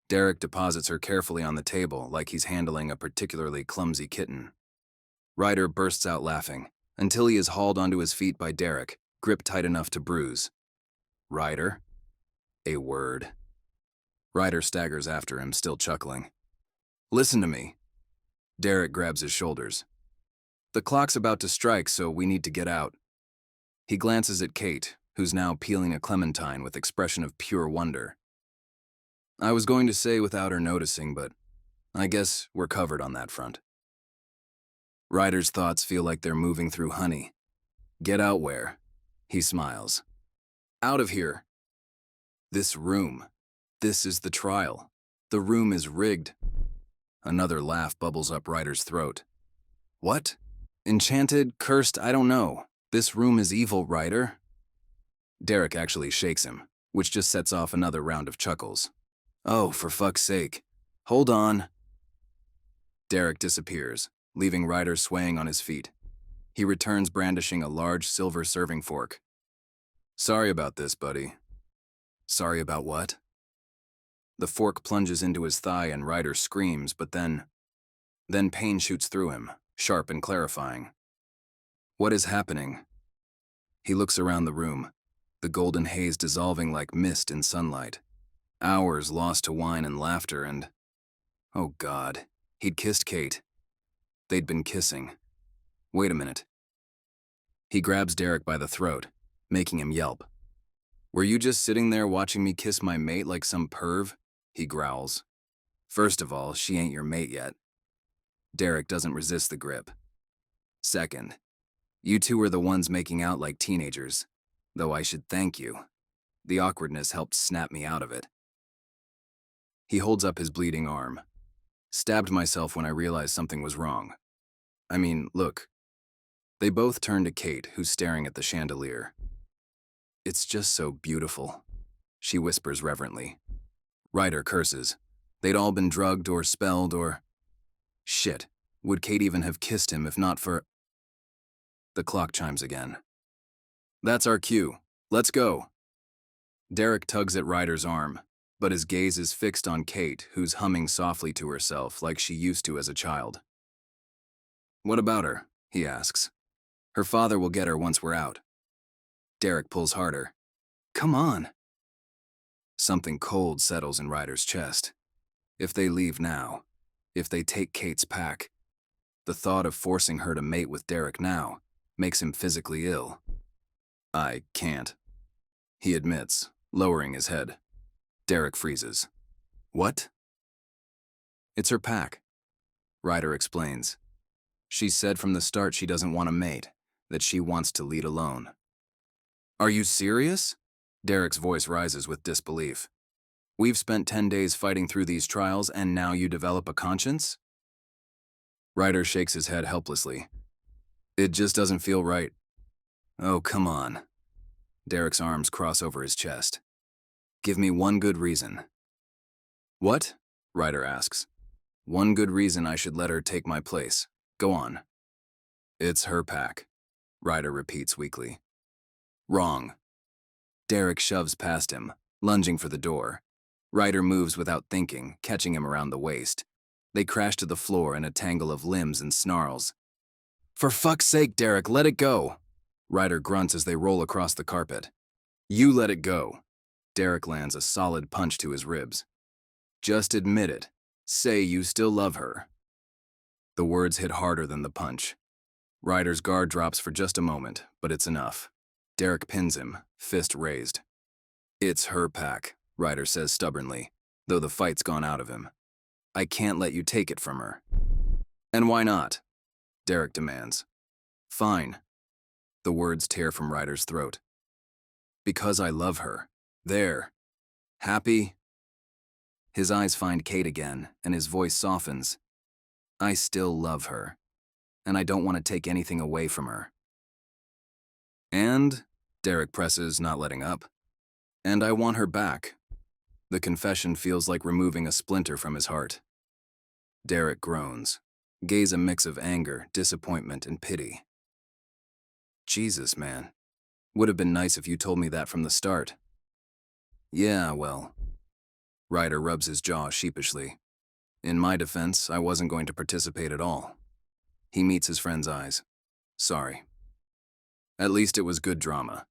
Derek deposits her carefully on the table like he's handling a particularly clumsy kitten. Ryder bursts out laughing, until he is hauled onto his feet by Derek, gripped tight enough to bruise. Ryder? A word. Ryder staggers after him, still chuckling. Listen to me. Derek grabs his shoulders. The clock's about to strike, so we need to get out. He glances at Kate, who's now peeling a clementine with expression of pure wonder. I was going to say without her noticing, but I guess we're covered on that front. Ryder's thoughts feel like they're moving through honey. Get out where? He smiles. Out of here. This room. This is the trial. The room is rigged. Another laugh bubbles up Ryder's throat. What? Enchanted, cursed, I don't know. This room is evil, Ryder. Derek actually shakes him, which just sets off another round of chuckles. Oh, for fuck's sake. Hold on. Derek disappears, leaving Ryder swaying on his feet. He returns brandishing a large silver serving fork. Sorry about this, buddy. Sorry about what? The fork plunges into his thigh and Ryder screams, but then pain shoots through him, sharp and clarifying. What is happening? He looks around the room, the golden haze dissolving like mist in sunlight. Hours lost to wine and laughter and... Oh God, he'd kissed Kate. They'd been kissing. Wait a minute. He grabs Derek by the throat, making him yelp. Were you just sitting there watching me kiss my mate like some perv? He growls. First of all, she ain't your mate yet. Derek doesn't resist the grip. Second, you two were the ones making out like teenagers, though I should thank you. The awkwardness helped snap me out of it. He holds up his bleeding arm. Stabbed myself when I realized something was wrong. I mean, look. They both turn to Kate, who's staring at the chandelier. It's just so beautiful, she whispers reverently. Ryder curses. They'd all been drugged or spelled or... Shit, would Kate even have kissed him if not for... The clock chimes again. That's our cue. Let's go. Derek tugs at Ryder's arm, but his gaze is fixed on Kate, who's humming softly to herself like she used to as a child. What about her? He asks. Her father will get her once we're out. Derek pulls harder. Come on. Something cold settles in Ryder's chest. If they leave now, if they take Kate's pack, The thought of forcing her to mate with Derek now makes him physically ill. I can't, he admits, lowering his head. Derek freezes. What? It's her pack, Ryder explains. She said from the start she doesn't want a mate, that she wants to lead alone. Are you serious? Derek's voice rises with disbelief. We've spent 10 days fighting through these trials and now you develop a conscience? Ryder shakes his head helplessly. It just doesn't feel right. Oh, come on. Derek's arms cross over his chest. Give me one good reason. What? Ryder asks. One good reason I should let her take my place. Go on. It's her pack, Ryder repeats weakly. Wrong. Derek shoves past him, lunging for the door. Ryder moves without thinking, catching him around the waist. They crash to the floor in a tangle of limbs and snarls. For fuck's sake, Derek, let it go! Ryder grunts as they roll across the carpet. You let it go. Derek lands a solid punch to his ribs. Just admit it. Say you still love her. The words hit harder than the punch. Ryder's guard drops for just a moment, but it's enough. Derek pins him, fist raised. It's her pack, Ryder says stubbornly, though the fight's gone out of him. I can't let you take it from her. And why not? Derek demands. Fine. The words tear from Ryder's throat. Because I love her. There. Happy? His eyes find Kate again, and his voice softens. I still love her, and I don't want to take anything away from her. And, Derek presses, not letting up. And I want her back. The confession feels like removing a splinter from his heart. Derek groans, gaze a mix of anger, disappointment, and pity. Jesus, man. Would have been nice if you told me that from the start. Yeah, well. Ryder rubs his jaw sheepishly. In my defense, I wasn't going to participate at all. He meets his friend's eyes. Sorry. At least it was good drama.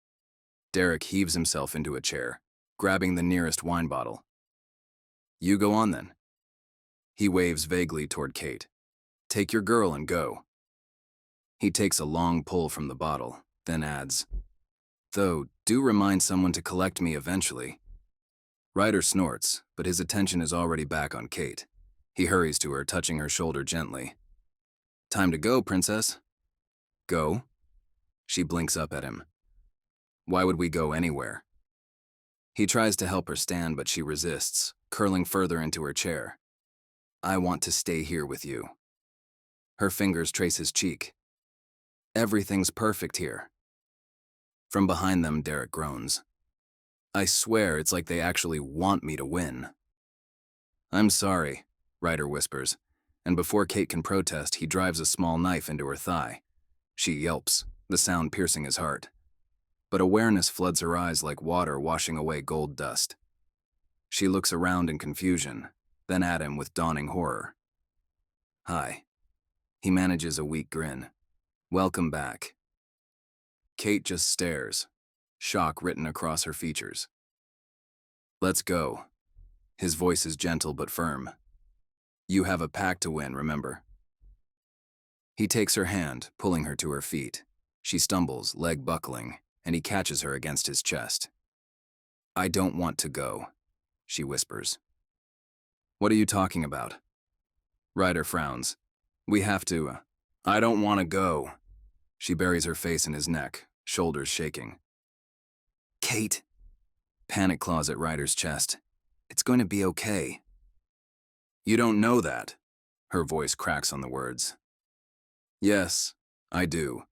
Derek heaves himself into a chair, grabbing the nearest wine bottle. You go on then. He waves vaguely toward Kate. Take your girl and go. He takes a long pull from the bottle, then adds, though, do remind someone to collect me eventually. Ryder snorts, but his attention is already back on Kate. He hurries to her, touching her shoulder gently. Time to go, princess. Go? She blinks up at him. Why would we go anywhere? He tries to help her stand, but she resists, curling further into her chair. I want to stay here with you. Her fingers trace his cheek. Everything's perfect here. From behind them, Derek groans. I swear it's like they actually want me to win. I'm sorry, Ryder whispers, and before Kate can protest, he drives a small knife into her thigh. She yelps, the sound piercing his heart. But awareness floods her eyes like water washing away gold dust. She looks around in confusion, then at him with dawning horror. Hi. He manages a weak grin. Welcome back. Kate just stares, shock written across her features. Let's go. His voice is gentle but firm. You have a pack to win, remember? He takes her hand, pulling her to her feet. She stumbles, leg buckling, and he catches her against his chest. I don't want to go, she whispers. What are you talking about? Ryder frowns. We have to. I don't want to go. She buries her face in his neck, shoulders shaking. Kate. Panic claws at Ryder's chest. It's going to be okay. You don't know that. Her voice cracks on the words. Yes, I do.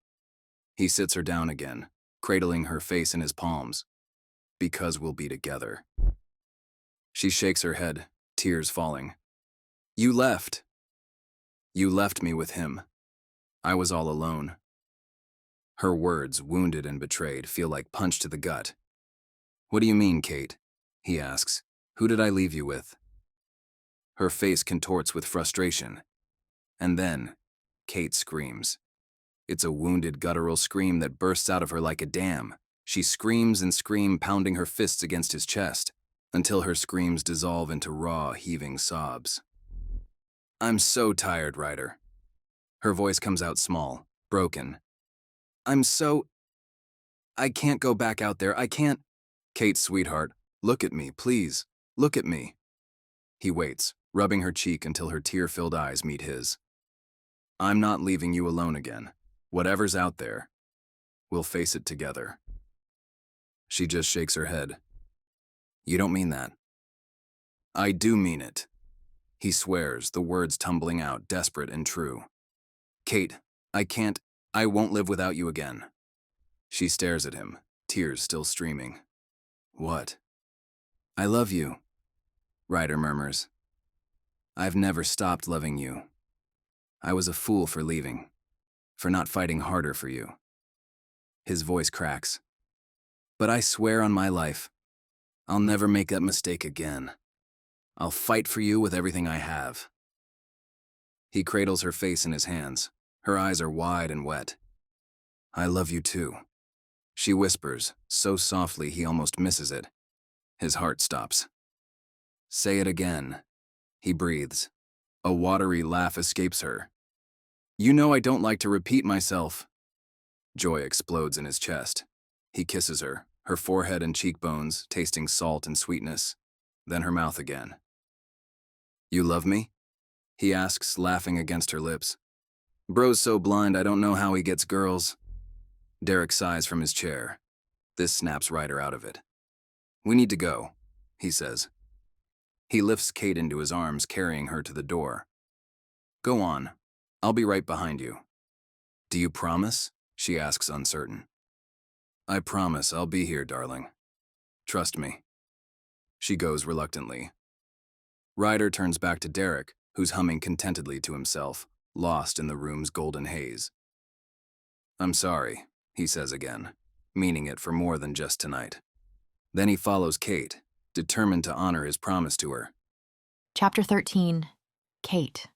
He sits her down again, cradling her face in his palms. Because we'll be together. She shakes her head, tears falling. You left. You left me with him. I was all alone. Her words, wounded and betrayed, feel like punch to the gut. What do you mean, Kate? He asks. Who did I leave you with? Her face contorts with frustration. And then, Kate screams. It's a wounded, guttural scream that bursts out of her like a dam. She screams and screams, pounding her fists against his chest, until her screams dissolve into raw, heaving sobs. I'm so tired, Ryder. Her voice comes out small, broken. I can't go back out there, I can't. Kate, sweetheart, look at me, please. Look at me. He waits, rubbing her cheek until her tear-filled eyes meet his. I'm not leaving you alone again. Whatever's out there, we'll face it together. She just shakes her head. You don't mean that. I do mean it. He swears, the words tumbling out, desperate and true. Kate, I won't live without you again. She stares at him, tears still streaming. What? I love you, Ryder murmurs. I've never stopped loving you. I was a fool for leaving, for not fighting harder for you. His voice cracks. But I swear on my life, I'll never make that mistake again. I'll fight for you with everything I have. He cradles her face in his hands. Her eyes are wide and wet. I love you too. She whispers, so softly he almost misses it. His heart stops. Say it again. He breathes. A watery laugh escapes her. You know I don't like to repeat myself. Joy explodes in his chest. He kisses her, her forehead and cheekbones tasting salt and sweetness, then her mouth again. You love me? He asks, laughing against her lips. Bro's so blind I don't know how he gets girls. Derek sighs from his chair. This snaps Ryder out of it. We need to go, he says. He lifts Kate into his arms, carrying her to the door. Go on. I'll be right behind you. Do you promise? She asks, uncertain. I promise I'll be here, darling. Trust me. She goes reluctantly. Ryder turns back to Derek, who's humming contentedly to himself, lost in the room's golden haze. I'm sorry, he says again, meaning it for more than just tonight. Then he follows Kate, determined to honor his promise to her. Chapter 13. Kate.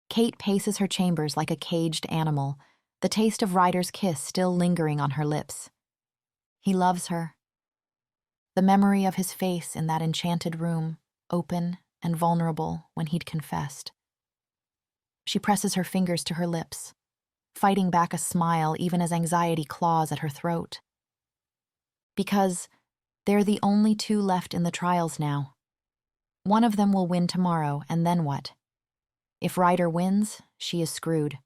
Kate paces her chambers like a caged animal, the taste of Ryder's kiss still lingering on her lips. He loves her. The memory of his face in that enchanted room, open and vulnerable when he'd confessed. She presses her fingers to her lips, fighting back a smile even as anxiety claws at her throat. Because they're the only two left in the trials now. One of them will win tomorrow, and then what? If Ryder wins, she is screwed.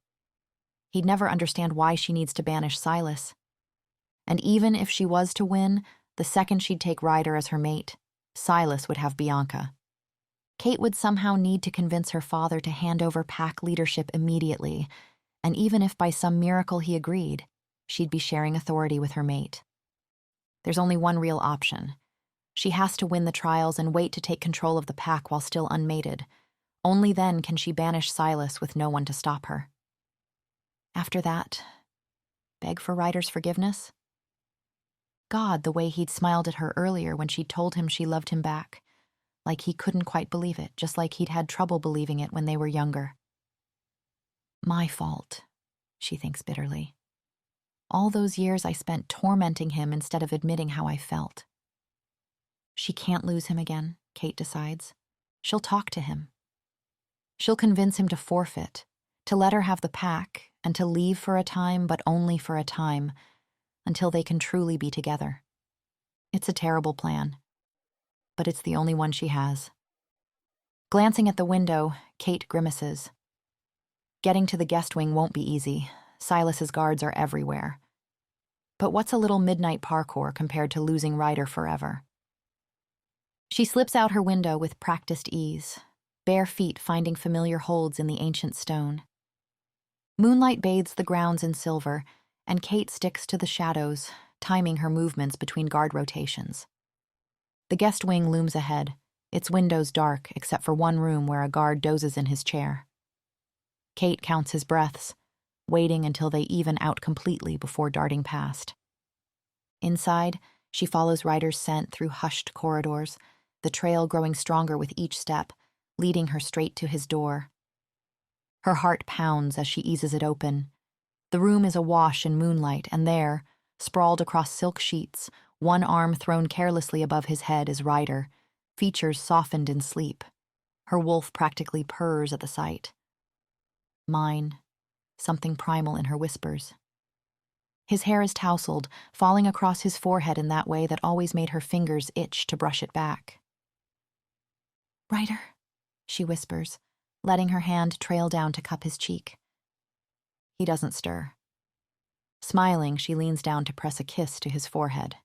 He'd never understand why she needs to banish Silas. And even if she was to win, the second she'd take Ryder as her mate, Silas would have Bianca. Kate would somehow need to convince her father to hand over pack leadership immediately, and even if by some miracle he agreed, she'd be sharing authority with her mate. There's only one real option. She has to win the trials and wait to take control of the pack while still unmated. Only then can she banish Silas with no one to stop her. After that, beg for Ryder's forgiveness? God, the way he'd smiled at her earlier when she'd told him she loved him back. Like he couldn't quite believe it, just like he'd had trouble believing it when they were younger. My fault, she thinks bitterly. All those years I spent tormenting him instead of admitting how I felt. She can't lose him again, Kate decides. She'll talk to him. She'll convince him to forfeit, to let her have the pack, and to leave for a time, but only for a time, until they can truly be together. It's a terrible plan, but it's the only one she has. Glancing at the window, Kate grimaces. Getting to the guest wing won't be easy. Silas's guards are everywhere. But what's a little midnight parkour compared to losing Ryder forever? She slips out her window with practiced ease, bare feet finding familiar holds in the ancient stone. Moonlight bathes the grounds in silver, and Kate sticks to the shadows, timing her movements between guard rotations. The guest wing looms ahead, its windows dark except for one room where a guard dozes in his chair. Kate counts his breaths, waiting until they even out completely before darting past. Inside, she follows Ryder's scent through hushed corridors, the trail growing stronger with each step, leading her straight to his door. Her heart pounds as she eases it open. The room is awash in moonlight, and there, sprawled across silk sheets, one arm thrown carelessly above his head, is Ryder, features softened in sleep. Her wolf practically purrs at the sight. Mine, something primal in her whispers. His hair is tousled, falling across his forehead in that way that always made her fingers itch to brush it back. "Ryder," she whispers, letting her hand trail down to cup his cheek. He doesn't stir. Smiling, she leans down to press a kiss to his forehead.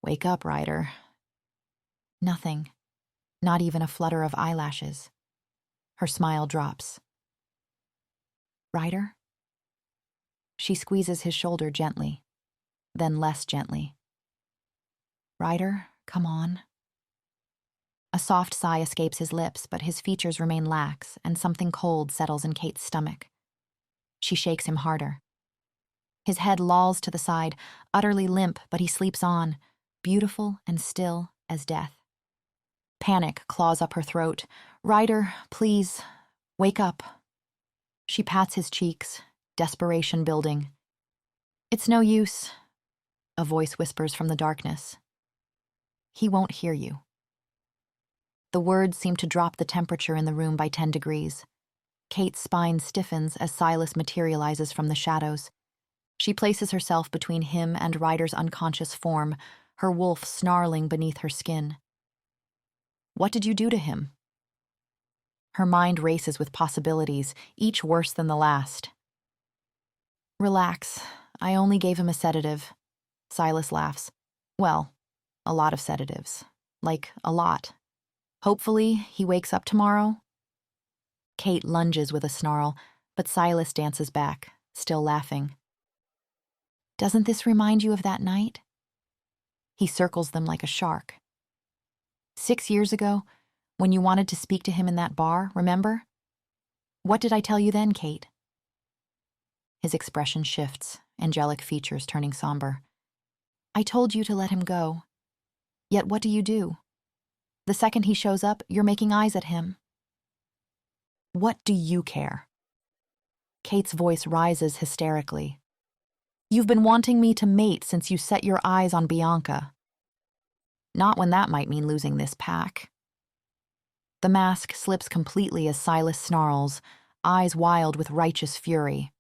"Wake up, Ryder." Nothing. Not even a flutter of eyelashes. Her smile drops. "Ryder?" She squeezes his shoulder gently, then less gently. "Ryder, come on." A soft sigh escapes his lips, but his features remain lax, and something cold settles in Kate's stomach. She shakes him harder. His head lolls to the side, utterly limp, but he sleeps on, beautiful and still as death. Panic claws up her throat. "Ryder, please, wake up." She pats his cheeks, desperation building. "It's no use," a voice whispers from the darkness. "He won't hear you." The words seem to drop the temperature in the room by 10 degrees. Kate's spine stiffens as Silas materializes from the shadows. She places herself between him and Ryder's unconscious form, her wolf snarling beneath her skin. "What did you do to him?" Her mind races with possibilities, each worse than the last. "Relax. I only gave him a sedative." Silas laughs. "Well, a lot of sedatives. Like, a lot. Hopefully, he wakes up tomorrow." Kate lunges with a snarl, but Silas dances back, still laughing. "Doesn't this remind you of that night?" He circles them like a shark. 6 years ago, when you wanted to speak to him in that bar, remember? What did I tell you then, Kate?" His expression shifts, angelic features turning somber. "I told you to let him go. Yet what do? The second he shows up, you're making eyes at him." "What do you care?" Kate's voice rises hysterically. "You've been wanting me to mate since you set your eyes on Bianca. Not when that might mean losing this pack." The mask slips completely as Silas snarls, eyes wild with righteous fury.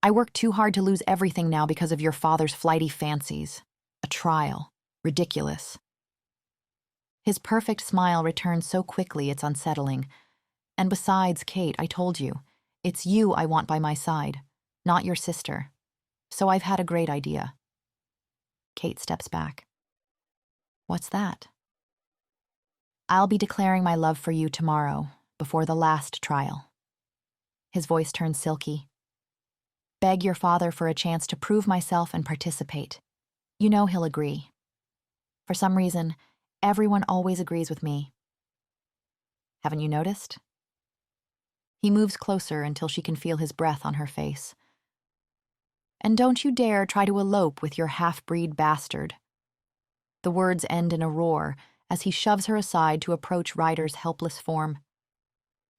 "I worked too hard to lose everything now because of your father's flighty fancies. A trial. Ridiculous." His perfect smile returns so quickly it's unsettling. "And besides, Kate, I told you, it's you I want by my side, not your sister. So I've had a great idea." Kate steps back. "What's that?" "I'll be declaring my love for you tomorrow, before the last trial." His voice turns silky. "Beg your father for a chance to prove myself and participate. You know he'll agree. For some reason, everyone always agrees with me. Haven't you noticed?" He moves closer until she can feel his breath on her face. "And don't you dare try to elope with your half-breed bastard." The words end in a roar as he shoves her aside to approach Ryder's helpless form.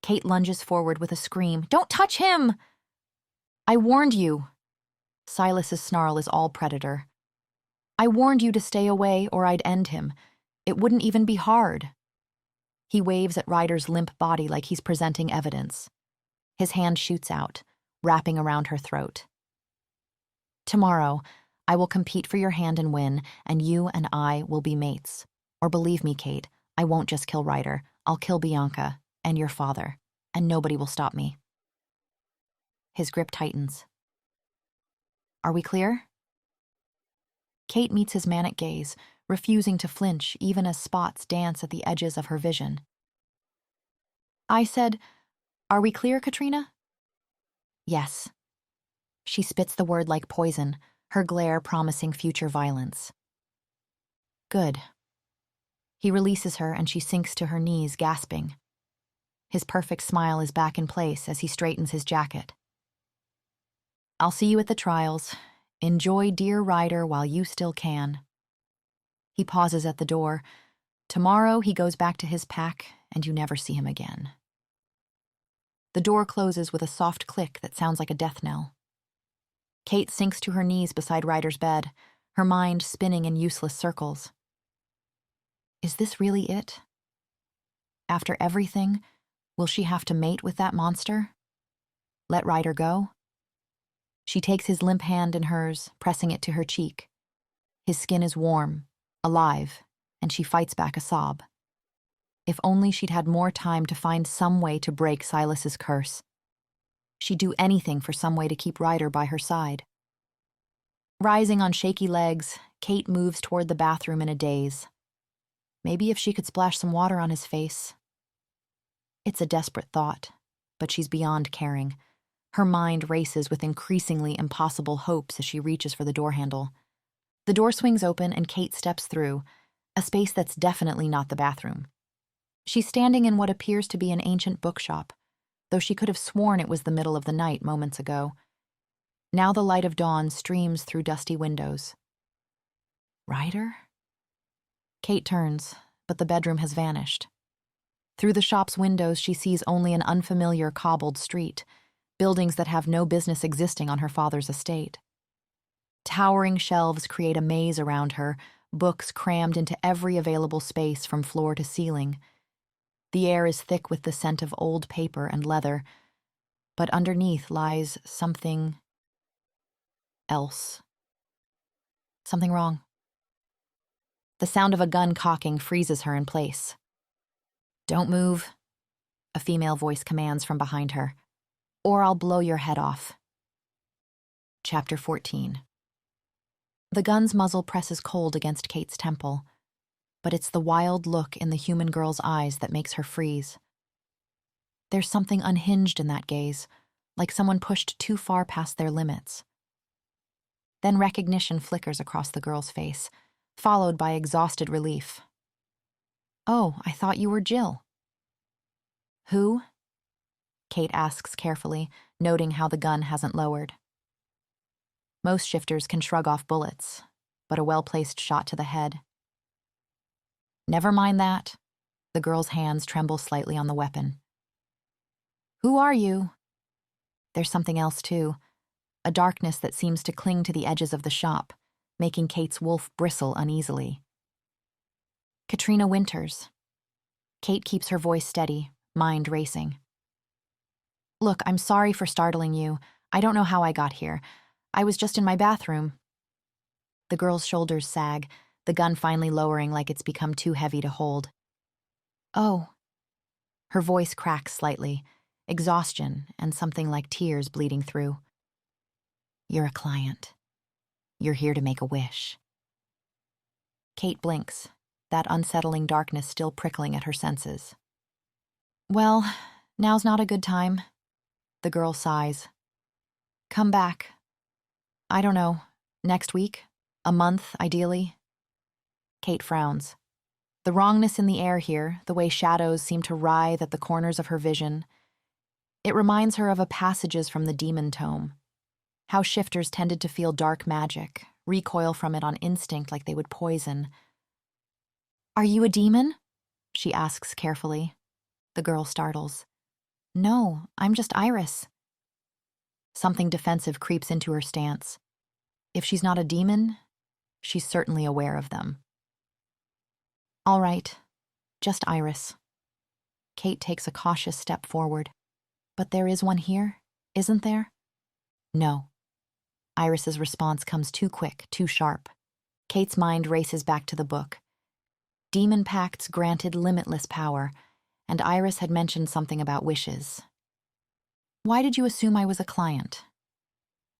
Kate lunges forward with a scream. "Don't touch him!" "I warned you." Silas's snarl is all predator. "I warned you to stay away or I'd end him. It wouldn't even be hard." He waves at Ryder's limp body like he's presenting evidence. His hand shoots out, wrapping around her throat. "Tomorrow, I will compete for your hand and win, and you and I will be mates. Or believe me, Kate, I won't just kill Ryder. I'll kill Bianca and your father, and nobody will stop me." His grip tightens. "Are we clear?" Kate meets his manic gaze, refusing to flinch even as spots dance at the edges of her vision. "I said, are we clear, Katrina?" "Yes." She spits the word like poison, her glare promising future violence. "Good." He releases her and she sinks to her knees, gasping. His perfect smile is back in place as he straightens his jacket. "I'll see you at the trials. Enjoy dear Ryder while you still can." He pauses at the door. Tomorrow he goes back to his pack and you never see him again. The door closes with a soft click that sounds like a death knell. Kate sinks to her knees beside Ryder's bed, her mind spinning in useless circles. Is this really it? After everything, will she have to mate with that monster? Let Ryder go? She takes his limp hand in hers, pressing it to her cheek. His skin is warm, alive, and she fights back a sob. If only she'd had more time to find some way to break Silas's curse. She'd do anything for some way to keep Ryder by her side. Rising on shaky legs, Kate moves toward the bathroom in a daze. Maybe if she could splash some water on his face. It's a desperate thought, but she's beyond caring. Her mind races with increasingly impossible hopes as she reaches for the door handle. The door swings open and Kate steps through, a space that's definitely not the bathroom. She's standing in what appears to be an ancient bookshop, though she could have sworn it was the middle of the night moments ago. Now the light of dawn streams through dusty windows. Ryder? Kate turns, but the bedroom has vanished. Through the shop's windows, she sees only an unfamiliar cobbled street, buildings that have no business existing on her father's estate. Towering shelves create a maze around her, books crammed into every available space from floor to ceiling. The air is thick with the scent of old paper and leather, but underneath lies something else. Something wrong. The sound of a gun cocking freezes her in place. "Don't move," a female voice commands from behind her, "or I'll blow your head off." Chapter 14. The gun's muzzle presses cold against Kate's temple, but it's the wild look in the human girl's eyes that makes her freeze. There's something unhinged in that gaze, like someone pushed too far past their limits. Then recognition flickers across the girl's face, followed by exhausted relief. "Oh, I thought you were Jill." "Who?" Kate asks carefully, noting how the gun hasn't lowered. Most shifters can shrug off bullets, but a well-placed shot to the head. "Never mind that." The girl's hands tremble slightly on the weapon. "Who are you?" There's something else, too, a darkness that seems to cling to the edges of the shop, making Kate's wolf bristle uneasily. "Katrina Winters." Kate keeps her voice steady, mind racing. "Look, I'm sorry for startling you. I don't know how I got here. I was just in my bathroom." The girl's shoulders sag, the gun finally lowering like it's become too heavy to hold. "Oh." Her voice cracks slightly, exhaustion and something like tears bleeding through. "You're a client. You're here to make a wish." Kate blinks, that unsettling darkness still prickling at her senses. "Well, now's not a good time." The girl sighs. "Come back. I don't know, next week, a month, ideally." Kate frowns. The wrongness in the air here, the way shadows seem to writhe at the corners of her vision, it reminds her of a passages from the demon tome, how shifters tended to feel dark magic, recoil from it on instinct like they would poison. "Are you a demon?" she asks carefully. The girl startles. "No, I'm just Iris." Something defensive creeps into her stance. If she's not a demon, she's certainly aware of them. "All right, just Iris." Kate takes a cautious step forward. "But there is one here, isn't there?" "No." Iris's response comes too quick, too sharp. Kate's mind races back to the book. Demon pacts granted limitless power, and Iris had mentioned something about wishes. "Why did you assume I was a client?"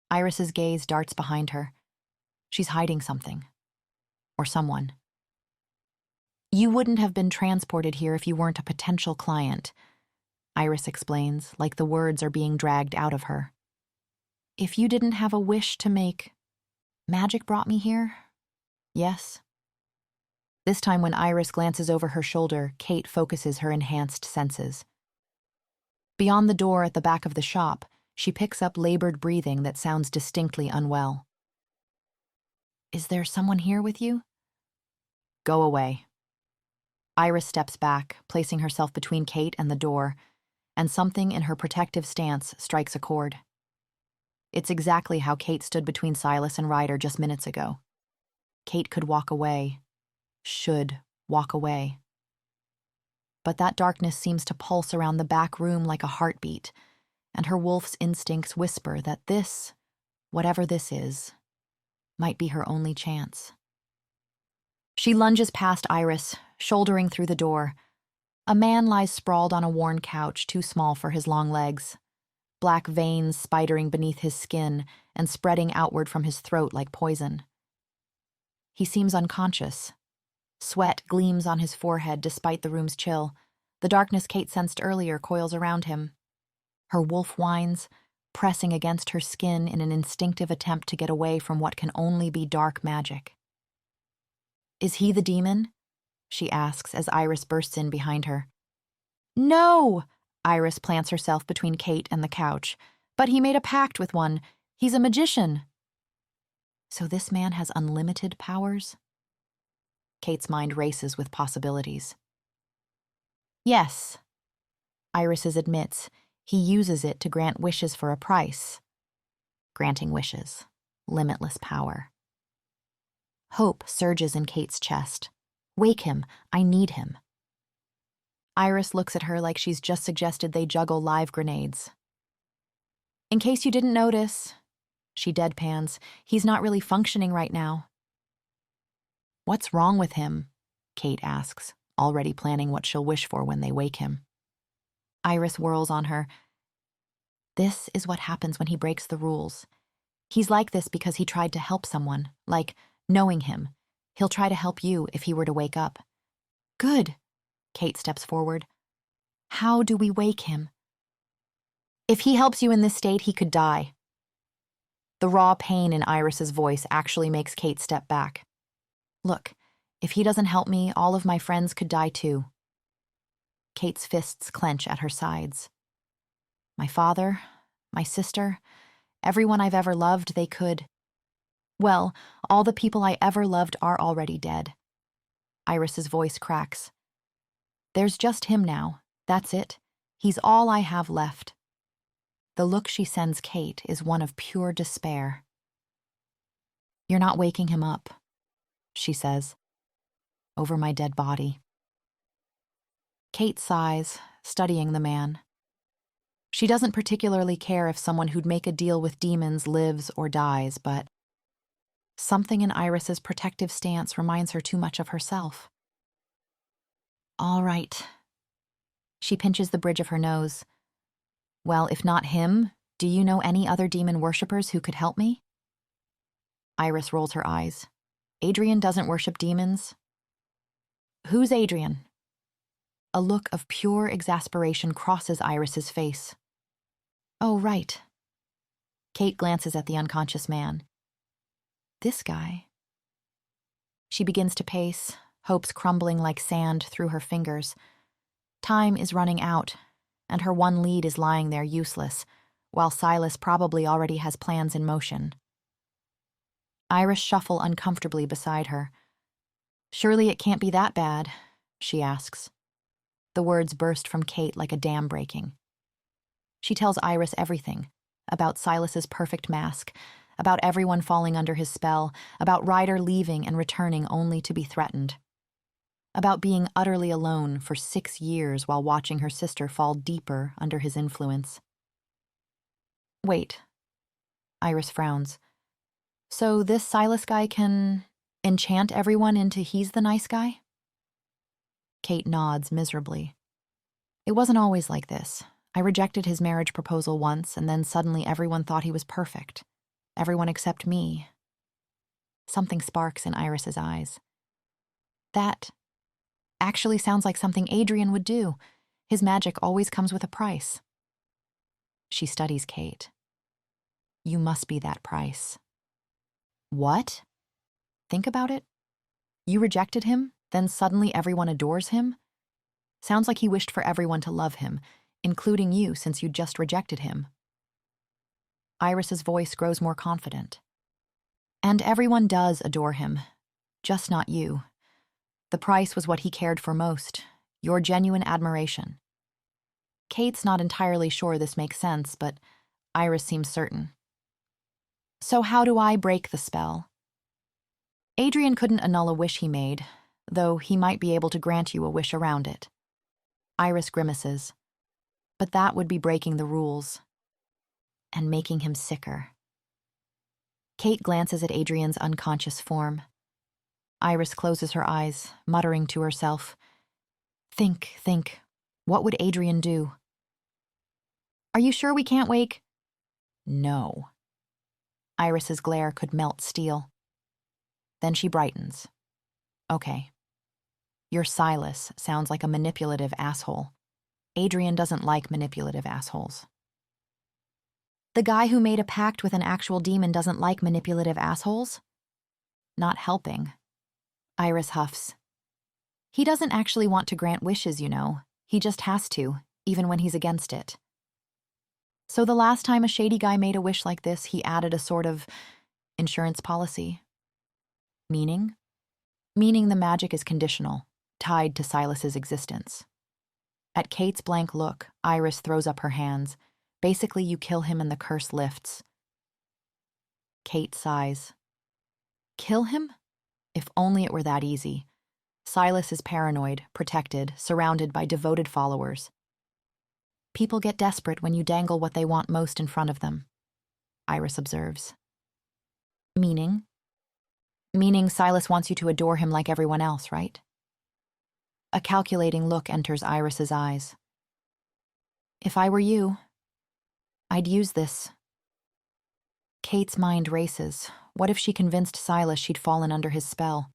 Iris's gaze darts behind her. She's hiding something. Or someone. "You wouldn't have been transported here if you weren't a potential client," Iris explains, like the words are being dragged out of her. "If you didn't have a wish to make, magic brought me here?" "Yes." This time when Iris glances over her shoulder, Kate focuses her enhanced senses. Beyond the door at the back of the shop, she picks up labored breathing that sounds distinctly unwell. "Is there someone here with you?" "Go away." Iris steps back, placing herself between Kate and the door, and something in her protective stance strikes a chord. It's exactly how Kate stood between Silas and Ryder just minutes ago. Kate could walk away, should walk away. But that darkness seems to pulse around the back room like a heartbeat, and her wolf's instincts whisper that this, whatever this is, might be her only chance. She lunges past Iris, shouldering through the door. A man lies sprawled on a worn couch too small for his long legs, black veins spidering beneath his skin and spreading outward from his throat like poison. He seems unconscious. Sweat gleams on his forehead despite the room's chill. The darkness Kate sensed earlier coils around him. Her wolf whines, pressing against her skin in an instinctive attempt to get away from what can only be dark magic. "Is he the demon?" she asks as Iris bursts in behind her. "No!" Iris plants herself between Kate and the couch. "But he made a pact with one. He's a magician." So this man has unlimited powers? Kate's mind races with possibilities. "Yes," Iris admits. He uses it to grant wishes for a price. Granting wishes. Limitless power. Hope surges in Kate's chest. "Wake him. I need him." Iris looks at her like she's just suggested they juggle live grenades. "In case you didn't notice," she deadpans, "he's not really functioning right now." "What's wrong with him?" Kate asks, already planning what she'll wish for when they wake him. Iris whirls on her. "This is what happens when he breaks the rules. He's like this because he tried to help someone, like knowing him. He'll try to help you if he were to wake up." "Good." Kate steps forward. "How do we wake him?" "If he helps you in this state, he could die." The raw pain in Iris's voice actually makes Kate step back. "Look, if he doesn't help me, all of my friends could die too." Kate's fists clench at her sides. "My father, my sister, everyone I've ever loved, they could. Well, all the people I ever loved are already dead." Iris's voice cracks. "There's just him now. That's it. He's all I have left." The look she sends Kate is one of pure despair. "You're not waking him up," she says. "Over my dead body." Kate sighs, studying the man. She doesn't particularly care if someone who'd make a deal with demons lives or dies, but something in Iris's protective stance reminds her too much of herself. "All right." She pinches the bridge of her nose. "Well, if not him, do you know any other demon worshippers who could help me?" Iris rolls her eyes. "Adrian doesn't worship demons." "Who's Adrian?" A look of pure exasperation crosses Iris's face. "Oh, right." Kate glances at the unconscious man. "This guy." She begins to pace, hopes crumbling like sand through her fingers. Time is running out, and her one lead is lying there useless, while Silas probably already has plans in motion. Iris shuffles uncomfortably beside her. "Surely it can't be that bad," she asks. The words burst from Kate like a dam breaking. She tells Iris everything, about Silas's perfect mask, about everyone falling under his spell, about Ryder leaving and returning only to be threatened, about being utterly alone for 6 years while watching her sister fall deeper under his influence. "Wait," Iris frowns. "So this Silas guy can enchant everyone into he's the nice guy?" Kate nods miserably. "It wasn't always like this. I rejected his marriage proposal once, and then suddenly everyone thought he was perfect. Everyone except me." Something sparks in Iris's eyes. "That actually sounds like something Adrian would do. His magic always comes with a price." She studies Kate. "You must be that price." "What?" "Think about it. You rejected him, then suddenly everyone adores him? Sounds like he wished for everyone to love him, including you since you just rejected him." Iris's voice grows more confident. "And everyone does adore him, just not you. The price was what he cared for most, your genuine admiration." Kate's not entirely sure this makes sense, but Iris seems certain. "So how do I break the spell?" "Adrian couldn't annul a wish he made, though he might be able to grant you a wish around it." Iris grimaces. "But that would be breaking the rules. and making him sicker. Kate glances at Adrian's unconscious form. Iris closes her eyes, muttering to herself, Think. What would Adrian do? Are you sure we can't wake? No. Iris's glare could melt steel. Then she brightens. Okay. Your Silas sounds like a manipulative asshole. Adrian doesn't like manipulative assholes. The guy who made a pact with an actual demon doesn't like manipulative assholes? Not helping. Iris huffs. He doesn't actually want to grant wishes, you know. He just has to, even when he's against it. So the last time a shady guy made a wish like this, he added a sort of insurance policy. Meaning? Meaning the magic is conditional, tied to Silas's existence. At Kate's blank look, Iris throws up her hands. Basically, you kill him and the curse lifts. Kate sighs. Kill him? If only it were that easy. Silas is paranoid, protected, surrounded by devoted followers. People get desperate when you dangle what they want most in front of them, Iris observes. Meaning? Meaning Silas wants you to adore him like everyone else, right? A calculating look enters Iris's eyes. If I were you, I'd use this. Kate's mind races. What if she convinced Silas she'd fallen under his spell?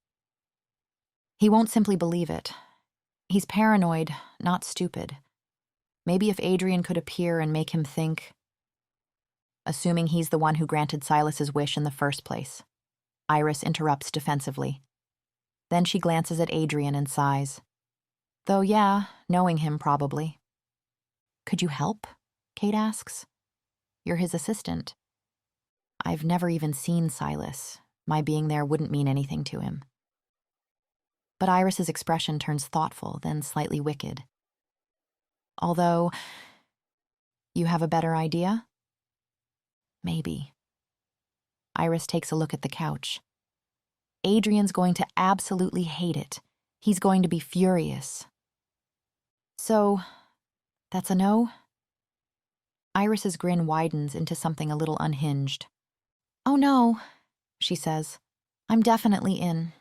He won't simply believe it. He's paranoid, not stupid. Maybe if Adrian could appear and make him think. Assuming he's the one who granted Silas's wish in the first place. Iris interrupts defensively. Then she glances at Adrian and sighs. Though yeah, knowing him probably. Could you help? Kate asks. You're his assistant. I've never even seen Silas. My being there wouldn't mean anything to him. But Iris's expression turns thoughtful, then slightly wicked. Although, you have a better idea? Maybe. Iris takes a look at the couch. Adrian's going to absolutely hate it. He's going to be furious. So, that's a no? Iris's grin widens into something a little unhinged. Oh no, she says. I'm definitely in.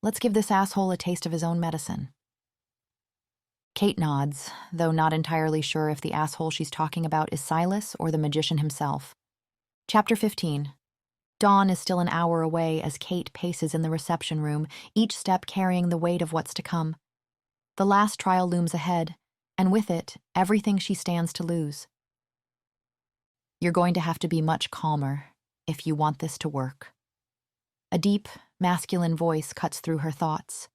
Let's give this asshole a taste of his own medicine. Kate nods, though not entirely sure if the asshole she's talking about is Silas or the magician himself. Chapter 15. Dawn is still an hour away as Kate paces in the reception room, each step carrying the weight of what's to come. The last trial looms ahead, and with it, everything she stands to lose. You're going to have to be much calmer if you want this to work. A deep, masculine voice cuts through her thoughts.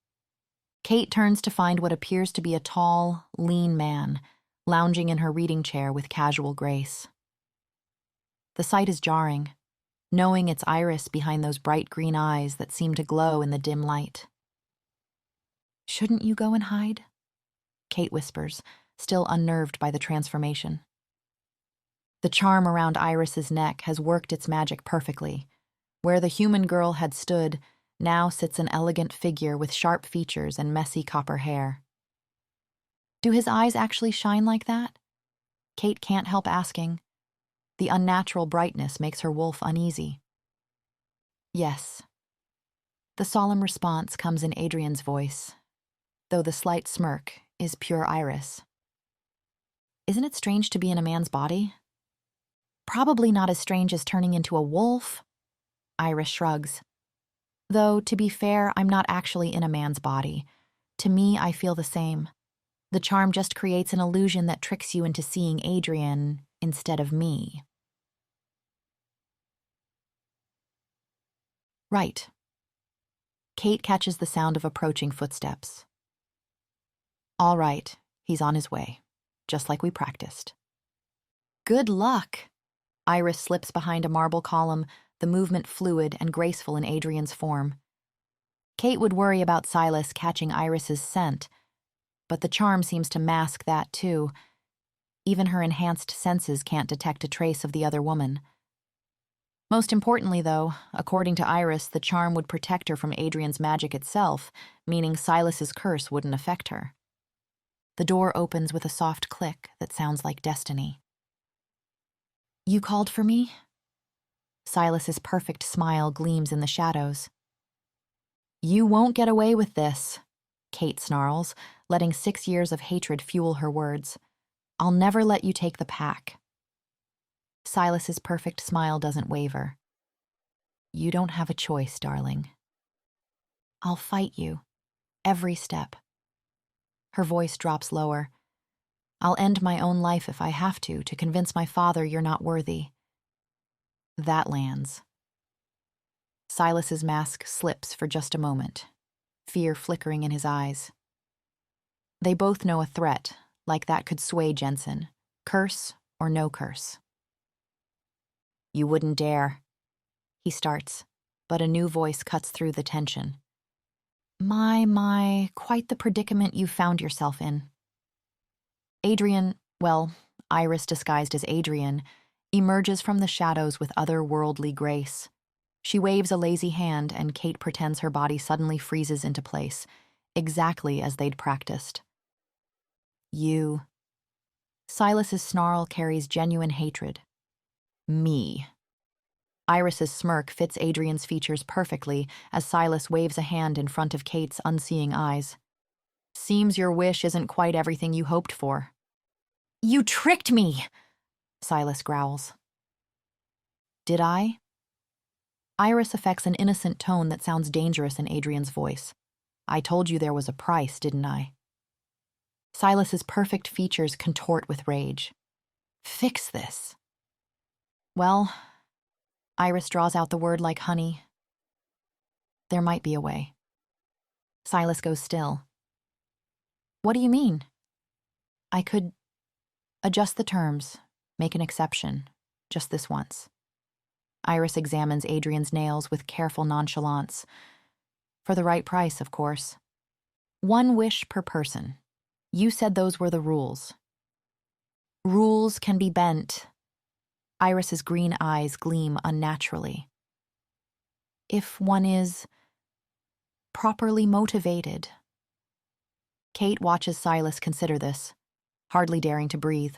Kate turns to find what appears to be a tall, lean man, lounging in her reading chair with casual grace. The sight is jarring, knowing it's Iris behind those bright green eyes that seem to glow in the dim light. Shouldn't you go and hide? Kate whispers, still unnerved by the transformation. The charm around Iris's neck has worked its magic perfectly. Where the human girl had stood, now sits an elegant figure with sharp features and messy copper hair. Do his eyes actually shine like that? Kate can't help asking. The unnatural brightness makes her wolf uneasy. Yes. The solemn response comes in Adrian's voice, though the slight smirk is pure Iris. Isn't it strange to be in a man's body? Probably not as strange as turning into a wolf. Iris shrugs. Though, to be fair, I'm not actually in a man's body. To me, I feel the same. The charm just creates an illusion that tricks you into seeing Adrian instead of me. Right. Kate catches the sound of approaching footsteps. All right, he's on his way, just like we practiced. Good luck. Iris slips behind a marble column, the movement fluid and graceful in Adrian's form. Kate would worry about Silas catching Iris's scent, but the charm seems to mask that too. Even her enhanced senses can't detect a trace of the other woman. Most importantly, though, according to Iris, the charm would protect her from Adrian's magic itself, meaning Silas's curse wouldn't affect her. The door opens with a soft click that sounds like destiny. You called for me? Silas's perfect smile gleams in the shadows. You won't get away with this, Kate snarls, letting 6 years of hatred fuel her words. I'll never let you take the pack. Silas's perfect smile doesn't waver. You don't have a choice, darling. I'll fight you, every step. Her voice drops lower. I'll end my own life if I have to convince my father you're not worthy. That lands. Silas's mask slips for just a moment, fear flickering in his eyes. They both know a threat, like that could sway Jensen, curse or no curse. You wouldn't dare. He starts, but a new voice cuts through the tension. My, quite the predicament you found yourself in. Iris disguised as Adrian, emerges from the shadows with otherworldly grace. She waves a lazy hand and Kate pretends her body suddenly freezes into place, exactly as they'd practiced. You. Silas's snarl carries genuine hatred. Me. Iris's smirk fits Adrian's features perfectly as Silas waves a hand in front of Kate's unseeing eyes. Seems your wish isn't quite everything you hoped for. You tricked me, Silas growls. Did I? Iris affects an innocent tone that sounds dangerous in Adrian's voice. I told you there was a price, didn't I? Silas's perfect features contort with rage. Fix this. Well, Iris draws out the word like honey. There might be a way. Silas goes still. What do you mean? I could adjust the terms, make an exception, just this once. Iris examines Adrian's nails with careful nonchalance. For the right price, of course. 1 wish per person. You said those were the rules. Rules can be bent. Iris's green eyes gleam unnaturally. If one is properly motivated. Kate watches Silas consider this, hardly daring to breathe.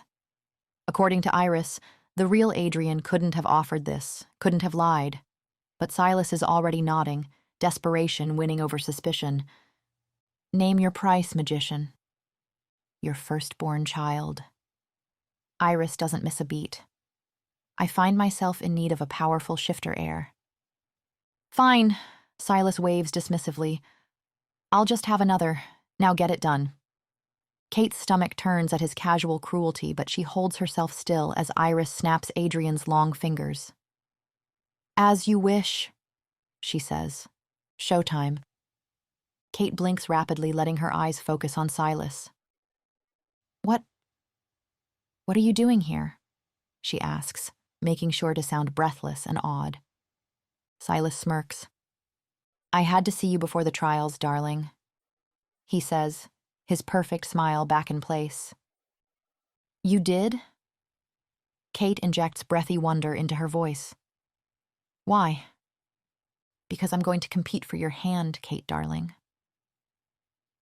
According to Iris, the real Adrian couldn't have offered this, couldn't have lied. But Silas is already nodding, desperation winning over suspicion. Name your price, magician. Your firstborn child. Iris doesn't miss a beat. I find myself in need of a powerful shifter heir. Fine, Silas waves dismissively. I'll just have another. Now get it done. Kate's stomach turns at his casual cruelty, but she holds herself still as Iris snaps Adrian's long fingers. As you wish, she says. Showtime. Kate blinks rapidly, letting her eyes focus on Silas. What are you doing here? She asks, making sure to sound breathless and awed. Silas smirks. I had to see you before the trials, darling, he says, his perfect smile back in place. You did? Kate injects breathy wonder into her voice. Why? Because I'm going to compete for your hand, Kate, darling.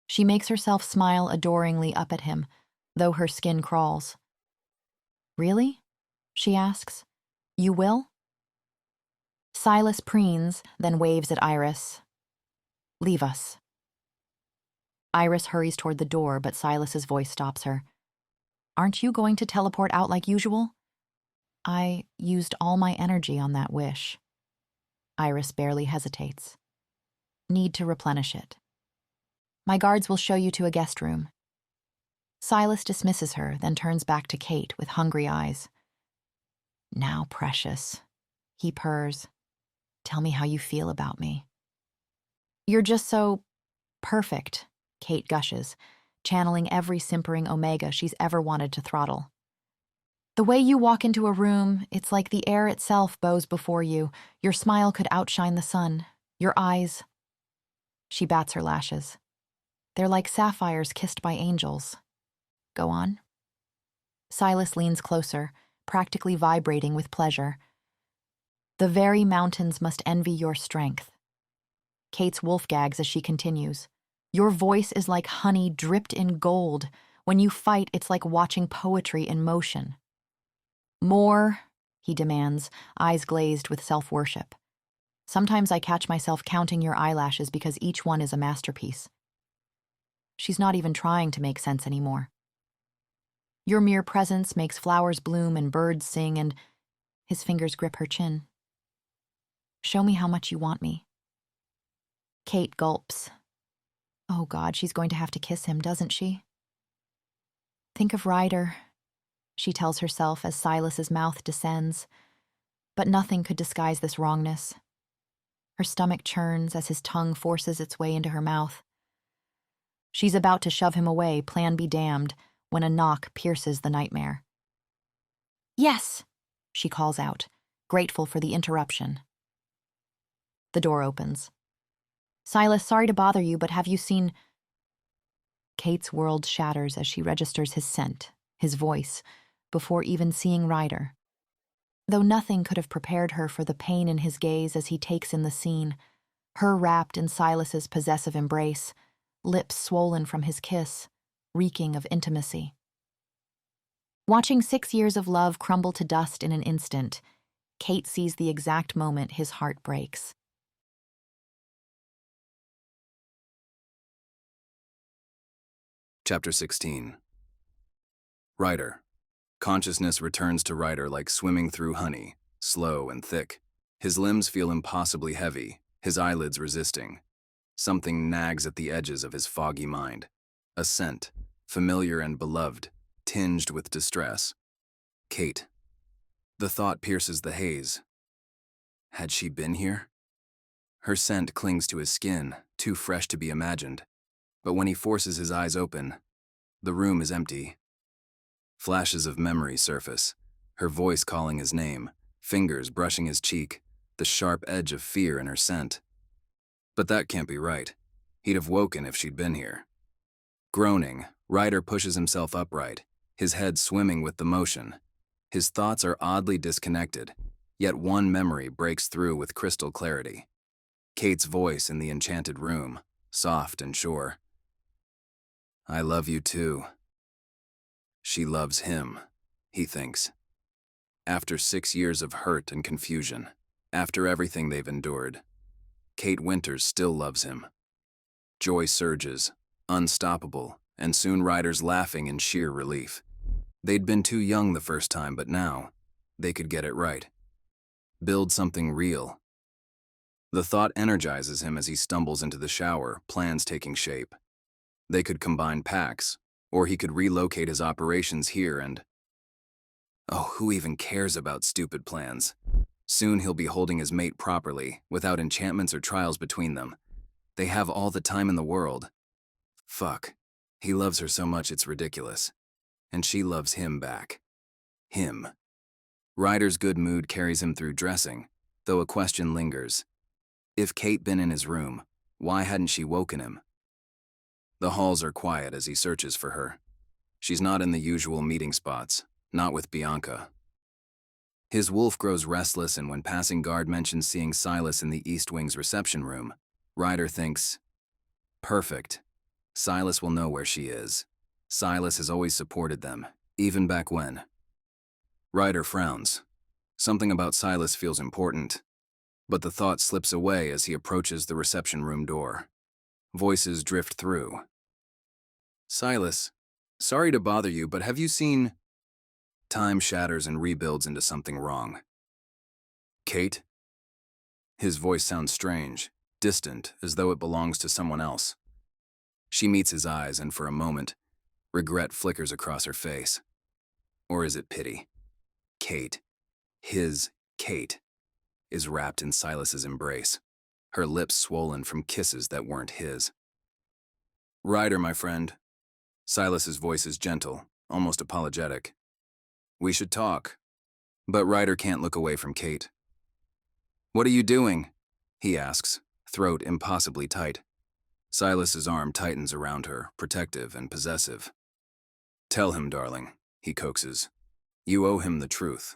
She makes herself smile adoringly up at him, though her skin crawls. Really? She asks. You will? Silas preens, then waves at Iris. Leave us. Iris hurries toward the door, but Silas's voice stops her. Aren't you going to teleport out like usual? I used all my energy on that wish. Iris barely hesitates. Need to replenish it. My guards will show you to a guest room. Silas dismisses her, then turns back to Kate with hungry eyes. Now, precious, he purrs. Tell me how you feel about me. You're just so perfect, Kate gushes, channeling every simpering omega she's ever wanted to throttle. The way you walk into a room, it's like the air itself bows before you. Your smile could outshine the sun. Your eyes. She bats her lashes. They're like sapphires kissed by angels. Go on. Silas leans closer, practically vibrating with pleasure. The very mountains must envy your strength. Kate's wolf gags as she continues. Your voice is like honey dripped in gold. When you fight, it's like watching poetry in motion. More, he demands, eyes glazed with self-worship. Sometimes I catch myself counting your eyelashes because each one is a masterpiece. She's not even trying to make sense anymore. Your mere presence makes flowers bloom and birds sing, and his fingers grip her chin. Show me how much you want me. Kate gulps. Oh God, she's going to have to kiss him, doesn't she? Think of Ryder, she tells herself as Silas's mouth descends, but nothing could disguise this wrongness. Her stomach churns as his tongue forces its way into her mouth. She's about to shove him away, plan be damned, when a knock pierces the nightmare. Yes, she calls out, grateful for the interruption. The door opens. Silas, sorry to bother you, but have you seen... Kate's world shatters as she registers his scent, his voice, before even seeing Ryder. Though nothing could have prepared her for the pain in his gaze as he takes in the scene, her wrapped in Silas's possessive embrace, lips swollen from his kiss, reeking of intimacy. Watching 6 years of love crumble to dust in an instant, Kate sees the exact moment his heart breaks. Chapter 16. Ryder. Consciousness returns to Ryder like swimming through honey, slow and thick. His limbs feel impossibly heavy, his eyelids resisting. Something nags at the edges of his foggy mind. A scent, familiar and beloved, tinged with distress. Kate. The thought pierces the haze. Had she been here? Her scent clings to his skin, too fresh to be imagined. But when he forces his eyes open, the room is empty. Flashes of memory surface, her voice calling his name, fingers brushing his cheek, the sharp edge of fear in her scent. But that can't be right. He'd have woken if she'd been here. Groaning, Ryder pushes himself upright, his head swimming with the motion. His thoughts are oddly disconnected, yet one memory breaks through with crystal clarity. Kate's voice in the enchanted room, soft and sure. I love you too. She loves him, he thinks. After 6 years of hurt and confusion, after everything they've endured, Kate Winters still loves him. Joy surges, unstoppable, and soon Ryder's laughing in sheer relief. They'd been too young the first time, but now they could get it right. Build something real. The thought energizes him as he stumbles into the shower, plans taking shape. They could combine packs, or he could relocate his operations here and... Oh, who even cares about stupid plans? Soon he'll be holding his mate properly, without enchantments or trials between them. They have all the time in the world. Fuck. He loves her so much it's ridiculous. And she loves him back. Him. Ryder's good mood carries him through dressing, though a question lingers. If Kate been in his room, why hadn't she woken him? The halls are quiet as he searches for her. She's not in the usual meeting spots, not with Bianca. His wolf grows restless, and when passing guard mentions seeing Silas in the East Wing's reception room, Ryder thinks, perfect. Silas will know where she is. Silas has always supported them, even back when. Ryder frowns. Something about Silas feels important, but the thought slips away as he approaches the reception room door. Voices drift through. Silas, sorry to bother you, but have you seen... Time shatters and rebuilds into something wrong. Kate? His voice sounds strange, distant, as though it belongs to someone else. She meets his eyes, and for a moment, regret flickers across her face. Or is it pity? Kate, his Kate, is wrapped in Silas's embrace, her lips swollen from kisses that weren't his. Ryder, my friend. Silas's voice is gentle, almost apologetic. We should talk. But Ryder can't look away from Kate. What are you doing? He asks, throat impossibly tight. Silas's arm tightens around her, protective and possessive. Tell him, darling, he coaxes. You owe him the truth.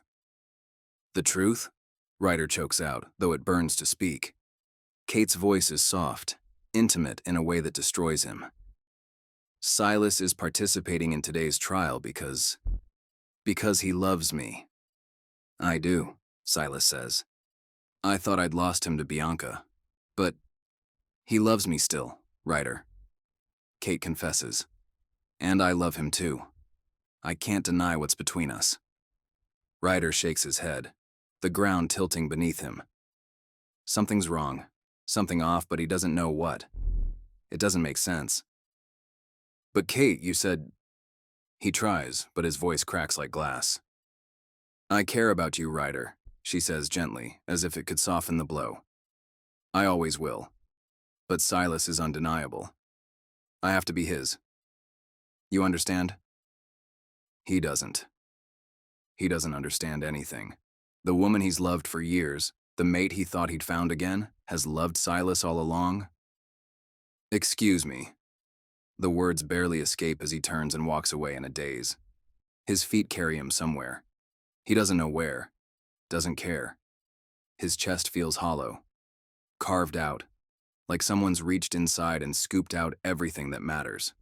The truth? Ryder chokes out, though it burns to speak. Kate's voice is soft, intimate in a way that destroys him. Silas is participating in today's trial because he loves me. I do, Silas says. I thought I'd lost him to Bianca. But he loves me still, Ryder. Kate confesses. And I love him too. I can't deny what's between us. Ryder shakes his head, the ground tilting beneath him. Something's wrong, something off, but he doesn't know what. It doesn't make sense. But Kate, you said... He tries, but his voice cracks like glass. I care about you, Ryder, she says gently, as if it could soften the blow. I always will. But Silas is undeniable. I have to be his. You understand? He doesn't. He doesn't understand anything. The woman he's loved for years, the mate he thought he'd found again, has loved Silas all along. Excuse me. The words barely escape as he turns and walks away in a daze. His feet carry him somewhere. He doesn't know where. Doesn't care. His chest feels hollow. Carved out. Like someone's reached inside and scooped out everything that matters.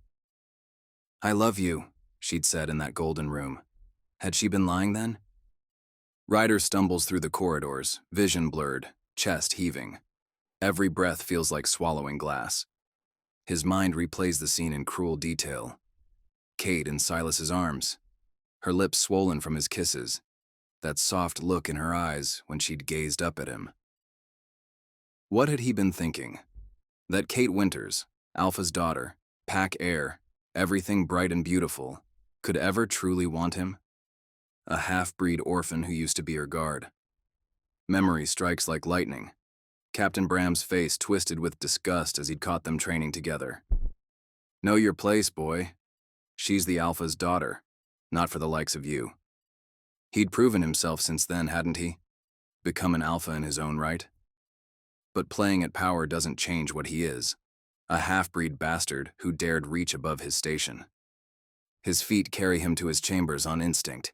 I love you, she'd said in that golden room. Had she been lying then? Ryder stumbles through the corridors, vision blurred, chest heaving. Every breath feels like swallowing glass. His mind replays the scene in cruel detail. Kate in Silas's arms, her lips swollen from his kisses, that soft look in her eyes when she'd gazed up at him. What had he been thinking? That Kate Winters, Alpha's daughter, pack heir, everything bright and beautiful, could ever truly want him? A half-breed orphan who used to be her guard. Memory strikes like lightning. Captain Bram's face twisted with disgust as he'd caught them training together. Know your place, boy. She's the Alpha's daughter, not for the likes of you. He'd proven himself since then, hadn't he? Become an Alpha in his own right? But playing at power doesn't change what he is. A half-breed bastard who dared reach above his station. His feet carry him to his chambers on instinct.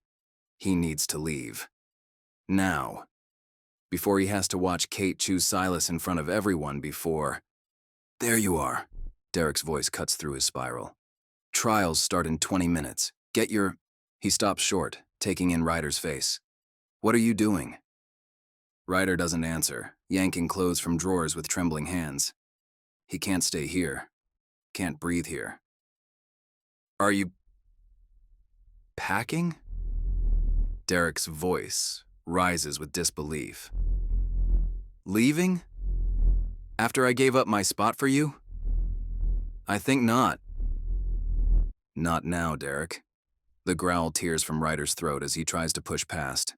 He needs to leave. Now. Before he has to watch Kate choose Silas in front of everyone before... There you are. Derek's voice cuts through his spiral. Trials start in 20 minutes. Get your... He stops short, taking in Ryder's face. What are you doing? Ryder doesn't answer, yanking clothes from drawers with trembling hands. He can't stay here. Can't breathe here. Are you... packing? Derek's voice rises with disbelief. Leaving? After I gave up my spot for you? I think not. Not now, Derek. The growl tears from Ryder's throat as he tries to push past.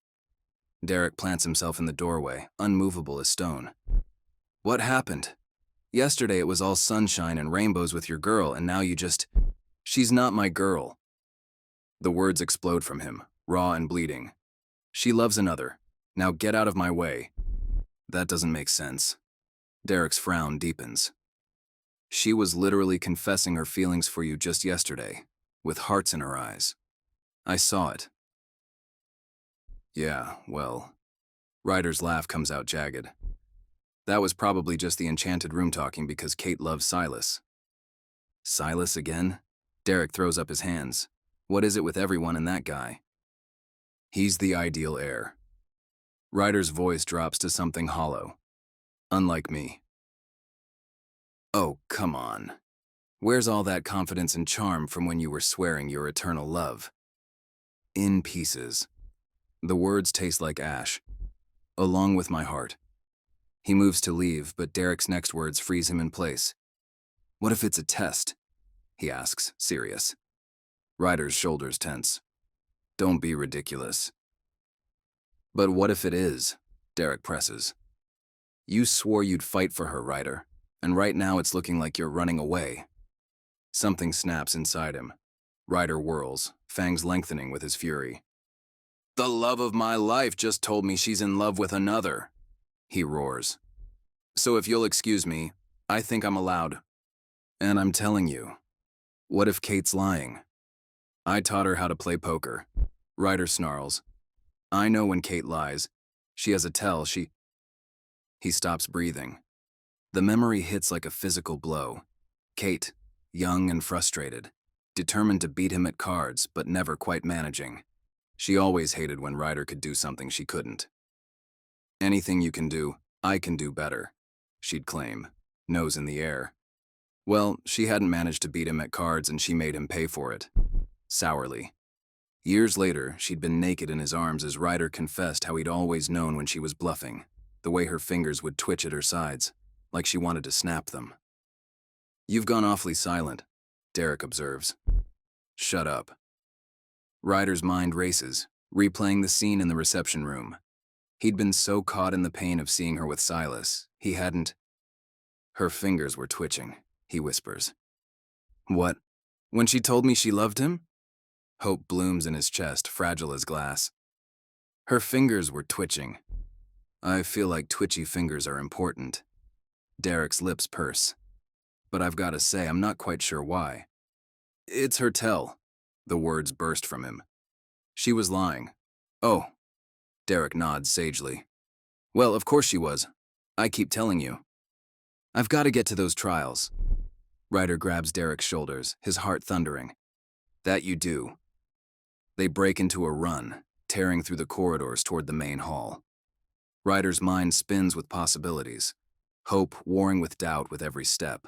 Derek plants himself in the doorway, unmovable as stone. What happened? Yesterday it was all sunshine and rainbows with your girl, and now you just... She's not my girl. The words explode from him, raw and bleeding. She loves another. Now get out of my way. That doesn't make sense. Derek's frown deepens. She was literally confessing her feelings for you just yesterday, with hearts in her eyes. I saw it. Yeah, well... Ryder's laugh comes out jagged. That was probably just the enchanted room talking because Kate loves Silas. Silas again? Derek throws up his hands. What is it with everyone and that guy? He's the ideal heir. Ryder's voice drops to something hollow. Unlike me. Oh, come on. Where's all that confidence and charm from when you were swearing your eternal love? In pieces. The words taste like ash. Along with my heart. He moves to leave, but Derek's next words freeze him in place. What if it's a test? He asks, serious. Ryder's shoulders tense. Don't be ridiculous. But what if it is? Derek presses. You swore you'd fight for her, Ryder, and right now it's looking like you're running away. Something snaps inside him. Ryder whirls, fangs lengthening with his fury. The love of my life just told me she's in love with another, he roars. So if you'll excuse me, I think I'm allowed. And I'm telling you, what if Kate's lying? I taught her how to play poker. Ryder snarls. I know when Kate lies. She has a tell, He stops breathing. The memory hits like a physical blow. Kate, young and frustrated, determined to beat him at cards, but never quite managing. She always hated when Ryder could do something she couldn't. "Anything you can do, I can do better," she'd claim, nose in the air. Well, she hadn't managed to beat him at cards and she made him pay for it. Sourly. Years later, she'd been naked in his arms as Ryder confessed how he'd always known when she was bluffing, the way her fingers would twitch at her sides, like she wanted to snap them. "You've gone awfully silent," Derek observes. "Shut up." Ryder's mind races, replaying the scene in the reception room. He'd been so caught in the pain of seeing her with Silas, he hadn't. "Her fingers were twitching," he whispers. "What? When she told me she loved him?" Hope blooms in his chest, fragile as glass. "Her fingers were twitching. I feel like twitchy fingers are important." Derek's lips purse. "But I've got to say, I'm not quite sure why." "It's her tell." The words burst from him. "She was lying." "Oh." Derek nods sagely. "Well, of course she was. I keep telling you." "I've got to get to those trials." Ryder grabs Derek's shoulders, his heart thundering. "That you do." They break into a run, tearing through the corridors toward the main hall. Ryder's mind spins with possibilities, hope warring with doubt with every step.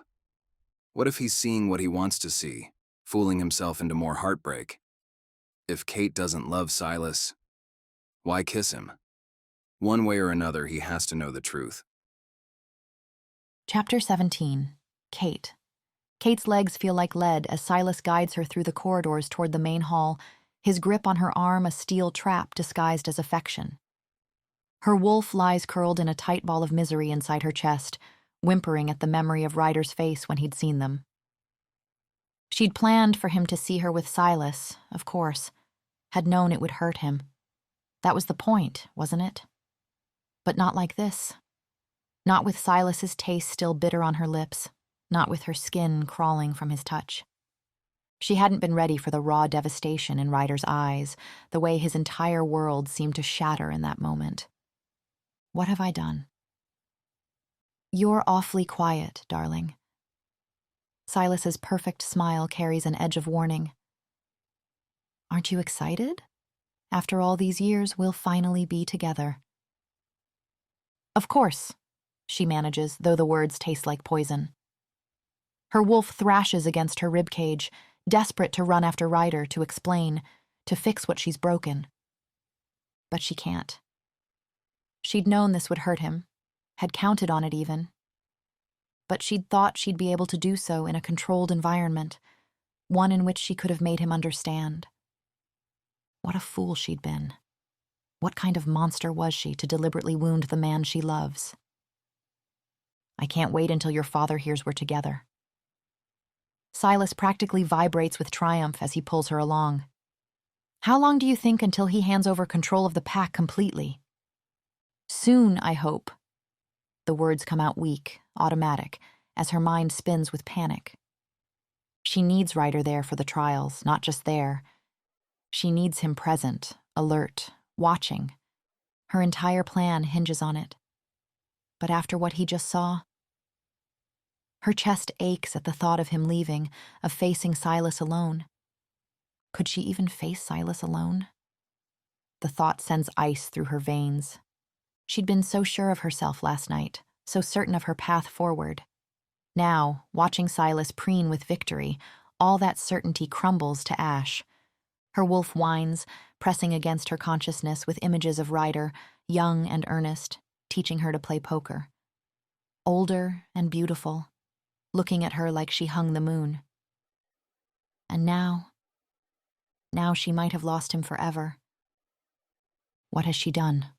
What if he's seeing what he wants to see, fooling himself into more heartbreak? If Kate doesn't love Silas, why kiss him? One way or another, he has to know the truth. Chapter 17. Kate. Kate's legs feel like lead as Silas guides her through the corridors toward the main hall, his grip on her arm a steel trap disguised as affection. Her wolf lies curled in a tight ball of misery inside her chest, whimpering at the memory of Ryder's face when he'd seen them. She'd planned for him to see her with Silas, of course, had known it would hurt him. That was the point, wasn't it? But not like this. Not with Silas's taste still bitter on her lips, not with her skin crawling from his touch. She hadn't been ready for the raw devastation in Ryder's eyes, the way his entire world seemed to shatter in that moment. What have I done? "You're awfully quiet, darling." Silas's perfect smile carries an edge of warning. "Aren't you excited? After all these years, we'll finally be together." "Of course," she manages, though the words taste like poison. Her wolf thrashes against her ribcage, desperate to run after Ryder, to explain, to fix what she's broken. But she can't. She'd known this would hurt him, had counted on it even. But she'd thought she'd be able to do so in a controlled environment, one in which she could have made him understand. What a fool she'd been. What kind of monster was she to deliberately wound the man she loves? "I can't wait until your father hears we're together." Silas practically vibrates with triumph as he pulls her along. "How long do you think until he hands over control of the pack completely?" "Soon, I hope." The words come out weak, automatic, as her mind spins with panic. She needs Ryder there for the trials, not just there. She needs him present, alert, watching. Her entire plan hinges on it. But after what he just saw, her chest aches at the thought of him leaving, of facing Silas alone. Could she even face Silas alone? The thought sends ice through her veins. She'd been so sure of herself last night, so certain of her path forward. Now, watching Silas preen with victory, all that certainty crumbles to ash. Her wolf whines, pressing against her consciousness with images of Ryder, young and earnest, teaching her to play poker. Older and beautiful, looking at her like she hung the moon. And now she might have lost him forever. What has she done?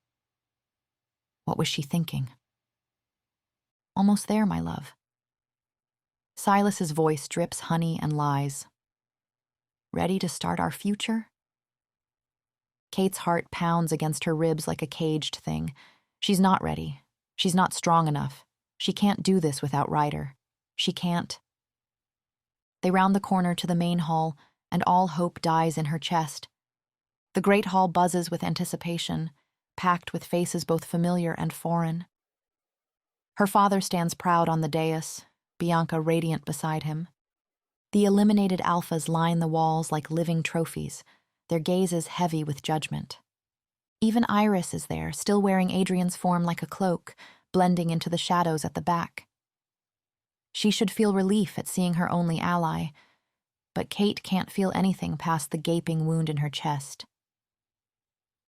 What was she thinking? "Almost there, my love." Silas's voice drips honey and lies. "Ready to start our future?" Kate's heart pounds against her ribs like a caged thing. She's not ready. She's not strong enough. She can't do this without Ryder. She can't. They round the corner to the main hall, and all hope dies in her chest. The great hall buzzes with anticipation, packed with faces both familiar and foreign. Her father stands proud on the dais, Bianca radiant beside him. The eliminated alphas line the walls like living trophies, their gazes heavy with judgment. Even Iris is there, still wearing Adrian's form like a cloak, blending into the shadows at the back. She should feel relief at seeing her only ally, but Kate can't feel anything past the gaping wound in her chest.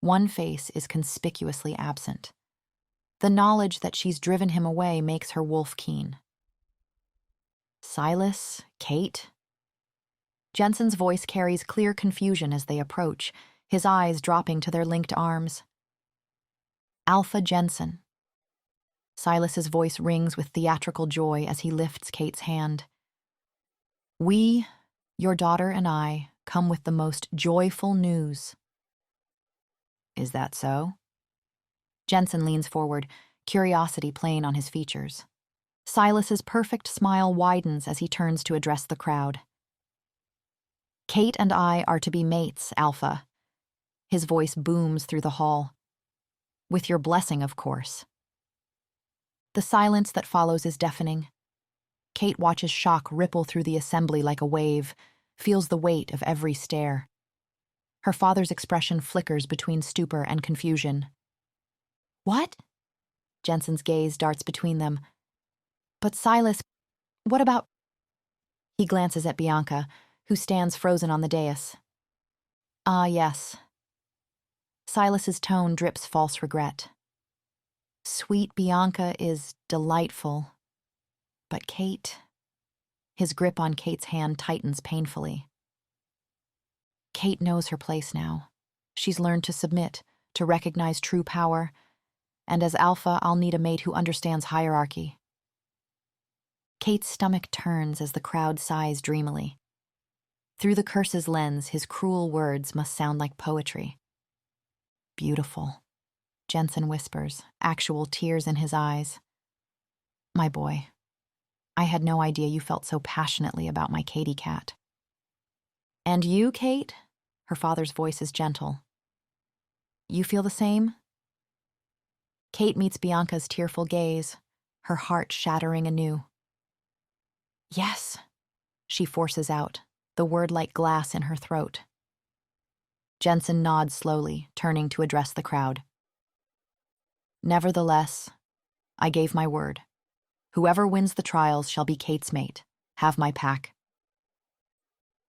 One face is conspicuously absent. The knowledge that she's driven him away makes her wolf keen. Silas? Kate? Jensen's voice carries clear confusion as they approach, his eyes dropping to their linked arms. Alpha Jensen. Silas's voice rings with theatrical joy as he lifts Kate's hand. We, your daughter and I, come with the most joyful news. Is that so? Jensen leans forward, curiosity plain on his features. Silas's perfect smile widens as he turns to address the crowd. Kate and I are to be mates, Alpha. His voice booms through the hall. With your blessing, of course. The silence that follows is deafening. Kate watches shock ripple through the assembly like a wave, feels the weight of every stare. Her father's expression flickers between stupor and confusion. What? Jensen's gaze darts between them. But Silas, what about... He glances at Bianca, who stands frozen on the dais. Ah, yes. Silas's tone drips false regret. Sweet Bianca is delightful. But Kate... His grip on Kate's hand tightens painfully. Kate knows her place now. She's learned to submit, to recognize true power, and as Alpha, I'll need a mate who understands hierarchy. Kate's stomach turns as the crowd sighs dreamily. Through the curse's lens, his cruel words must sound like poetry. Beautiful, Jensen whispers, actual tears in his eyes. My boy, I had no idea you felt so passionately about my Katie cat. And you, Kate? Her father's voice is gentle. You feel the same? Kate meets Bianca's tearful gaze, her heart shattering anew. Yes, she forces out, the word like glass in her throat. Jensen nods slowly, turning to address the crowd. Nevertheless, I gave my word. Whoever wins the trials shall be Kate's mate. Have my pack.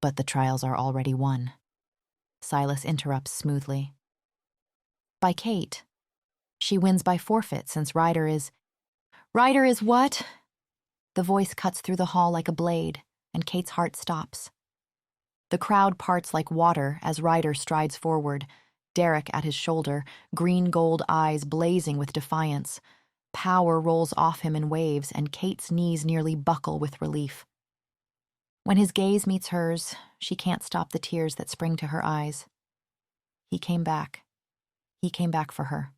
But the trials are already won. Silas interrupts smoothly. By Kate. She wins by forfeit since Ryder is... Ryder is what? The voice cuts through the hall like a blade, and Kate's heart stops. The crowd parts like water as Ryder strides forward, Derek at his shoulder, green-gold eyes blazing with defiance. Power rolls off him in waves, and Kate's knees nearly buckle with relief. When his gaze meets hers, she can't stop the tears that spring to her eyes. He came back. He came back for her.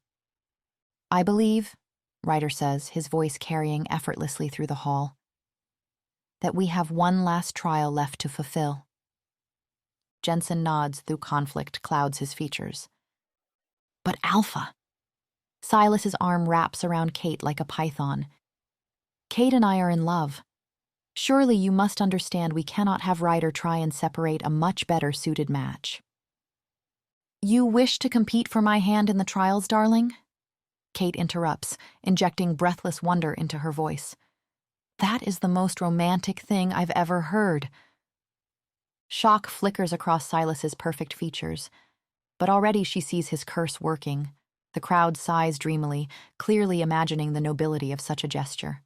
I believe, Ryder says, his voice carrying effortlessly through the hall, that we have one last trial left to fulfill. Jensen nods through conflict clouds his features. But Alpha... Silas's arm wraps around Kate like a python. Kate and I are in love. Surely you must understand we cannot have Ryder try and separate a much better suited match. You wish to compete for my hand in the trials, darling? Kate interrupts, injecting breathless wonder into her voice. That is the most romantic thing I've ever heard. Shock flickers across Silas's perfect features, but already she sees his curse working. The crowd sighs dreamily, clearly imagining the nobility of such a gesture.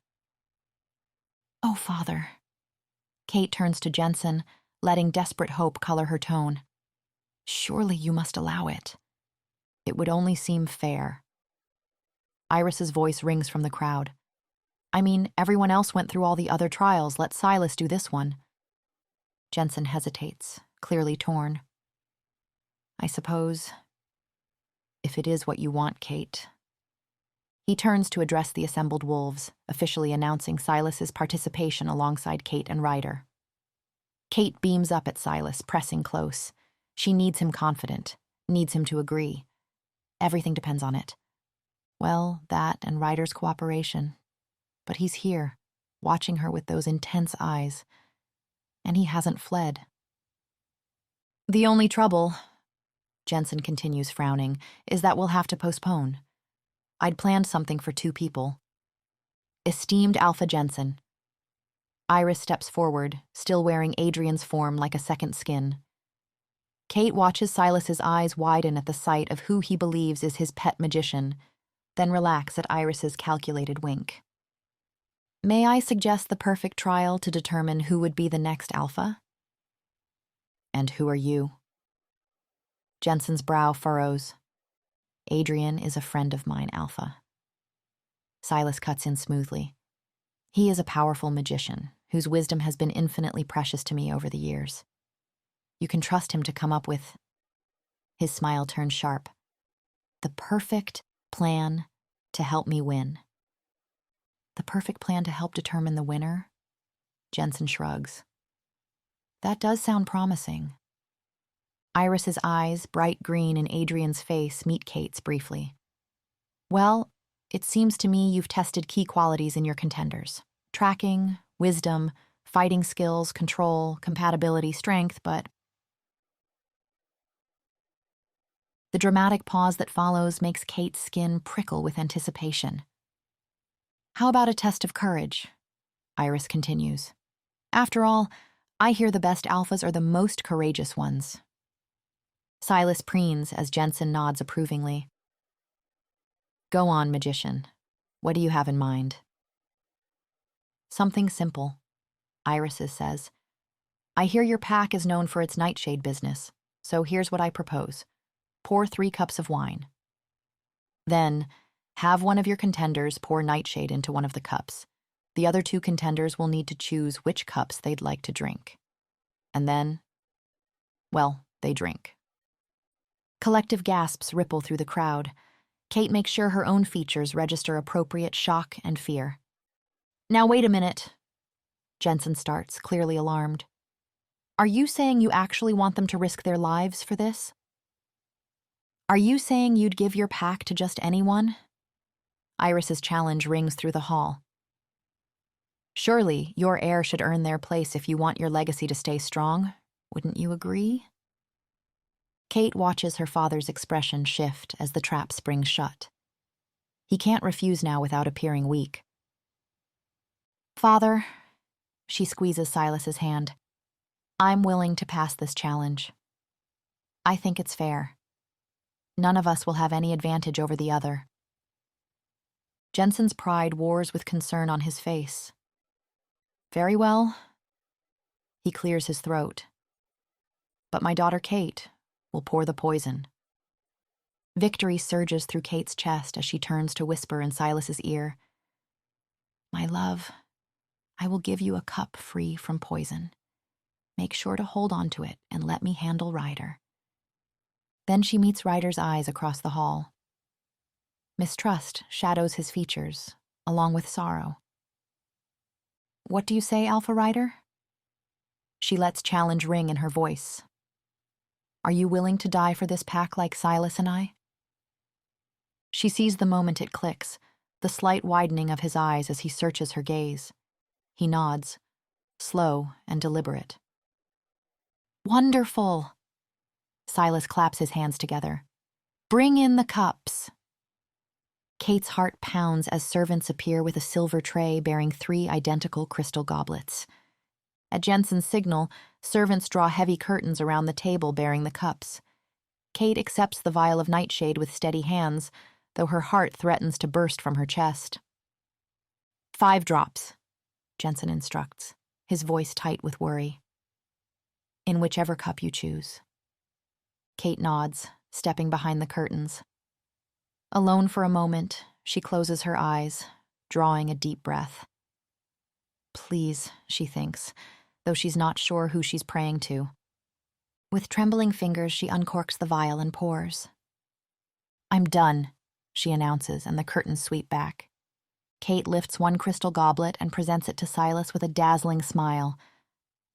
Oh, Father. Kate turns to Jensen, letting desperate hope color her tone. Surely you must allow it. It would only seem fair. Iris's voice rings from the crowd. I mean, everyone else went through all the other trials. Let Silas do this one. Jensen hesitates, clearly torn. I suppose, if it is what you want, Kate. He turns to address the assembled wolves, officially announcing Silas's participation alongside Kate and Ryder. Kate beams up at Silas, pressing close. She needs him confident, needs him to agree. Everything depends on it. Well, that and Ryder's cooperation. But he's here, watching her with those intense eyes. And he hasn't fled. The only trouble, Jensen continues, frowning, is that we'll have to postpone. I'd planned something for 2 people. Esteemed Alpha Jensen. Iris steps forward, still wearing Adrian's form like a second skin. Kate watches Silas's eyes widen at the sight of who he believes is his pet magician, then relax at Iris's calculated wink. May I suggest the perfect trial to determine who would be the next alpha? And who are you? Jensen's brow furrows. Adrian is a friend of mine, Alpha. Silas cuts in smoothly. He is a powerful magician whose wisdom has been infinitely precious to me over the years. You can trust him to come up with... His smile turns sharp. The perfect plan to help me win. The perfect plan to help determine the winner? Jensen shrugs. That does sound promising. Iris's eyes, bright green in Adrian's face, meet Kate's briefly. Well, it seems to me you've tested key qualities in your contenders. Tracking, wisdom, fighting skills, control, compatibility, strength, but... The dramatic pause that follows makes Kate's skin prickle with anticipation. How about a test of courage? Iris continues. After all, I hear the best alphas are the most courageous ones. Silas preens as Jensen nods approvingly. Go on, magician. What do you have in mind? Something simple, Iris says. I hear your pack is known for its nightshade business, so here's what I propose. Pour 3 cups of wine. Then, have one of your contenders pour nightshade into one of the cups. The other 2 contenders will need to choose which cups they'd like to drink. And then, well, they drink. Collective gasps ripple through the crowd. Kate makes sure her own features register appropriate shock and fear. Now wait a minute. Jensen starts, clearly alarmed. Are you saying you actually want them to risk their lives for this? Are you saying you'd give your pack to just anyone? Iris's challenge rings through the hall. Surely, your heir should earn their place if you want your legacy to stay strong. Wouldn't you agree? Kate watches her father's expression shift as the trap springs shut. He can't refuse now without appearing weak. Father, she squeezes Silas's hand. I'm willing to pass this challenge. I think it's fair. None of us will have any advantage over the other. Jensen's pride wars with concern on his face. Very well. He clears his throat. But my daughter Kate will pour the poison. Victory surges through Kate's chest as she turns to whisper in Silas's ear. My love, I will give you a cup free from poison. Make sure to hold on to it and let me handle Ryder. Then she meets Ryder's eyes across the hall. Mistrust shadows his features, along with sorrow. What do you say, Alpha Ryder? She lets challenge ring in her voice. Are you willing to die for this pack like Silas and I? She sees the moment it clicks, the slight widening of his eyes as he searches her gaze. He nods, slow and deliberate. Wonderful! Silas claps his hands together. Bring in the cups. Kate's heart pounds as servants appear with a silver tray bearing 3 identical crystal goblets. At Jensen's signal, servants draw heavy curtains around the table bearing the cups. Kate accepts the vial of nightshade with steady hands, though her heart threatens to burst from her chest. 5 drops, Jensen instructs, his voice tight with worry. In whichever cup you choose. Kate nods, stepping behind the curtains. Alone for a moment, she closes her eyes, drawing a deep breath. Please, she thinks, though she's not sure who she's praying to. With trembling fingers, she uncorks the vial and pours. I'm done, she announces, and the curtains sweep back. Kate lifts one crystal goblet and presents it to Silas with a dazzling smile.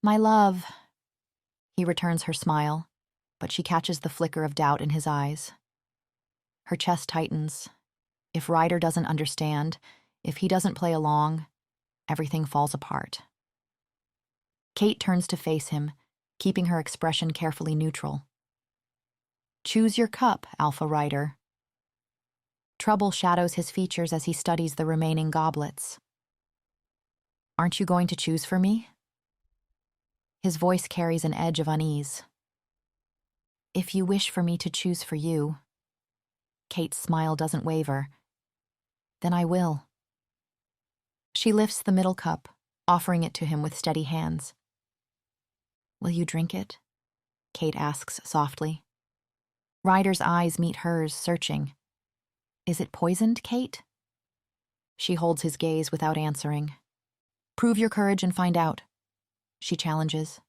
My love. He returns her smile, but she catches the flicker of doubt in his eyes. Her chest tightens. If Ryder doesn't understand, if he doesn't play along, everything falls apart. Kate turns to face him, keeping her expression carefully neutral. Choose your cup, Alpha Ryder. Trouble shadows his features as he studies the remaining goblets. Aren't you going to choose for me? His voice carries an edge of unease. If you wish for me to choose for you, Kate's smile doesn't waver, then I will. She lifts the middle cup, offering it to him with steady hands. Will you drink it? Kate asks softly. Ryder's eyes meet hers, searching. Is it poisoned, Kate? She holds his gaze without answering. Prove your courage and find out, she challenges.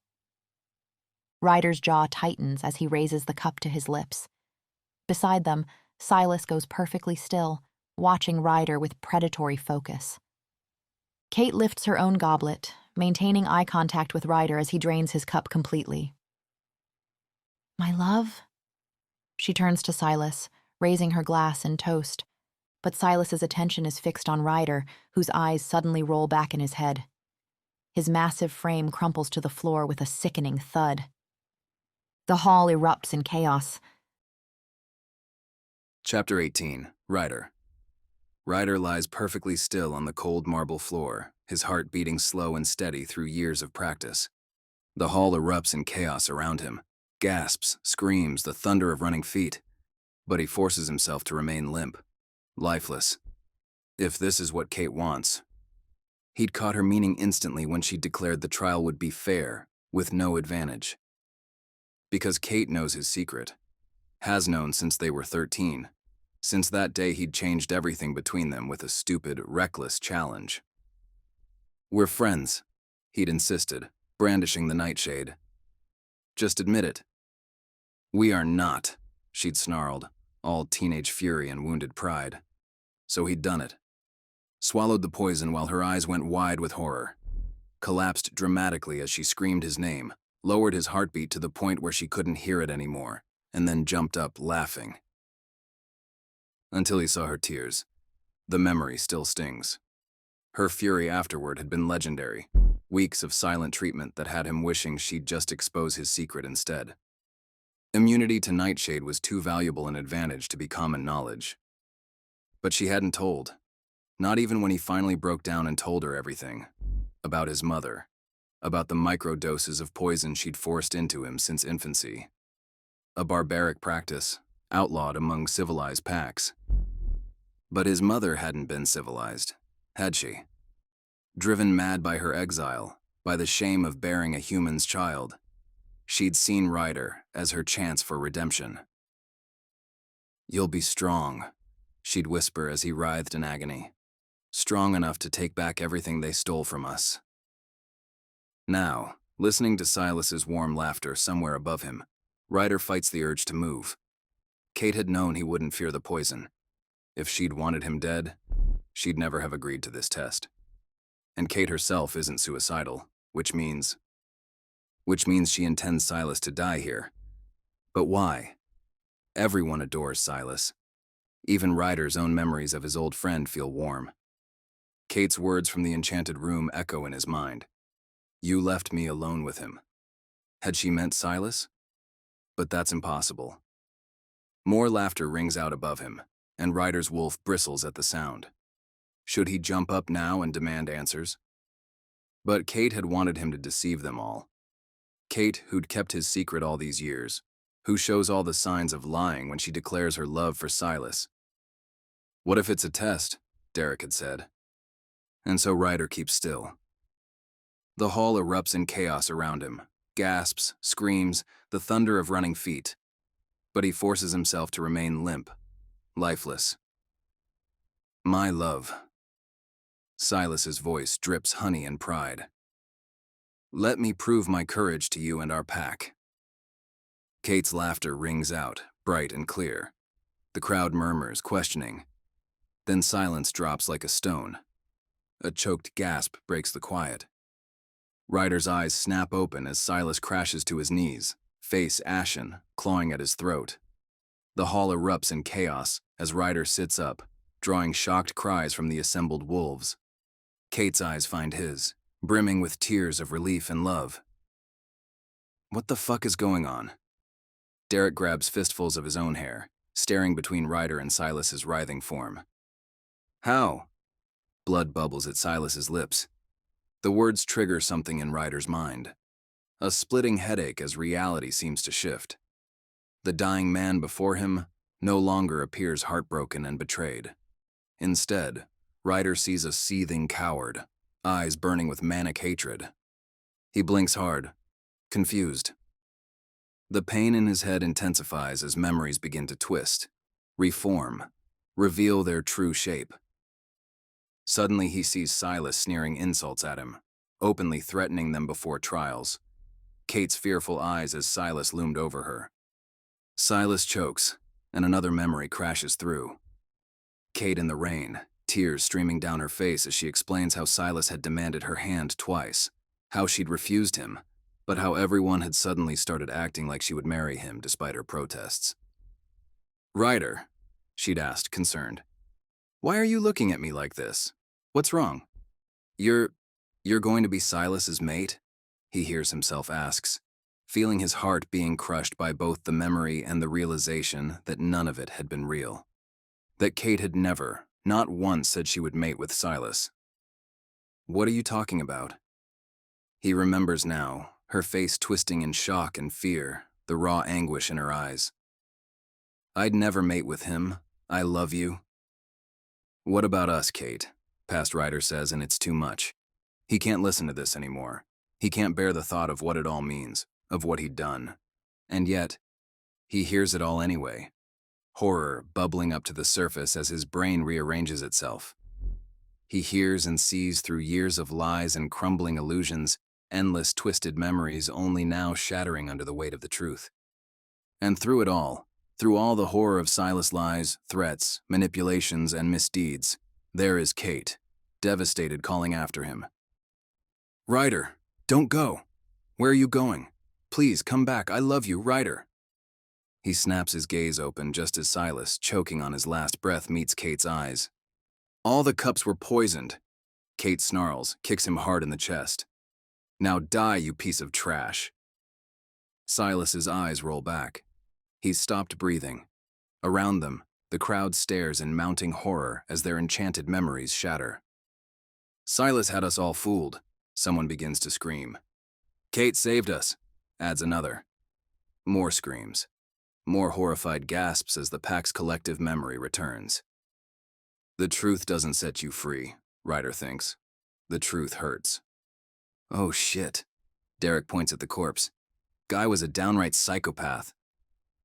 Ryder's jaw tightens as he raises the cup to his lips. Beside them, Silas goes perfectly still, watching Ryder with predatory focus. Kate lifts her own goblet, maintaining eye contact with Ryder as he drains his cup completely. My love? She turns to Silas, raising her glass in toast, but Silas's attention is fixed on Ryder, whose eyes suddenly roll back in his head. His massive frame crumples to the floor with a sickening thud. The hall erupts in chaos. Chapter 18. Ryder. Ryder lies perfectly still on the cold marble floor, his heart beating slow and steady through years of practice. The hall erupts in chaos around him. Gasps, screams, the thunder of running feet. But he forces himself to remain limp, lifeless. If this is what Kate wants. He'd caught her meaning instantly when she declared the trial would be fair, with no advantage. Because Kate knows his secret. Has known since they were 13. Since that day he'd changed everything between them with a stupid, reckless challenge. We're friends, he'd insisted, brandishing the nightshade. Just admit it. We are not, she'd snarled, all teenage fury and wounded pride. So he'd done it. Swallowed the poison while her eyes went wide with horror. Collapsed dramatically as she screamed his name, lowered his heartbeat to the point where she couldn't hear it anymore, and then jumped up, laughing. Until he saw her tears. The memory still stings. Her fury afterward had been legendary, weeks of silent treatment that had him wishing she'd just expose his secret instead. Immunity to nightshade was too valuable an advantage to be common knowledge. But she hadn't told. Not even when he finally broke down and told her everything. About his mother. About the microdoses of poison she'd forced into him since infancy. A barbaric practice, outlawed among civilized packs. But his mother hadn't been civilized, had she? Driven mad by her exile, by the shame of bearing a human's child, she'd seen Ryder as her chance for redemption. You'll be strong, she'd whisper as he writhed in agony. Strong enough to take back everything they stole from us. Now, listening to Silas's warm laughter somewhere above him, Ryder fights the urge to move. Kate had known he wouldn't fear the poison. If she'd wanted him dead, she'd never have agreed to this test. And Kate herself isn't suicidal, which means she intends Silas to die here. But why? Everyone adores Silas. Even Ryder's own memories of his old friend feel warm. Kate's words from the enchanted room echo in his mind. You left me alone with him. Had she meant Silas? But that's impossible. More laughter rings out above him, and Ryder's wolf bristles at the sound. Should he jump up now and demand answers? But Kate had wanted him to deceive them all. Kate, who'd kept his secret all these years, who shows all the signs of lying when she declares her love for Silas. What if it's a test? Derek had said. And so Ryder keeps still. The hall erupts in chaos around him, gasps, screams, the thunder of running feet. But he forces himself to remain limp, lifeless. My love. Silas's voice drips honey and pride. Let me prove my courage to you and our pack. Kate's laughter rings out, bright and clear. The crowd murmurs, questioning. Then silence drops like a stone. A choked gasp breaks the quiet. Ryder's eyes snap open as Silas crashes to his knees, face ashen, clawing at his throat. The hall erupts in chaos as Ryder sits up, drawing shocked cries from the assembled wolves. Kate's eyes find his, brimming with tears of relief and love. What the fuck is going on? Derek grabs fistfuls of his own hair, staring between Ryder and Silas's writhing form. How? Blood bubbles at Silas's lips. The words trigger something in Ryder's mind. A splitting headache as reality seems to shift. The dying man before him no longer appears heartbroken and betrayed. Instead, Ryder sees a seething coward, eyes burning with manic hatred. He blinks hard, confused. The pain in his head intensifies as memories begin to twist, reform, reveal their true shape. Suddenly he sees Silas sneering insults at him, openly threatening them before trials. Kate's fearful eyes as Silas loomed over her. Silas chokes, and another memory crashes through. Kate in the rain, tears streaming down her face as she explains how Silas had demanded her hand twice, how she'd refused him, but how everyone had suddenly started acting like she would marry him despite her protests. "Ryder," she'd asked, concerned, "why are you looking at me like this? What's wrong?" You're going to be Silas's mate?" he hears himself asks, feeling his heart being crushed by both the memory and the realization that none of it had been real. That Kate had never, not once, said she would mate with Silas. "What are you talking about?" He remembers now, her face twisting in shock and fear, the raw anguish in her eyes. "I'd never mate with him. I love you." "What about us, Kate?" Past Ryder says, and it's too much. He can't listen to this anymore. He can't bear the thought of what it all means, of what he'd done. And yet, he hears it all anyway. Horror bubbling up to the surface as his brain rearranges itself. He hears and sees through years of lies and crumbling illusions, endless twisted memories only now shattering under the weight of the truth. And through it all, through all the horror of Silas' lies, threats, manipulations, and misdeeds, there is Kate, devastated, calling after him. "Ryder, don't go. Where are you going? Please, come back. I love you, Ryder." He snaps his gaze open just as Silas, choking on his last breath, meets Kate's eyes. "All the cups were poisoned." Kate snarls, kicks him hard in the chest. "Now die, you piece of trash." Silas's eyes roll back. He's stopped breathing. Around them, the crowd stares in mounting horror as their enchanted memories shatter. "Silas had us all fooled," someone begins to scream. "Kate saved us," adds another. More screams. More horrified gasps as the pack's collective memory returns. The truth doesn't set you free, Ryder thinks. The truth hurts. "Oh shit." Derek points at the corpse. "Guy was a downright psychopath."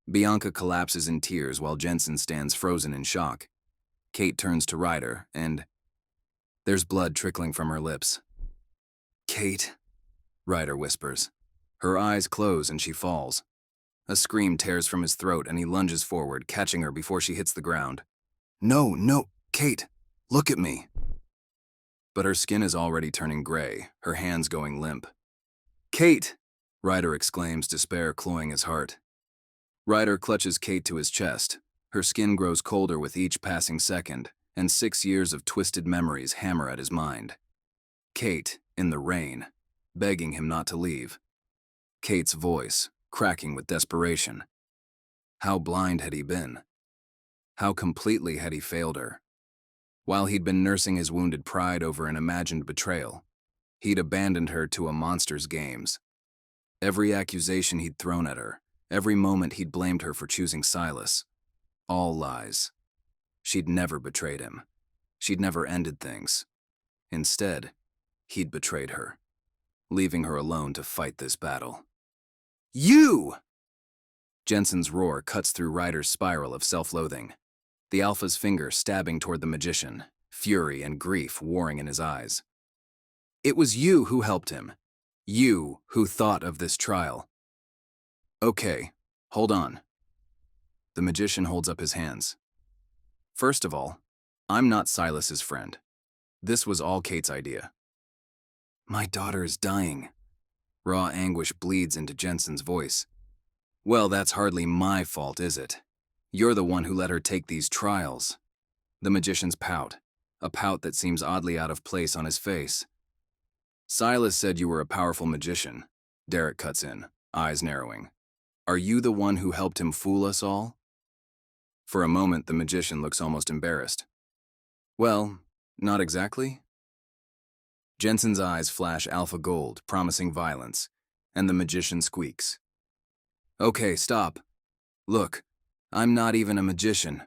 Bianca collapses in tears while Jensen stands frozen in shock. Kate turns to Ryder and there's blood trickling from her lips. "Kate," Ryder whispers. Her eyes close and she falls. A scream tears from his throat and he lunges forward, catching her before she hits the ground. No, Kate, look at me." But her skin is already turning gray, her hands going limp. "Kate!" Ryder exclaims, despair cloying his heart. Ryder clutches Kate to his chest. Her skin grows colder with each passing second, and 6 years of twisted memories hammer at his mind. Kate, in the rain, begging him not to leave. Kate's voice, cracking with desperation. How blind had he been? How completely had he failed her? While he'd been nursing his wounded pride over an imagined betrayal, he'd abandoned her to a monster's games. Every accusation he'd thrown at her, every moment he'd blamed her for choosing Silas, all lies. She'd never betrayed him. She'd never ended things. Instead, he'd betrayed her, leaving her alone to fight this battle. "You!" Jensen's roar cuts through Ryder's spiral of self-loathing. The Alpha's finger stabbing toward the magician, fury and grief warring in his eyes. "It was you who helped him. You who thought of this trial." "Okay, hold on." The magician holds up his hands. "First of all, I'm not Silas's friend. This was all Kate's idea." "My daughter is dying." Raw anguish bleeds into Jensen's voice. "Well, that's hardly my fault, is it? You're the one who let her take these trials." The magician's pout, a pout that seems oddly out of place on his face. "Silas said you were a powerful magician." Derek cuts in, eyes narrowing. Are you the one who helped him fool us all? For a moment, the magician looks almost embarrassed. Well, not exactly. Jensen's eyes flash alpha gold, promising violence, and the magician squeaks. Okay, stop. Look, I'm not even a magician.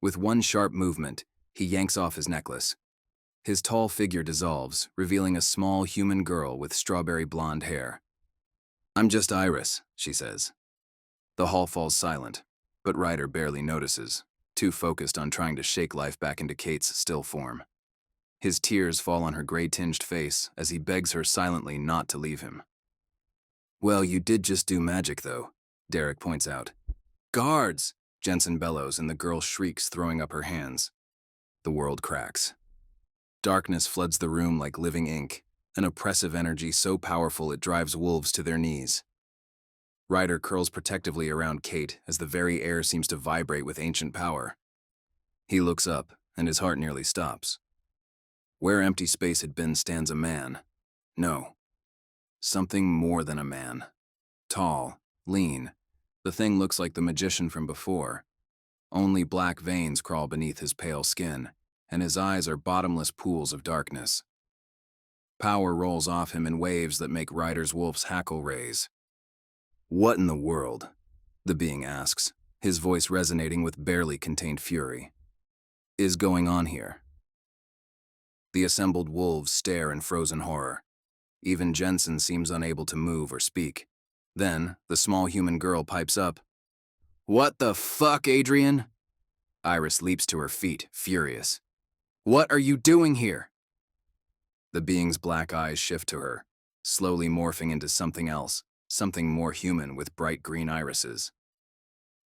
With one sharp movement, he yanks off his necklace. His tall figure dissolves, revealing a small human girl with strawberry blonde hair. I'm just Iris, she says. The hall falls silent, but Ryder barely notices, too focused on trying to shake life back into Kate's still form. His tears fall on her gray-tinged face as he begs her silently not to leave him. Well, you did just do magic, though, Derek points out. Guards! Jensen bellows and the girl shrieks, throwing up her hands. The world cracks. Darkness floods the room like living ink, an oppressive energy so powerful it drives wolves to their knees. Ryder curls protectively around Kate as the very air seems to vibrate with ancient power. He looks up, and his heart nearly stops. Where empty space had been stands a man. No. Something more than a man. Tall, lean. The thing looks like the magician from before. Only black veins crawl beneath his pale skin, and his eyes are bottomless pools of darkness. Power rolls off him in waves that make Ryder's wolf's hackle raise. What in the world? The being asks, his voice resonating with barely contained fury. Is going on here? The assembled wolves stare in frozen horror. Even Jensen seems unable to move or speak. Then, the small human girl pipes up. What the fuck, Adrian? Iris leaps to her feet, furious. What are you doing here? The being's black eyes shift to her, slowly morphing into something else, something more human with bright green irises.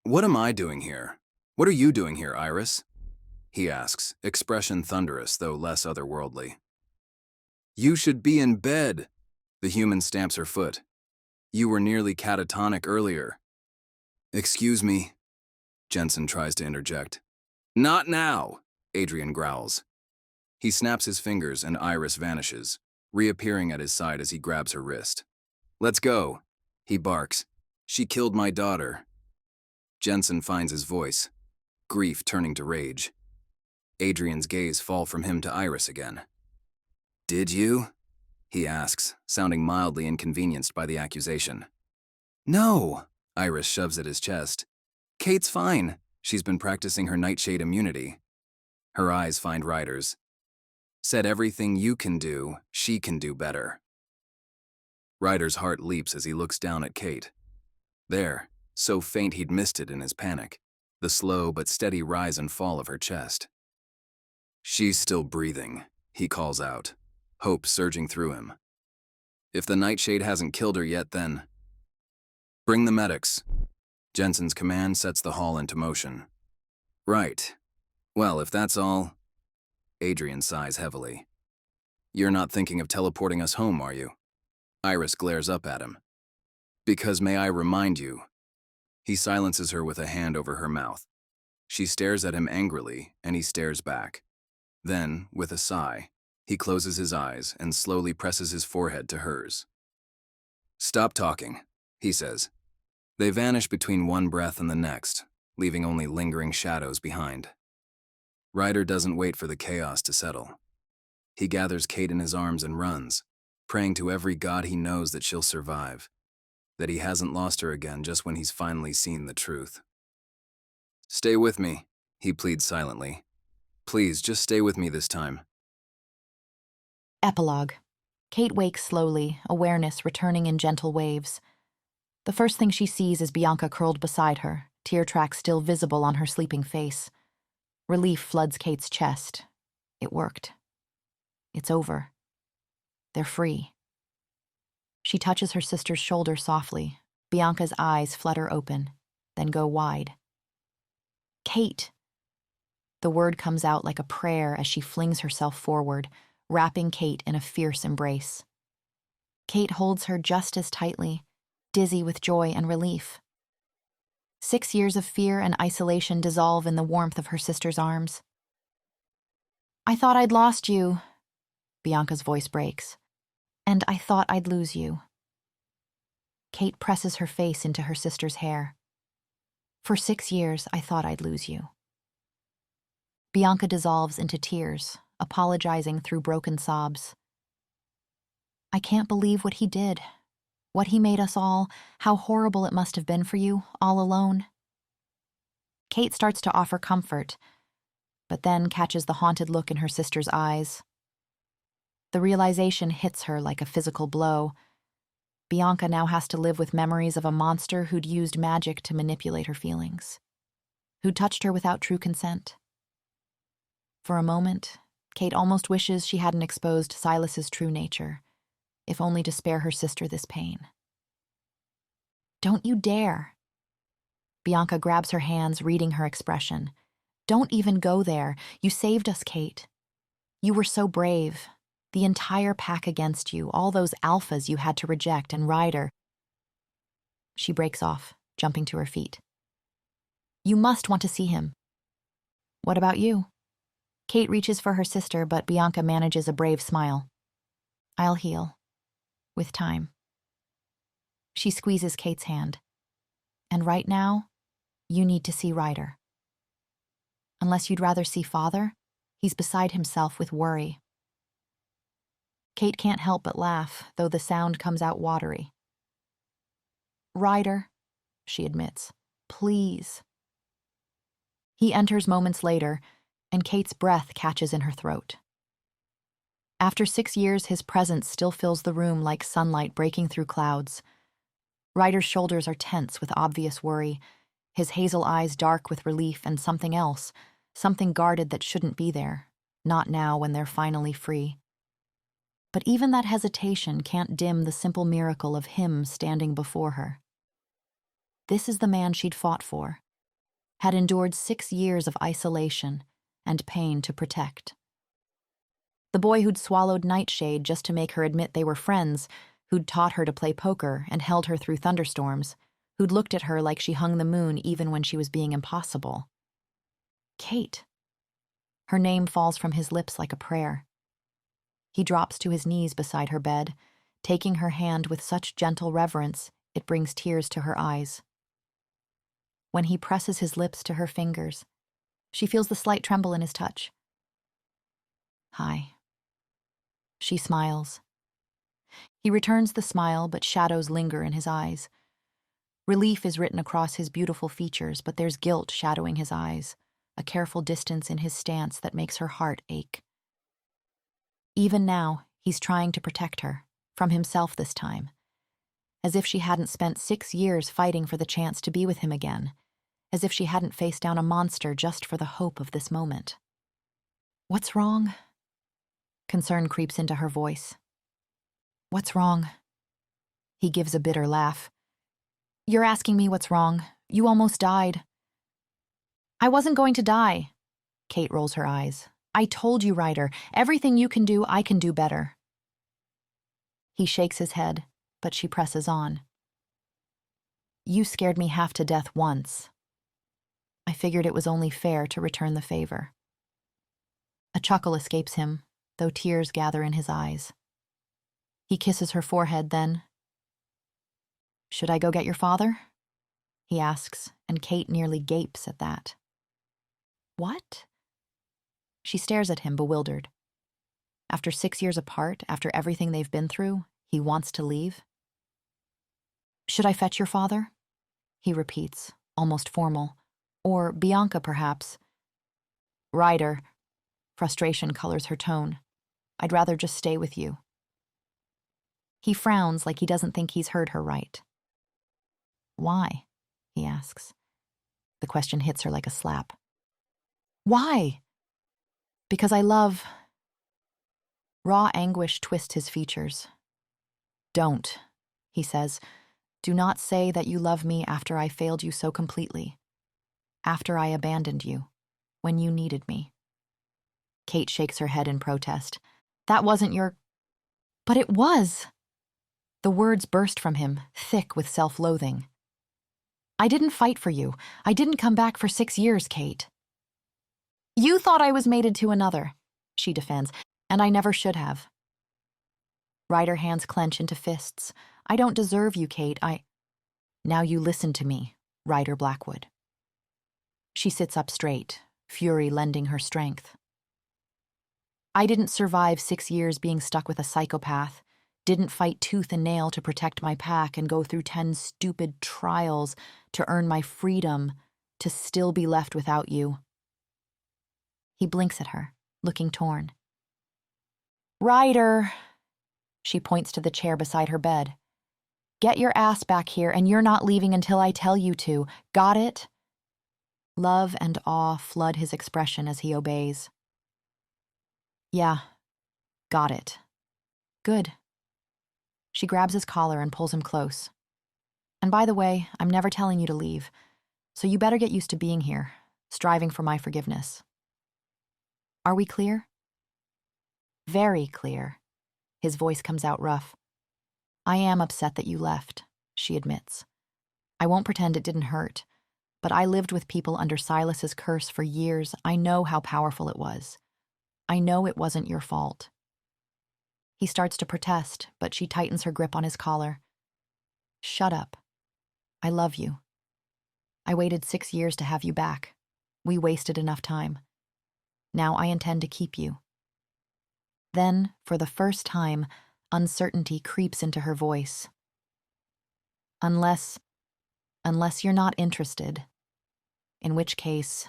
What am I doing here? What are you doing here, Iris? He asks, expression thunderous though less otherworldly. You should be in bed. The human stamps her foot. You were nearly catatonic earlier. Excuse me. Jensen tries to interject. Not now, Adrian growls. He snaps his fingers and Iris vanishes, reappearing at his side as he grabs her wrist. Let's go, he barks. She killed my daughter. Jensen finds his voice, grief turning to rage. Adrian's gaze fall from him to Iris again. Did you? He asks, sounding mildly inconvenienced by the accusation. No, Iris shoves at his chest. Kate's fine. She's been practicing her nightshade immunity. Her eyes find Ryder's. Said everything you can do, she can do better. Ryder's heart leaps as he looks down at Kate. There, so faint he'd missed it in his panic, the slow but steady rise and fall of her chest. She's still breathing, he calls out, hope surging through him. If the nightshade hasn't killed her yet, then... Bring the medics. Jensen's command sets the hall into motion. Right. Well, if that's all... Adrian sighs heavily. You're not thinking of teleporting us home, are you? Iris glares up at him. Because may I remind you... He silences her with a hand over her mouth. She stares at him angrily, and he stares back. Then, with a sigh, he closes his eyes and slowly presses his forehead to hers. Stop talking, he says. They vanish between one breath and the next, leaving only lingering shadows behind. Ryder doesn't wait for the chaos to settle. He gathers Kate in his arms and runs, praying to every god he knows that she'll survive, that he hasn't lost her again just when he's finally seen the truth. Stay with me, he pleads silently. Please, just stay with me this time. Epilogue. Kate wakes slowly, awareness returning in gentle waves. The first thing she sees is Bianca curled beside her, tear tracks still visible on her sleeping face. Relief floods Kate's chest. It worked. It's over. They're free. She touches her sister's shoulder softly. Bianca's eyes flutter open, then go wide. Kate! The word comes out like a prayer as she flings herself forward, wrapping Kate in a fierce embrace. Kate holds her just as tightly, dizzy with joy and relief. 6 years of fear and isolation dissolve in the warmth of her sister's arms. I thought I'd lost you, Bianca's voice breaks, and I thought I'd lose you. Kate presses her face into her sister's hair. For 6 years, I thought I'd lose you. Bianca dissolves into tears, apologizing through broken sobs. I can't believe what he did. What he made us all, how horrible it must have been for you, all alone. Kate starts to offer comfort, but then catches the haunted look in her sister's eyes. The realization hits her like a physical blow. Bianca now has to live with memories of a monster who'd used magic to manipulate her feelings, who'd touched her without true consent. For a moment, Kate almost wishes she hadn't exposed Silas's true nature, if only to spare her sister this pain. Don't you dare. Bianca grabs her hands, reading her expression. Don't even go there. You saved us, Kate. You were so brave. The entire pack against you, all those alphas you had to reject, and Ryder. She breaks off, jumping to her feet. You must want to see him. What about you? Kate reaches for her sister, but Bianca manages a brave smile. I'll heal. With time. She squeezes Kate's hand. And right now, you need to see Ryder. Unless you'd rather see Father, he's beside himself with worry. Kate can't help but laugh, though the sound comes out watery. Ryder, she admits, please. He enters moments later, and Kate's breath catches in her throat. After 6 years, his presence still fills the room like sunlight breaking through clouds. Ryder's shoulders are tense with obvious worry, his hazel eyes dark with relief and something else, something guarded that shouldn't be there, not now when they're finally free. But even that hesitation can't dim the simple miracle of him standing before her. This is the man she'd fought for, had endured 6 years of isolation and pain to protect. The boy who'd swallowed nightshade just to make her admit they were friends, who'd taught her to play poker and held her through thunderstorms, who'd looked at her like she hung the moon even when she was being impossible. Kate. Her name falls from his lips like a prayer. He drops to his knees beside her bed, taking her hand with such gentle reverence it brings tears to her eyes. When he presses his lips to her fingers, she feels the slight tremble in his touch. Hi. She smiles. He returns the smile, but shadows linger in his eyes. Relief is written across his beautiful features, but there's guilt shadowing his eyes, a careful distance in his stance that makes her heart ache. Even now, he's trying to protect her, from himself this time, as if she hadn't spent 6 years fighting for the chance to be with him again, as if she hadn't faced down a monster just for the hope of this moment. What's wrong? Concern creeps into her voice. What's wrong? He gives a bitter laugh. You're asking me what's wrong. You almost died. I wasn't going to die. Kate rolls her eyes. I told you, Ryder, everything you can do, I can do better. He shakes his head, but she presses on. You scared me half to death once. I figured it was only fair to return the favor. A chuckle escapes him, though tears gather in his eyes. He kisses her forehead then. Should I go get your father? He asks, and Kate nearly gapes at that. What? She stares at him, bewildered. After 6 years apart, after everything they've been through, he wants to leave? Should I fetch your father? He repeats, almost formal. Or Bianca, perhaps. Ryder. Frustration colors her tone. I'd rather just stay with you. He frowns like he doesn't think he's heard her right. Why? He asks. The question hits her like a slap. Why? Because I love... Raw anguish twists his features. Don't, he says. Do not say that you love me after I failed you so completely. After I abandoned you, when you needed me. Kate shakes her head in protest. That wasn't your... But it was! The words burst from him, thick with self-loathing. I didn't fight for you. I didn't come back for 6 years, Kate. You thought I was mated to another, she defends, and I never should have. Ryder hands clench into fists, I don't deserve you, Kate. Now you listen to me, Ryder Blackwood. She sits up straight, fury lending her strength. I didn't survive 6 years being stuck with a psychopath, didn't fight tooth and nail to protect my pack and go through 10 stupid trials to earn my freedom to still be left without you. He blinks at her, looking torn. Ryder, she points to the chair beside her bed. Get your ass back here, and you're not leaving until I tell you to. Got it? Love and awe flood his expression as he obeys. Yeah, got it. Good. She grabs his collar and pulls him close. And by the way, I'm never telling you to leave, so you better get used to being here, striving for my forgiveness. Are we clear? Very clear. His voice comes out rough. I am upset that you left, she admits. I won't pretend it didn't hurt, but I lived with people under Silas's curse for years. I know how powerful it was. I know it wasn't your fault. He starts to protest, but she tightens her grip on his collar. Shut up. I love you. I waited 6 years to have you back. We wasted enough time. Now I intend to keep you. Then, for the first time, uncertainty creeps into her voice. Unless you're not interested. In which case,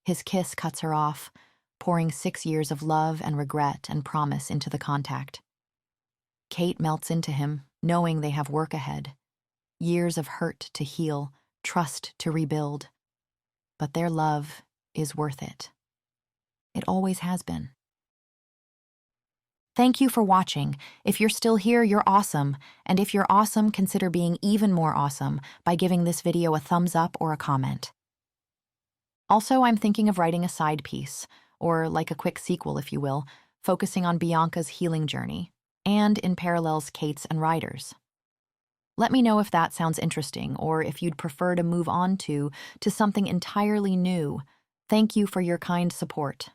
his kiss cuts her off, pouring 6 years of love and regret and promise into the contact. Kate melts into him, knowing they have work ahead. Years of hurt to heal, trust to rebuild. But their love is worth it. It always has been. Thank you for watching. If you're still here, you're awesome. And if you're awesome, consider being even more awesome by giving this video a thumbs up or a comment. Also, I'm thinking of writing a side piece, or like a quick sequel, if you will, focusing on Bianca's healing journey, and in parallels Kate's and Ryder's. Let me know if that sounds interesting, or if you'd prefer to move on to something entirely new. Thank you for your kind support.